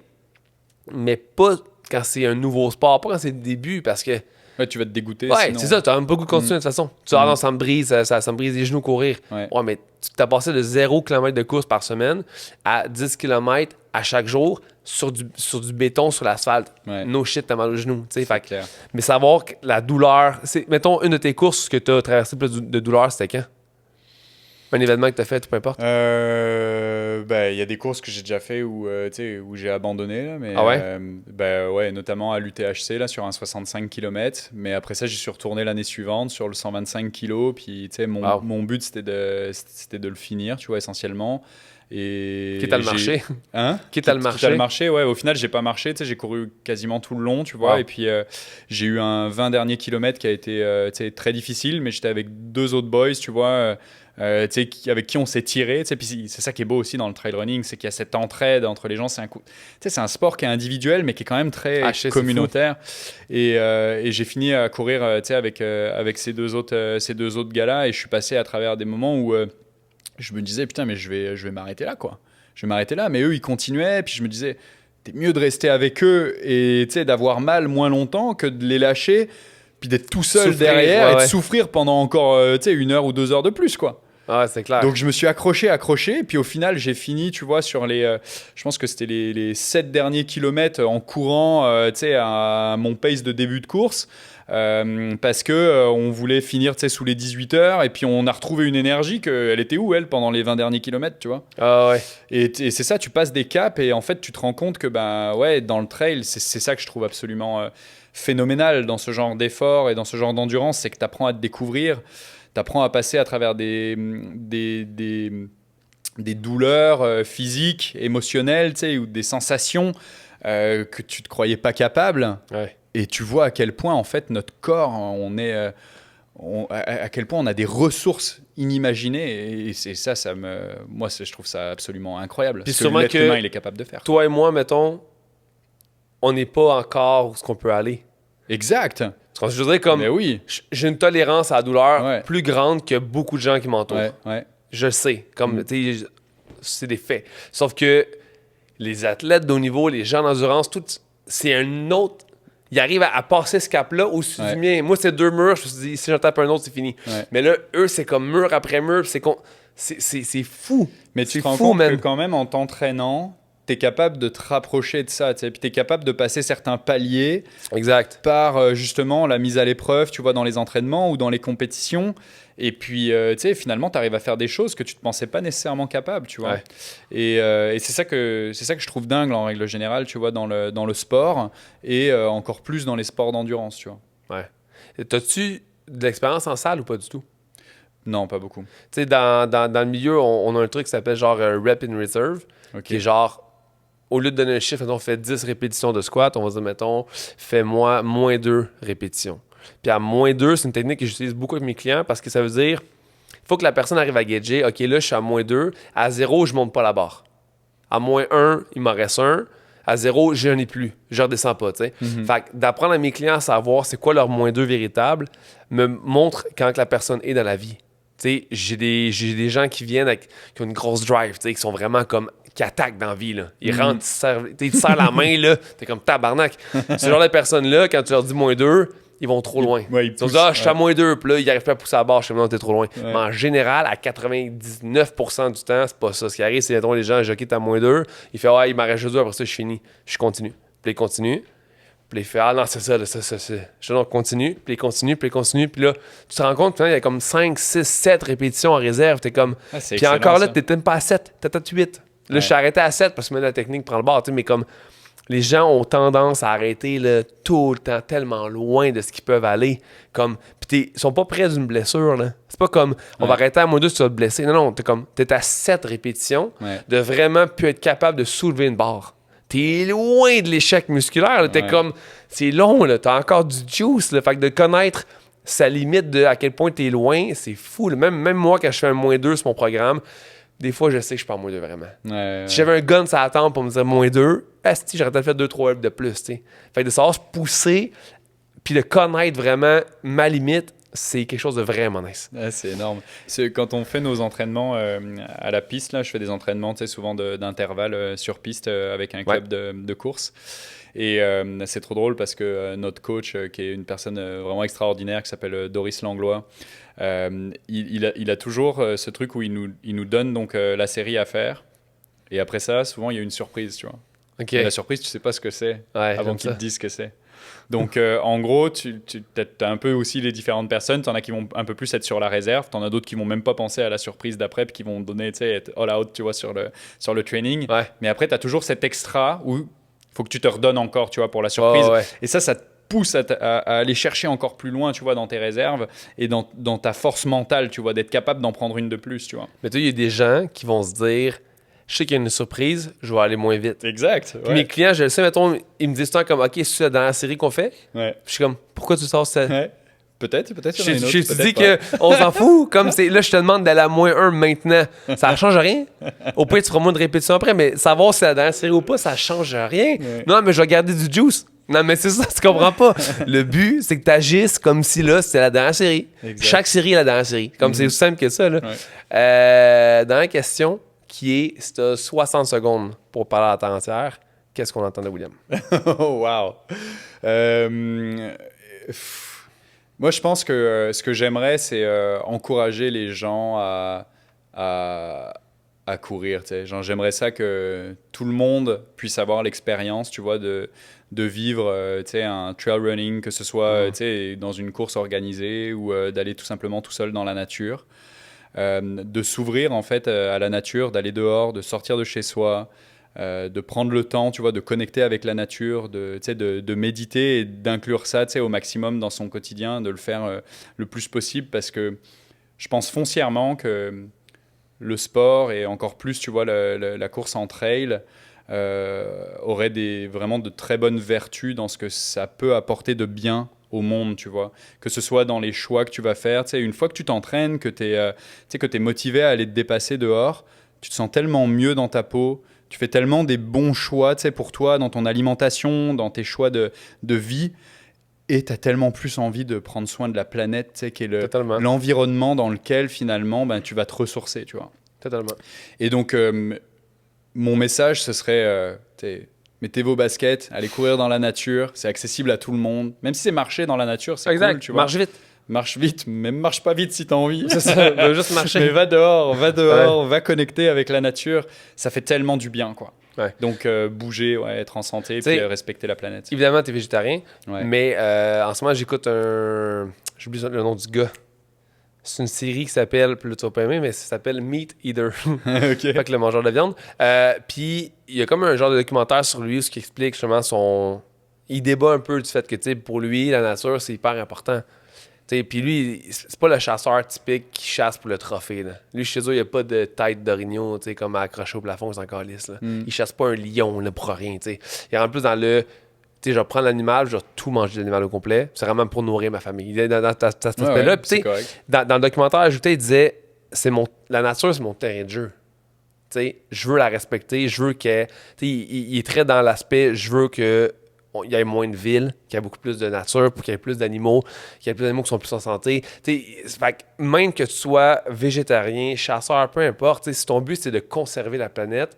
mais pas quand c'est un nouveau sport, pas quand c'est le début, parce que ouais, tu vas te dégoûter. Ouais, sinon... c'est ça, tu n'as même pas le goût de continuer de toute façon. Tu dis, non, ça me brise, ça me brise les genoux courir. Ouais, mais tu t'as passé de 0 km de course par semaine à 10 km à chaque jour sur du béton, sur l'asphalte. Ouais. No shit, t'as mal aux genoux. Clair. Mais savoir que la douleur, mettons, une de tes courses que tu as traversé plus de douleur, c'était quand? Un événement que tu as fait, peu importe? Y a des courses que j'ai déjà fait où j'ai abandonné. Là, mais, ah ouais? Ouais, notamment à l'UTHC, là, sur un 65 km. Mais après ça, j'y suis retourné l'année suivante sur le 125 kg. Puis mon but, c'était de le finir, tu vois, essentiellement. Et quitte à le marcher. Hein? Quitte à le marcher, ouais. Au final, j'ai pas marché. J'ai couru quasiment tout le long, tu vois. Et puis, j'ai eu un 20 derniers kilomètres qui a été très difficile. Mais j'étais avec 2 autres boys, tu vois. Avec qui on s'est tiré. Puis c'est ça qui est beau aussi dans le trail running, c'est qu'il y a cette entraide entre les gens. C'est un sport qui est individuel, mais qui est quand même très communautaire. Et j'ai fini à courir avec ces deux autres gars-là. Et je suis passé à travers des moments où je me disais, putain, mais je vais m'arrêter là, quoi. Je vais m'arrêter là. Mais eux, ils continuaient. Puis je me disais, t'es mieux de rester avec eux et d'avoir mal moins longtemps que de les lâcher, puis d'être tout seul derrière et de souffrir pendant encore 1 heure ou 2 heures de plus, quoi. Ah, c'est clair. Donc je me suis accroché, puis au final j'ai fini, tu vois, sur je pense que c'était les 7 derniers kilomètres en courant, à mon pace de début de course, parce que on voulait finir, sous les 18 heures, et puis on a retrouvé une énergie elle était où elle pendant les 20 derniers kilomètres, tu vois. Ah ouais. Et c'est ça, tu passes des caps et en fait tu te rends compte que dans le trail, c'est ça que je trouve absolument phénoménal dans ce genre d'effort et dans ce genre d'endurance, c'est que tu apprends à te découvrir. T'apprends à passer à travers des douleurs physiques, émotionnelles, ou des sensations que tu te croyais pas capable. Ouais. Et tu vois à quel point, en fait, notre corps, à quel point on a des ressources inimaginées. Et c'est ça, moi, je trouve ça absolument incroyable. Puis ce que l'être humain, il est capable de faire. Toi et moi, mettons, on n'est pas encore où ce qu'on peut aller. Exact. Je dirais comme, oui. J'ai une tolérance à la douleur plus grande que beaucoup de gens qui m'entourent. Ouais. Je le sais. Comme, c'est des faits. Sauf que les athlètes de haut niveau, les gens d'endurance, tout, c'est un autre... Ils arrivent à passer ce cap-là au-dessus du mien. Moi, c'est 2 murs. Je me suis dit, si j'en tape un autre, c'est fini. Ouais. Mais là, eux, c'est comme mur après mur. C'est fou. Mais tu te rends compte que quand même, en t'entraînant, tu es capable de te rapprocher de ça, puis tu es capable de passer certains paliers par justement la mise à l'épreuve, tu vois, dans les entraînements ou dans les compétitions. Et puis, finalement, tu arrives à faire des choses que tu ne te pensais pas nécessairement capable, tu vois. Ouais. Et c'est ça que je trouve dingue, en règle générale, tu vois, dans le sport et encore plus dans les sports d'endurance, tu vois. Ouais. T'as-tu de l'expérience en salle ou pas du tout? Non, pas beaucoup. Tu sais, dans le milieu, on a un truc qui s'appelle genre Rep in Reserve, qui est genre, au lieu de donner un chiffre, on fait 10 répétitions de squat, on va dire, mettons, fais-moi moins 2 répétitions. Puis à moins 2, c'est une technique que j'utilise beaucoup avec mes clients parce que ça veut dire, il faut que la personne arrive à gager, OK, là, je suis à moins 2, à 0, je monte pas la barre. À moins 1, il m'en reste 1, À 0, je n'en ai plus. Je redescends pas, tu sais. Fait que d'apprendre à mes clients à savoir c'est quoi leur -2 véritable me montre quand que la personne est dans la vie. Tu sais, j'ai des gens qui viennent qui ont une grosse drive, tu sais, qui sont vraiment comme qui attaquent dans la vie, là. Ils rentrent, ils te serrent la main, là. T'es comme tabarnak. Ce genre de personnes-là, quand tu leur dis -2, ils vont trop loin. Ouais, ils disent, je suis à -2, puis là, ils n'arrivent pas à pousser à la barre. Je sais, non, t'es trop loin. Mais en général, à 99% du temps, c'est pas ça. Ce qui arrive, c'est que les gens, jockey, t'es à -2. Il fait, il m'arrête juste 2, après ça, je finis. Je continue. Puis il continue. Puis il fait, non, c'est ça. Je dis, non, continue. Puis il continue. Puis là, tu te rends compte, il y a comme 5, 6, 7 répétitions en réserve. T'es comme. Puis encore là, t'es même pas à 7. T'es à 8. Là, je suis arrêté à 7 parce que la technique prend le bord. Mais comme. Les gens ont tendance à arrêter là, tout le temps, tellement loin de ce qu'ils peuvent aller. Puis ils sont pas près d'une blessure. Là. C'est pas comme on va arrêter à -2 si tu vas te blesser. Non, t'es à 7 répétitions de vraiment plus être capable de soulever une barre. T'es loin de l'échec musculaire. Là. T'es comme, c'est long, là. T'as encore du juice. Là. Fait que de connaître sa limite de à quel point t'es loin, c'est fou. Là. Même moi, quand je fais un -2 sur mon programme, des fois, je sais que je suis pas en -2 vraiment. Si j'avais un gun sur la tempe pour me dire -2, j'aurais peut-être fait 2-3 reps de plus. T'sais. Fait que de savoir se pousser puis de connaître vraiment ma limite, c'est quelque chose de vraiment nice. C'est énorme. Quand on fait nos entraînements à la piste, là, je fais des entraînements souvent d'intervalles sur piste avec un club de course. Et c'est trop drôle parce que notre coach, qui est une personne vraiment extraordinaire, qui s'appelle Doris Langlois, il a toujours ce truc où il nous donne donc, la série à faire. Et après ça, souvent, il y a une surprise, tu vois. Okay. Et la surprise, tu sais pas ce que c'est avant qu'il te dise ce que c'est. Donc, en gros, tu as un peu aussi les différentes personnes. Tu en as qui vont un peu plus être sur la réserve. Tu en as d'autres qui vont même pas penser à la surprise d'après puis qui vont donner, être all out, tu vois, sur le training. Ouais. Mais après, tu as toujours cet extra où il faut que tu te redonnes encore, tu vois, pour la surprise. Et ça te pousse à aller chercher encore plus loin, tu vois, dans tes réserves et dans ta force mentale, tu vois, d'être capable d'en prendre une de plus, tu vois. Mais tu sais, il y a des gens qui vont se dire... Je sais qu'il y a une surprise, je vais aller moins vite. Exact. Puis mes clients, je le sais, mettons, ils me disent tout le temps comme, OK, c'est dans la série qu'on fait. Ouais. Je suis comme, pourquoi tu sors ça? Peut-être. Je te dis qu'on s'en fout. Comme là, je te demande d'aller à -1 maintenant. Ça ne change rien. Au pire, tu feras moins de répétitions après, mais savoir si c'est dans la série ou pas, ça ne change rien. Ouais. Non, mais je vais garder du juice. Non, mais c'est ça, tu comprends pas. Le but, c'est que tu agisses comme si là, c'était la dernière série. Exact. Chaque série est la dernière série. Comme c'est aussi simple que ça. Là. Dernière question. Qui est, si tu as 60 secondes pour parler à la terre entière, qu'est-ce qu'on entend de William? Oh, wow! Moi, je pense que ce que j'aimerais, c'est encourager les gens à courir. Genre, j'aimerais ça que tout le monde puisse avoir l'expérience, tu vois, de vivre un trail running, que ce soit dans une course organisée ou d'aller tout simplement tout seul dans la nature. De s'ouvrir en fait à la nature, d'aller dehors, de sortir de chez soi, de prendre le temps, tu vois, de connecter avec la nature, de méditer et d'inclure ça, au maximum dans son quotidien, de le faire le plus possible parce que je pense foncièrement que le sport et encore plus, tu vois, la course en trail aurait vraiment de très bonnes vertus dans ce que ça peut apporter de bien au monde, tu vois, que ce soit dans les choix que tu vas faire, tu sais, une fois que tu t'entraînes, que tu es motivé à aller te dépasser dehors, tu te sens tellement mieux dans ta peau, tu fais tellement des bons choix, tu sais, pour toi, dans ton alimentation, dans tes choix de vie, et tu as tellement plus envie de prendre soin de la planète, tu sais, qui est l'environnement dans lequel, finalement, tu vas te ressourcer, tu vois. Totalement. Et donc, mon message, ce serait, mettez vos baskets, allez courir dans la nature, c'est accessible à tout le monde. Même si c'est marcher dans la nature, c'est cool, tu vois. Marche vite. Marche vite, même marche pas vite si t'as envie. C'est ça, va juste marcher. Mais va dehors, va connecter avec la nature. Ça fait tellement du bien, quoi. Ouais. Donc, bouger, être en santé, puis respecter la planète. Évidemment, t'es végétarien, mais en ce moment, j'écoute j'oublie le nom du gars. C'est une série qui s'appelle, plus tu vas pas aimer, mais ça s'appelle Meat Eater. Okay. Fait que le mangeur de viande. Puis il y a comme un genre de documentaire sur lui qui explique justement il débat un peu du fait que pour lui, la nature, c'est hyper important. Puis lui, c'est pas le chasseur typique qui chasse pour le trophée. Là. Lui, chez eux, il n'y a pas de tête d'orignal comme accroché au plafond, c'est encore lisse. Il chasse pas un lion là, pour rien. T'sais. Il rentre plus dans le... je vais prendre l'animal, je vais tout manger l'animal au complet. C'est vraiment pour nourrir ma famille. Il est dans cet aspect-là. Dans le documentaire ajouté, il disait la nature, c'est mon terrain de jeu. je veux la respecter, je veux qu'elle... Il est très dans l'aspect, je veux que il y ait moins de villes, qu'il y ait beaucoup plus de nature, pour qu'il y ait plus d'animaux, qu'il y ait plus d'animaux qui sont plus en santé. Fait que même que tu sois végétarien, chasseur, peu importe, si ton but c'est de conserver la planète,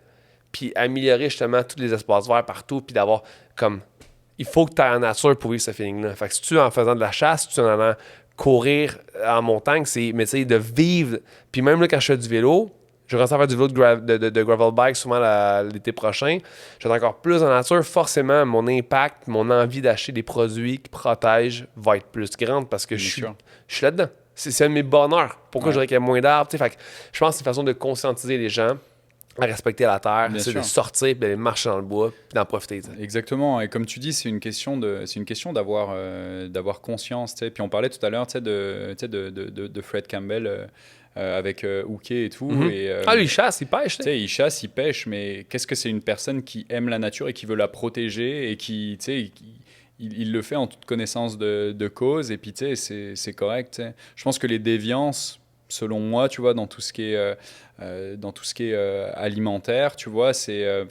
puis améliorer justement tous les espaces verts partout, puis d'avoir comme... Il faut que tu ailles en nature pour vivre ce feeling-là. Fait que si tu es en faisant de la chasse, si tu es en allant courir en montagne, mais tu sais, de vivre... Puis même là, quand je fais du vélo... Je vais commencer à faire du vélo de gravel bike souvent l'été prochain. Je vais être encore plus en nature. Forcément, mon impact, mon envie d'acheter des produits qui protègent va être plus grande parce que je suis là-dedans. C'est un de mes bonheurs. Pourquoi je dirais qu'il y a moins d'arbres? Fait que je pense que c'est une façon de conscientiser les gens à respecter la terre, c'est de sortir, d'aller marcher dans le bois, puis d'en profiter. T'sais. Exactement. Et comme tu dis, c'est une question d'avoir conscience. T'sais. Puis on parlait tout à l'heure de Fred Campbell. Avec Hooké et tout. Mm-hmm. Et, lui, il chasse, il pêche. Il chasse, il pêche, mais qu'est-ce que c'est une personne qui aime la nature et qui veut la protéger et qui, il le fait en toute connaissance de cause et puis, c'est correct. T'sais. Je pense que les déviances, selon moi, tu vois, dans tout ce qui est alimentaire, tu vois,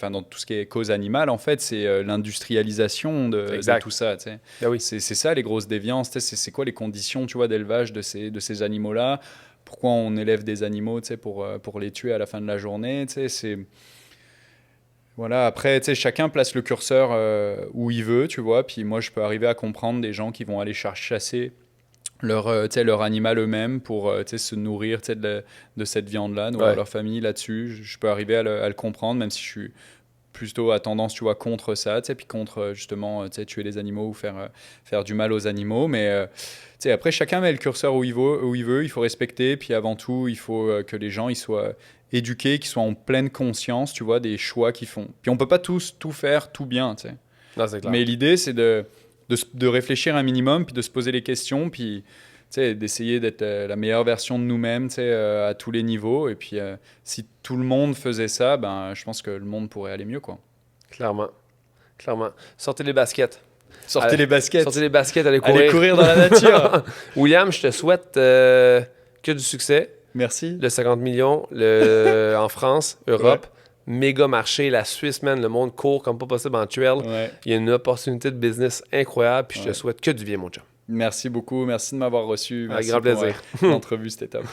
dans tout ce qui est cause animale, en fait, c'est l'industrialisation de tout ça. Ben oui. C'est ça les grosses déviances. C'est quoi les conditions, tu vois, d'élevage de ces animaux-là? Pourquoi on élève des animaux pour les tuer à la fin de la journée, voilà. Après, chacun place le curseur où il veut, tu vois. Puis moi, je peux arriver à comprendre des gens qui vont aller chasser leur animal eux-mêmes pour se nourrir de cette viande-là, nourrir leur famille là-dessus. Je peux arriver à le comprendre, même si je suis plutôt à tendance, tu vois, contre ça, puis contre justement tuer les animaux ou faire du mal aux animaux. Mais après, chacun met le curseur où il veut, il faut respecter. Puis avant tout, il faut que les gens ils soient éduqués, qu'ils soient en pleine conscience, tu vois, des choix qu'ils font. Puis on peut pas tous tout faire tout bien, tu sais. Non, c'est clair. Mais l'idée, c'est de réfléchir un minimum, puis de se poser les questions, puis d'essayer d'être la meilleure version de nous-mêmes à tous les niveaux. Et puis, si tout le monde faisait ça, je pense que le monde pourrait aller mieux, quoi. Clairement. Sortez les baskets. Sortez les baskets, allez courir. Allez courir dans la nature. William, je te souhaite que du succès. Merci. Le 50 millions en France, Europe. Ouais. Méga marché, la Suisse, man, le monde court comme pas possible en trail. Ouais. Il y a une opportunité de business incroyable, puis je te souhaite que du bien, mon chum. Merci beaucoup, merci de m'avoir reçu. Avec grand plaisir. L'entrevue, c'était top.